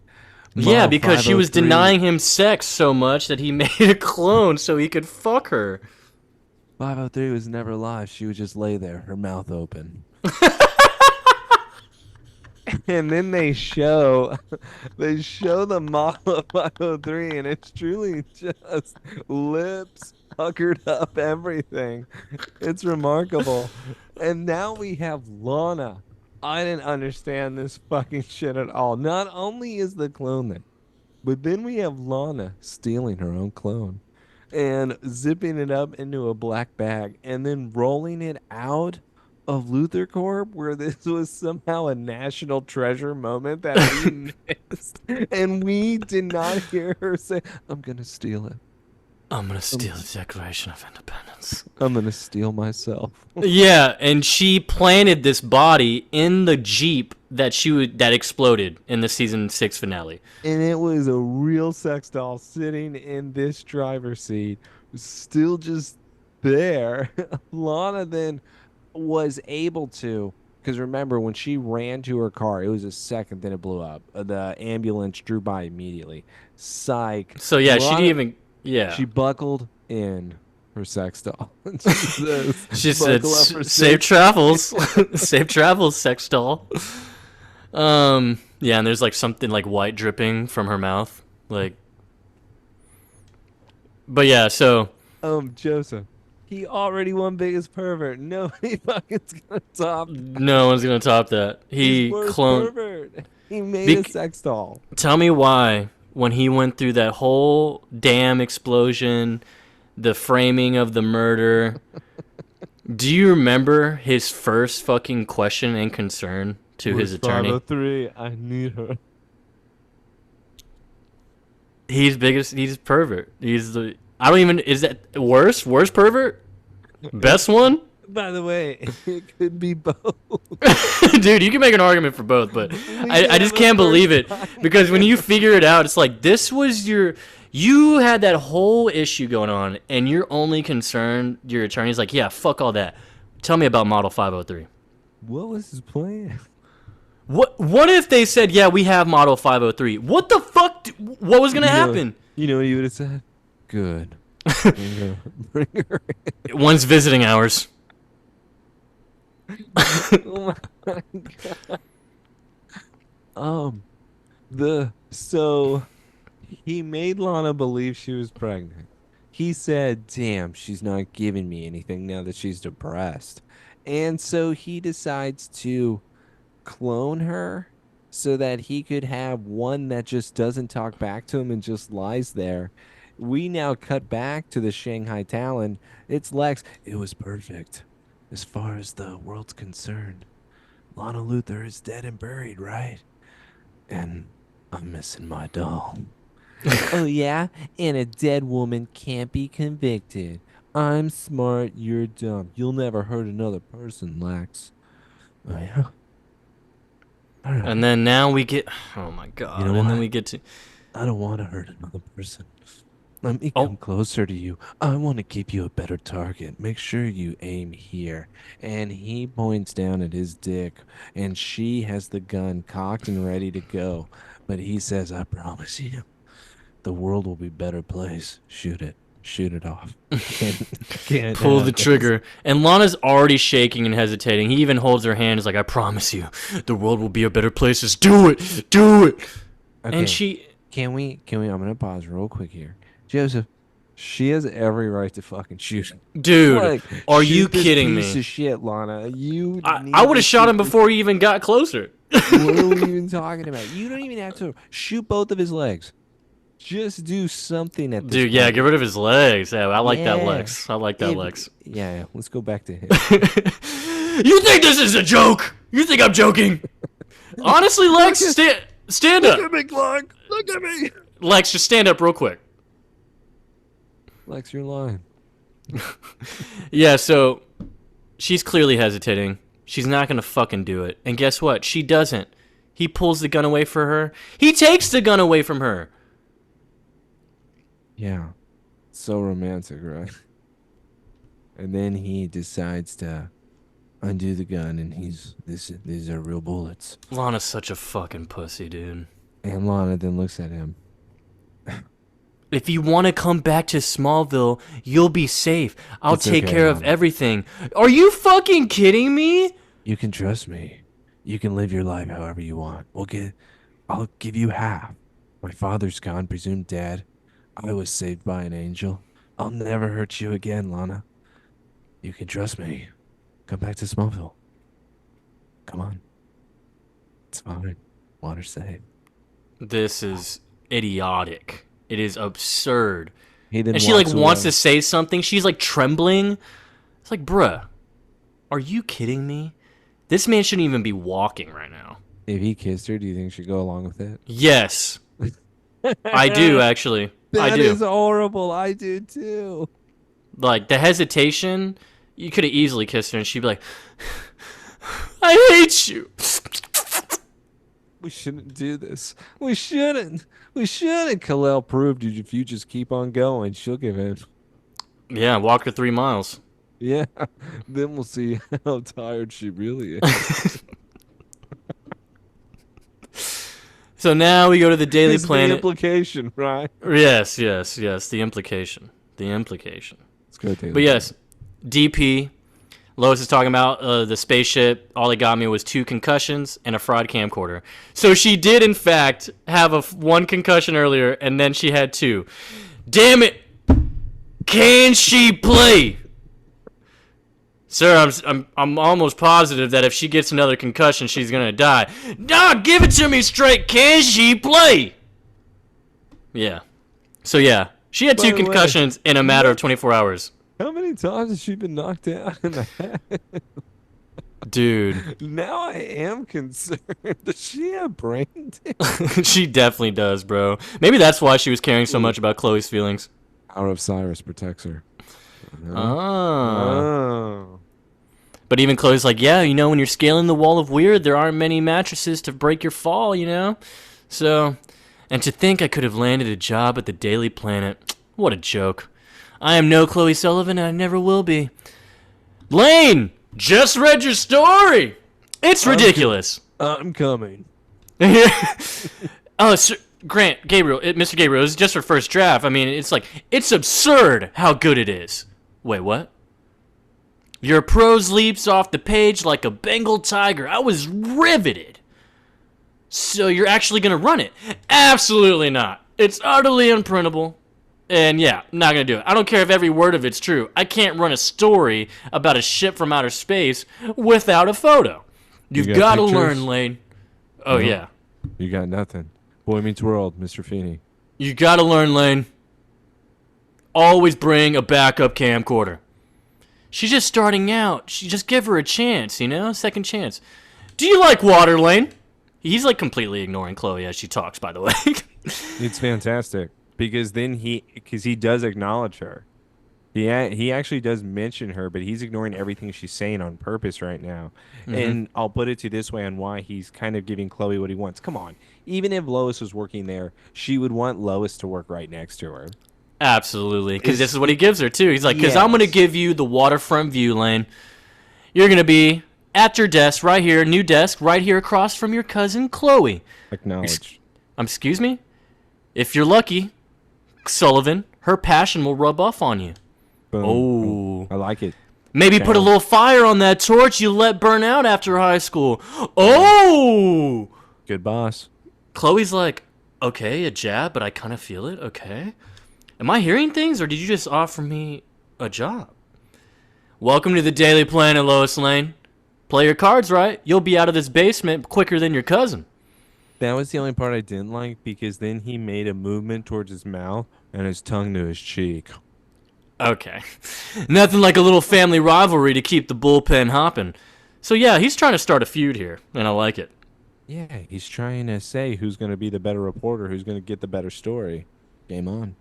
Yeah, Model because she was 503. denying him sex so much that he made a clone so he could fuck her. 503 was never alive. She would just lay there, her mouth open. And then they show the model of 503, and it's truly just lips puckered up, everything. It's remarkable. And now we have Lana. I didn't understand this fucking shit at all. Not only is the clone there, but then we have Lana stealing her own clone and zipping it up into a black bag and then rolling it out of Luther Corp, where this was somehow a national treasure moment that we missed. And we did not hear her say, I'm gonna steal it. I'm gonna steal the Declaration of Independence. I'm gonna steal myself. Yeah, and she planted this body in the Jeep that exploded in the season 6 finale. And it was a real sex doll sitting in this driver's seat, still just there. Lana then was able to, because remember when she ran to her car, it was a second, then it blew up. The ambulance drew by immediately. Psych. So yeah, she didn't Lana, even. Yeah, she buckled in her sex doll. She says, she said, "Buckle up for "Safe sex." travels, safe travels, sex doll." Yeah, and there's like something like white dripping from her mouth, like. But yeah, so Joseph, he already won biggest pervert. Nobody fucking's gonna top no one's gonna top that. He his worst cloned. pervert. He made a sex doll. Tell me why, when he went through that whole dam explosion, the framing of the murder, do you remember his first fucking question and concern to his attorney? 503, I need her. He's pervert. He's the, I don't even, is that worse? Worse pervert? Best one? By the way, it could be both. Dude, you can make an argument for both, but I just have a can't believe it. first Because when you figure it out, it's like, this was you had that whole issue going on, and your only concern, your attorney's like, yeah, fuck all that. Tell me about Model 503. What was his plan? What if they said, yeah, we have Model 503? What the fuck? What was going to happen? You know what he would have said? Good. Bring her in. One's visiting hours. Oh my God. So he made Lana believe she was pregnant. He said, damn, she's not giving me anything now that she's depressed. And so he decides to clone her so that he could have one that just doesn't talk back to him and just lies there. We now cut back to the Shanghai Talon. It's Lex. It was perfect as far as the world's concerned. Lana Luthor is dead and buried, right? And I'm missing my doll. Oh, yeah? And a dead woman can't be convicted. I'm smart, you're dumb. You'll never hurt another person, Lex. Oh, yeah? All right. And then now we get, oh my God. You know and then what? we get to, I don't want to hurt another person. Let me come closer to you. I want to give you a better target. Make sure you aim here. And he points down at his dick, and she has the gun cocked and ready to go. But he says, I promise you, the world will be a better place. Shoot it. Shoot it off. Can't pull have the this. trigger. And Lana's already shaking and hesitating. He even holds her hand. He's like, I promise you, the world will be a better place. Just do it. Do it. Okay. And she, Can we, I'm going to pause real quick here. Joseph, she has every right to fucking shoot. dude, Like, are shoot you this kidding piece me? of shit, Lana. You I need would to have shot shoot him this. before he even got closer. What are we even talking about? You don't even have to shoot both of his legs. Just do something at this Dude, yeah, point. get rid of his legs. Yeah, I like that Yeah. Lex. I like that If- Lex. Yeah, let's go back to him. You think this is a joke? You think I'm joking? Honestly, Lex, stand up. Look at me, Clark. Look at me. Lex, just stand up real quick. Lex, you're lying. Yeah, so she's clearly hesitating. She's not going to fucking do it. And guess what? She doesn't. He pulls the gun away from her. He takes the gun away from her. Yeah. So romantic, right? And then he decides to undo the gun, and these are real bullets. Lana's such a fucking pussy, dude. And Lana then looks at him. If you want to come back to Smallville, you'll be safe. I'll It's take okay, care of Lana. everything. Are you fucking kidding me? You can trust me. You can live your life however you want. I'll give you half. My father's gone, presumed dead. I was saved by an angel. I'll never hurt you again, Lana. You can trust me. Come back to Smallville. Come on. It's fine. Water's safe. This is idiotic. It is absurd. He then And she like walks wants away. to say something. She's like trembling. It's like, bruh, are you kidding me? This man shouldn't even be walking right now. If he kissed her, do you think she'd go along with it? Yes, I do actually. I That do. is horrible. I do too. Like the hesitation, you could have easily kissed her and she'd be like, I hate you. We shouldn't do this. We shouldn't. We shouldn't. Kal-El proved if you just keep on going, she'll give in. Yeah, walk her 3 miles. Yeah. Then we'll see how tired she really is. So now we go to the Daily Is the Planet. implication, right? Yes. The implication. Let's go, Taylor. But yes, DP. Lois is talking about the spaceship. All they got me was 2 concussions and a fried camcorder. So she did, in fact, have one concussion earlier, and then she had 2. Damn it! Can she play? Sir, I'm almost positive that if she gets another concussion, she's gonna die. Nah, give it to me straight. Can she play? Yeah. So yeah, she had By 2 the way, concussions in a matter of 24 hours. How many times has she been knocked out in the head? Dude, Now I am concerned. Does she have brain damage? she definitely does, bro. Maybe that's why she was caring so much about Chloe's feelings. Power of Cyrus protects her. Ah. Oh. But even Chloe's like, yeah, you know, when you're scaling the wall of weird, there aren't many mattresses to break your fall, you know? So, and to think I could have landed a job at the Daily Planet. What a joke. I am no Chloe Sullivan, and I never will be. Lane! Just read your story! It's ridiculous. I'm coming. Oh, Sir, Mr. Gabriel, it's just her first draft. I mean, it's absurd how good it is. Wait, what? Your prose leaps off the page like a Bengal tiger. I was riveted. So you're actually going to run it? Absolutely not. It's utterly unprintable. And yeah, not going to do it. I don't care if every word of it's true. I can't run a story about a ship from outer space without a photo. You've got got to pictures? learn, Lane. Oh, No. yeah. You got nothing. Boy Meets World, Mr. Feeney. You got to learn, Lane. Always bring a backup camcorder. She's just starting out. Just give her a chance, you know? Second chance. Do you like water, Lane? He's like completely ignoring Chloe as she talks, by the way. It's fantastic because because he does acknowledge her. He actually does mention her, but he's ignoring everything she's saying on purpose right now. And I'll put it to this way on why he's kind of giving Chloe what he wants. Come on, even if Lois was working there, she would want Lois to work right next to her. Absolutely, because this is what he gives her, too. He's like, because I'm going to give you the waterfront view, Lane. You're going to be at your desk right here, new desk, right here across from your cousin, Chloe. Acknowledge. Excuse me? If you're lucky, Sullivan, her passion will rub off on you. Boom. Oh. I like it. Maybe put a little fire on that torch you let burn out after high school. Oh! Good boss. Chloe's like, okay, a jab, but I kind of feel it. Okay. Am I hearing things, or did you just offer me a job? Welcome to the Daily Planet, Lois Lane. Play your cards right. You'll be out of this basement quicker than your cousin. That was the only part I didn't like because then he made a movement towards his mouth and his tongue to his cheek. Okay. Nothing like a little family rivalry to keep the bullpen hopping. So yeah, he's trying to start a feud here, and I like it. Yeah, he's trying to say who's going to be the better reporter, who's going to get the better story. Game on.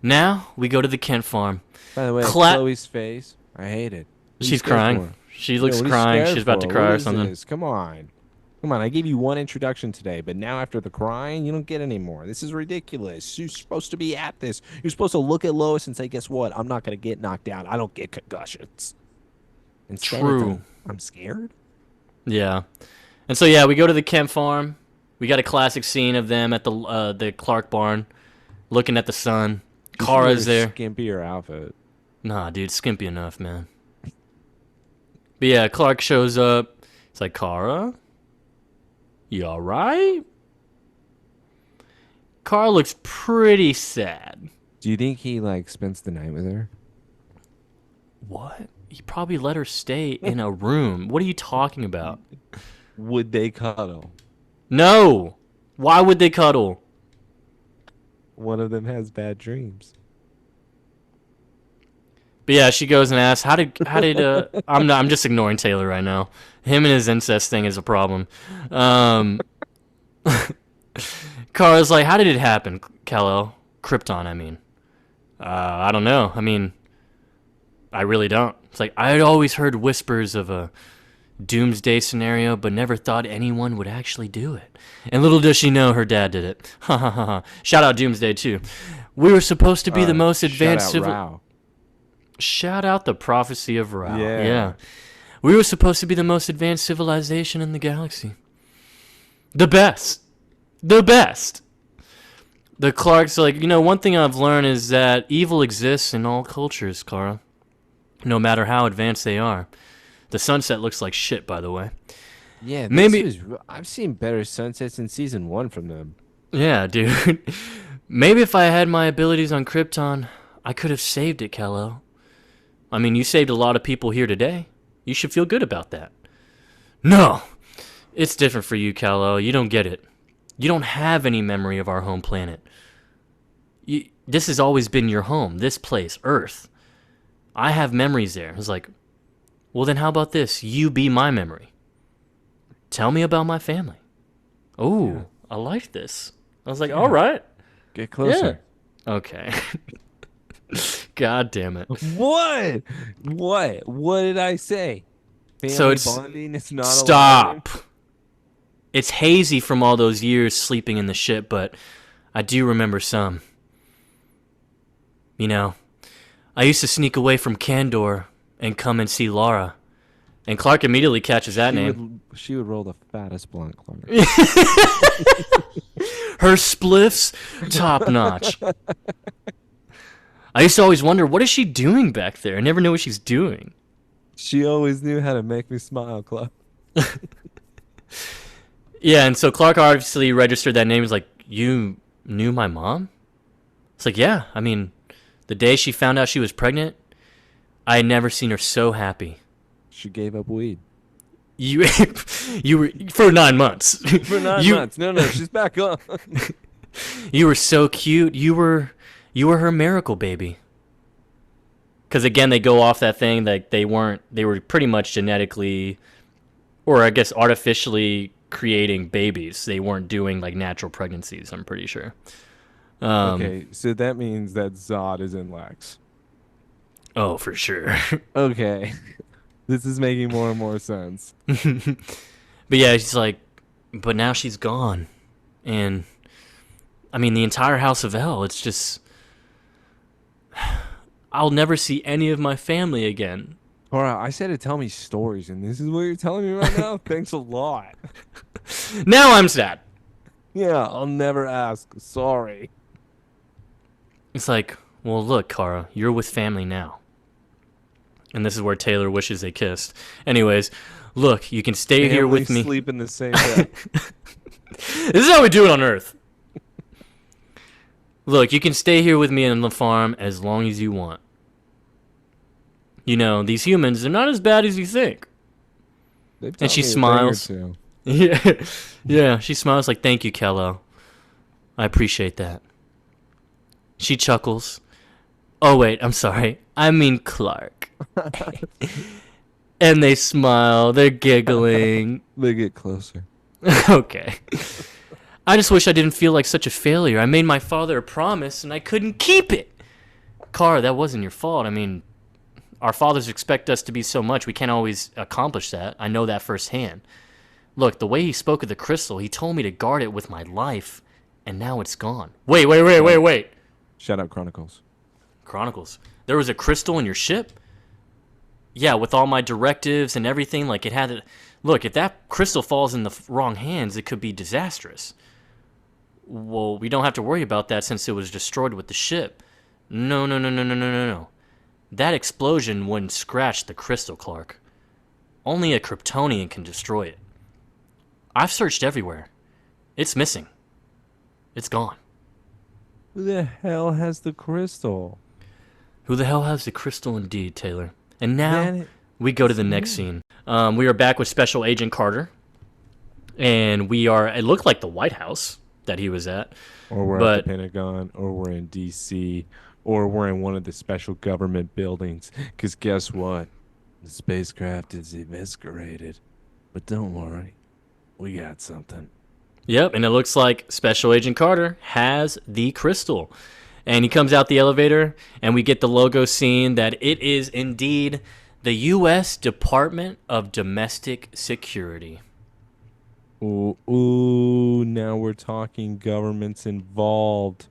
Now we go to the Kent farm. By the way, Cla- Chloe's face, I hate it. What are you She's scared crying. for? She looks Yeah, what are you crying. scared She's about to for? cry What or is something. this? Come on. Come on, I gave you one introduction today, but now after the crying, you don't get any more. This is ridiculous. You're supposed to be at this. You're supposed to look at Lois and say, guess what? I'm not going to get knocked out. I don't get concussions. Instead, True. I'm scared. Yeah. And so yeah, we go to the Kent farm. We got a classic scene of them at the Clark barn, looking at the sun. You should Kara's wear a there. skimpier outfit. Nah, dude, skimpy enough, man. But yeah, Clark shows up. It's like, Kara, you all right? Kara looks pretty sad. Do you think he like spends the night with her? What? He probably let her stay in a room. What are you talking about? Would they cuddle? No. Why would they cuddle? One of them has bad dreams. But yeah, she goes and asks, I'm just ignoring Taylor right now. Him and his incest thing is a problem. Kara's like, how did it happen, Kal-El? Krypton, I mean. I don't know. I mean, I really don't. It's like, I had always heard whispers of a doomsday scenario, but never thought anyone would actually do it. And little does she know her dad did it. Ha ha ha ha. Shout out Doomsday, too. We were supposed to be the most advanced Shout out the prophecy of Ra. Yeah. We were supposed to be the most advanced civilization in the galaxy. The best. The best. The Clark's like, one thing I've learned is that evil exists in all cultures, Kara. No matter how advanced they are. The sunset looks like shit, by the way. Yeah, I've seen better sunsets in season 1 from them. Yeah, dude. Maybe if I had my abilities on Krypton, I could have saved it, Kal-El. I mean, you saved a lot of people here today. You should feel good about that. No! It's different for you, Kal-El. You don't get it. You don't have any memory of our home planet. This has always been your home, this place, Earth. I have memories there. It's like, well, then how about this? You be my memory. Tell me about my family. Oh, yeah. I like this. I was like, all right. Get closer. Yeah. Okay. God damn it. What? What did I say? Family bonding is not stop. It's hazy from all those years sleeping in the ship, but I do remember some. I used to sneak away from Kandor and come and see Lara. And Clark immediately catches that name. She would roll the fattest blunt, Clark. Her spliffs, top notch. I used to always wonder, what is she doing back there? I never know what she's doing. She always knew how to make me smile, Clark. Yeah, and so Clark obviously registered that name. He's like, you knew my mom? It's like, yeah. I mean, the day she found out she was pregnant, I had never seen her so happy. She gave up weed. You were for 9 months. For 9 months. No, she's back on. You were so cute. You were her miracle baby. Because again, they go off that thing that they were pretty much genetically, or I guess artificially creating babies. They weren't doing like natural pregnancies, I'm pretty sure. Okay, so that means that Zod is in Lex. Oh, for sure. Okay. This is making more and more sense. But yeah, she's like, but now she's gone. And, I mean, the entire House of El, it's just, I'll never see any of my family again. Alright, I said to tell me stories, and this is what you're telling me right now? Thanks a lot. Now I'm sad. Yeah, I'll never ask. Sorry. It's like, well, look, Kara, you're with family now. And this is where Taylor wishes they kissed. Anyways, look, you can stay here with me. Sleep in the same bed. This is how we do it on Earth. Look, you can stay here with me on the farm as long as you want. These humans are not as bad as you think. And she smiles. Yeah, she smiles like, thank you, Kal-El. I appreciate that. She chuckles. Oh, wait, I'm sorry. I mean Clark. And they smile. They're giggling. They get closer. Okay. I just wish I didn't feel like such a failure. I made my father a promise, and I couldn't keep it. Kara, that wasn't your fault. I mean, our fathers expect us to be so much. We can't always accomplish that. I know that firsthand. Look, the way he spoke of the crystal, he told me to guard it with my life, and now it's gone. Wait. Shout out Chronicles. Chronicles. There was a crystal in your ship? Yeah, with all my directives and everything, like it had Look, if that crystal falls in the wrong hands, it could be disastrous. Well, we don't have to worry about that since it was destroyed with the ship. No, no, no, no, no, no, no, no. That explosion wouldn't scratch the crystal, Clark. Only a Kryptonian can destroy it. I've searched everywhere. It's missing. It's gone. Who the hell has the crystal? Who the hell has the crystal indeed, Taylor? And now Man, we go to the next scene. We are back with Special Agent Carter. And it looked like the White House that he was at. or we're at the Pentagon, or we're in D.C., or we're in one of the special government buildings. Because guess what? The spacecraft is eviscerated. But don't worry. We got something. Yep, and it looks like Special Agent Carter has the crystal. And he comes out the elevator, and we get the logo scene that it is indeed the U.S. Department of Domestic Security. Ooh, now we're talking governments involved.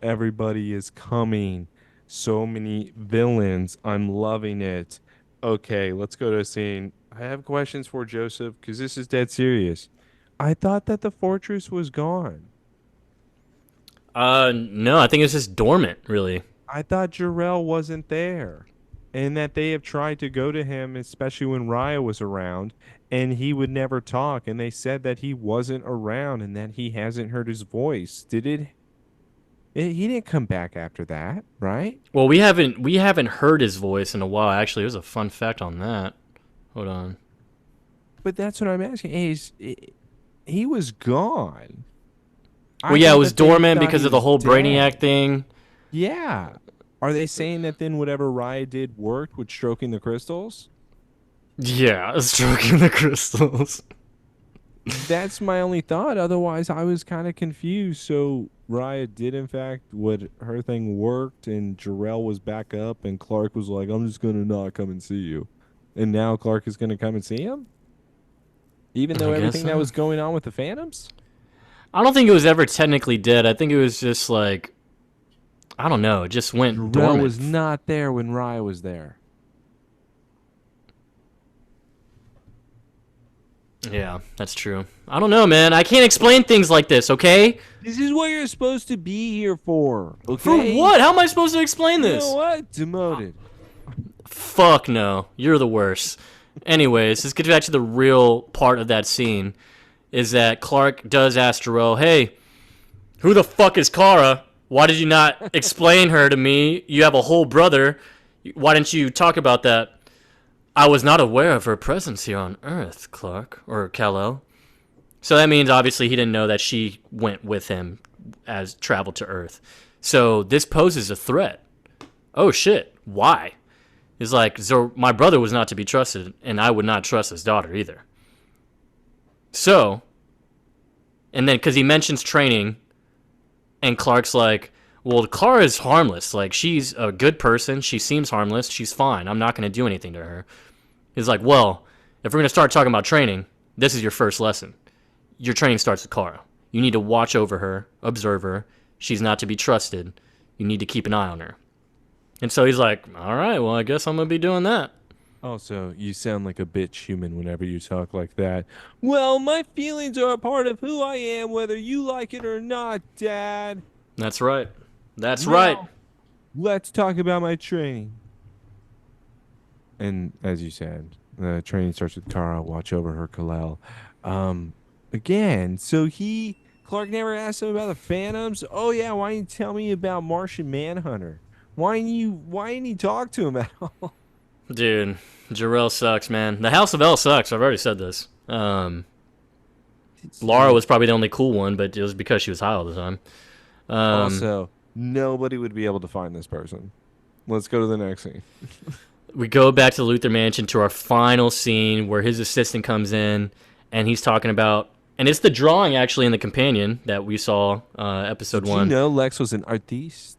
Everybody is coming. So many villains. I'm loving it. Okay, let's go to a scene. I have questions for Joseph because this is dead serious. I thought that the fortress was gone. No, I think it's just dormant, really. I thought Jor-El wasn't there. And that they have tried to go to him, especially when Raya was around, and he would never talk. And they said that he wasn't around and that he hasn't heard his voice. He didn't come back after that, right? Well, we haven't heard his voice in a while. Actually, there's a fun fact on that. Hold on. But that's what I'm asking. He was gone. Well, yeah, it was dormant because of the whole Brainiac thing. Yeah. Are they saying that then whatever Raya did worked with stroking the crystals? Yeah, stroking the crystals. That's my only thought. Otherwise, I was kind of confused. So Raya did, in fact, what her thing worked, and Jor-El was back up, and Clark was like, I'm just going to not come and see you. And now Clark is going to come and see him? Even though everything that was going on with the Phantoms? I don't think it was ever technically dead. I think it was just like, I don't know. It just went Jor-El dormant. was not there when Raya was there. Yeah, that's true. I don't know, man. I can't explain things like this, okay? This is what you're supposed to be here for. Okay? For what? How am I supposed to explain this? You know what? Demoted. Fuck no. You're the worst. Anyways, let's get back to the real part of that scene. Is that Clark does ask Jor-El, hey, who the fuck is Kara? Why did you not explain her to me? You have a whole brother. Why didn't you talk about that? I was not aware of her presence here on Earth, Clark, or Kal-El. So that means, obviously, he didn't know that she went with him as traveled to Earth. So this poses a threat. Oh, shit. Why? He's like, my brother was not to be trusted, and I would not trust his daughter either. So, and then, because he mentions training, and Clark's like, well, Kara is harmless. Like, she's a good person. She seems harmless. She's fine. I'm not going to do anything to her. He's like, well, if we're going to start talking about training, this is your first lesson. Your training starts with Kara. You need to watch over her, observe her. She's not to be trusted. You need to keep an eye on her. And so he's like, all right, well, I guess I'm going to be doing that. Also, you sound like a bitch human whenever you talk like that. Well, my feelings are a part of who I am, whether you like it or not, Dad. That's right. That's Now, right. Let's talk about my training. And as you said, the training starts with Kara. Watch over her, Kal-El. Again, so Clark never asked him about the Phantoms. Oh yeah, why didn't you tell me about Martian Manhunter? Why didn't he talk to him at all? Dude, Jor-El sucks, man. The House of El sucks. I've already said this. Laura was probably the only cool one, but it was because she was high all the time. Also, nobody would be able to find this person. Let's go to the next scene. We go back to the Luthor Mansion to our final scene where his assistant comes in and he's talking about, and it's the drawing actually in the companion that we saw episode 1. Did you know Lex was an artiste?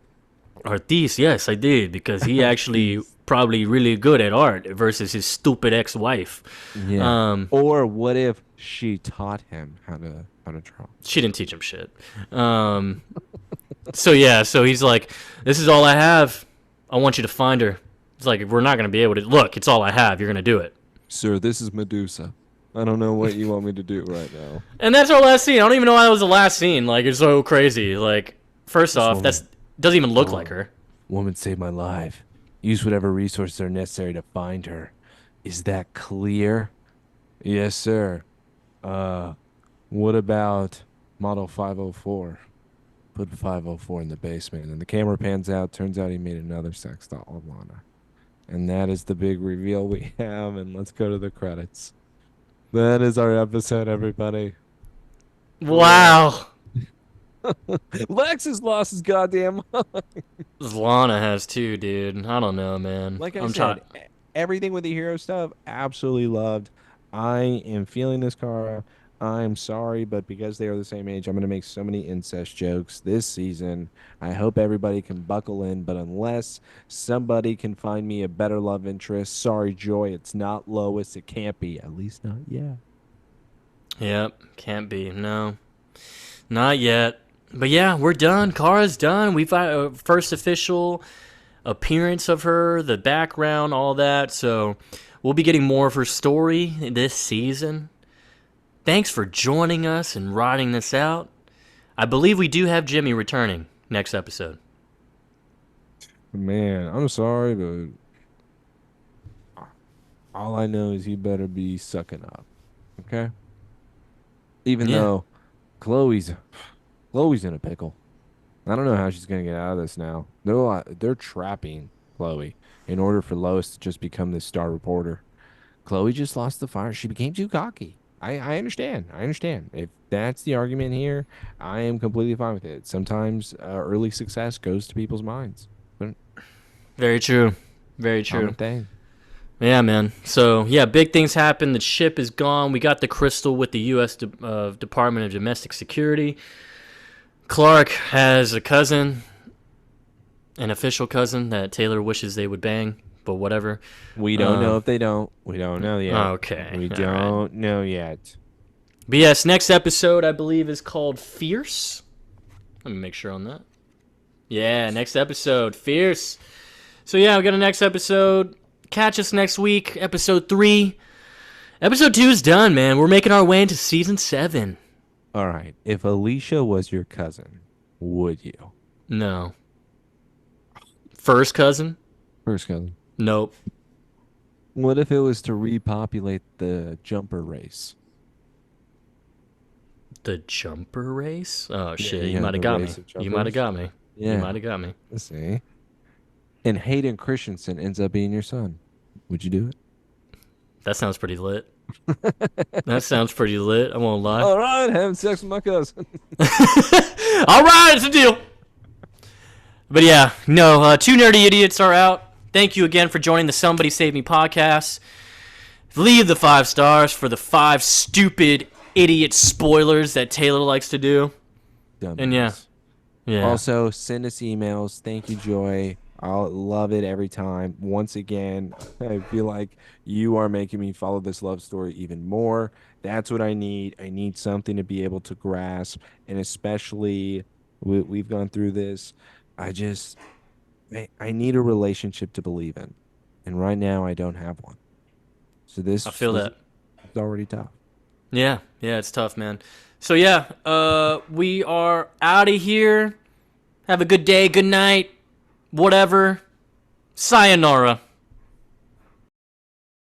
Artiste, yes, I did, because he actually probably really good at art versus his stupid ex-wife. Yeah. Or what if she taught him how to draw? She didn't teach him shit. So he's like, this is all I have. I want you to find her. It's like, we're not going to be able to. Look, it's all I have. You're going to do it. Sir, this is Medusa. I don't know what you want me to do right now. And that's our last scene. I don't even know why that was the last scene. Like, it's so crazy. Like, first This off, woman, that's doesn't even look like oh, her. woman saved my life. Use whatever resources are necessary to find her. Is that clear? Yes, sir. Uh, what about model 504? Put 504 in the basement. And the camera pans out. Turns out he made another sex doll of Lana. And that is the big reveal we have. And let's go to the credits. That is our episode, everybody. Wow. Lex has lost his goddamn mind. Lana has too, dude. I don't know, man. Like I I'm trying. said, everything with the hero stuff, absolutely loved. I am feeling this, Kara. I'm sorry, but because they are the same age, I'm going to make so many incest jokes this season. I hope everybody can buckle in, but unless somebody can find me a better love interest, sorry, Joy, it's not Lois. It can't be, at least not yet. Yep, can't be. No, not yet. But yeah, we're done. Kara's done. We've got a first official appearance of her, the background, all that. So we'll be getting more of her story this season. Thanks for joining us and riding this out. I believe we do have Jimmy returning next episode. Man, I'm sorry, but all I know is you better be sucking up, okay? Even Yeah. though Chloe's in a pickle. I don't know how she's gonna get out of this now. They're trapping Chloe in order for Lois to just become this star reporter. Chloe just lost the fire. She became too cocky. I understand. I understand. If that's the argument here, I am completely fine with it. Sometimes early success goes to people's minds. But Very true. Very common true. thing. Yeah, man. So, yeah, big things happen. The ship is gone. We got the crystal with the U.S. Department of Domestic Security. Clark has a cousin, an official cousin that Taylor wishes they would bang, but whatever. We don't know if they don't. We don't know yet. Okay. We all right. don't know yet. But yes, next episode I believe is called Fierce. Let me make sure on that. Yeah, next episode, Fierce. So yeah, we got a next episode. Catch us next week, episode 3. Episode 2 is done, man. We're making our way into season 7. All right. If Alicia was your cousin, would you? No. First cousin? First cousin. Nope. What if it was to repopulate the jumper race? The jumper race? Oh shit, you you have might have the got me. race of You might have jumpers. got me. Yeah. You might have got me. Let's see. And Hayden Christensen ends up being your son. Would you do it? That sounds pretty lit. That sounds pretty lit. I won't lie. All right, having sex with my cousin. All right, it's a deal. But yeah, no, 2 nerdy idiots are out. Thank you again for joining the Somebody Save Me podcast. Leave the 5 stars for the 5 stupid idiot spoilers that Taylor likes to do. And yeah. Also, send us emails. Thank you, Joy. I'll love it every time. Once again, I feel like you are making me follow this love story even more. That's what I need. I need something to be able to grasp. And especially, we've gone through this. I need a relationship to believe in. And right now, I don't have one. So I feel that. It's already tough. Yeah, it's tough, man. So yeah, we are out of here. Have a good day, good night, whatever. Sayonara.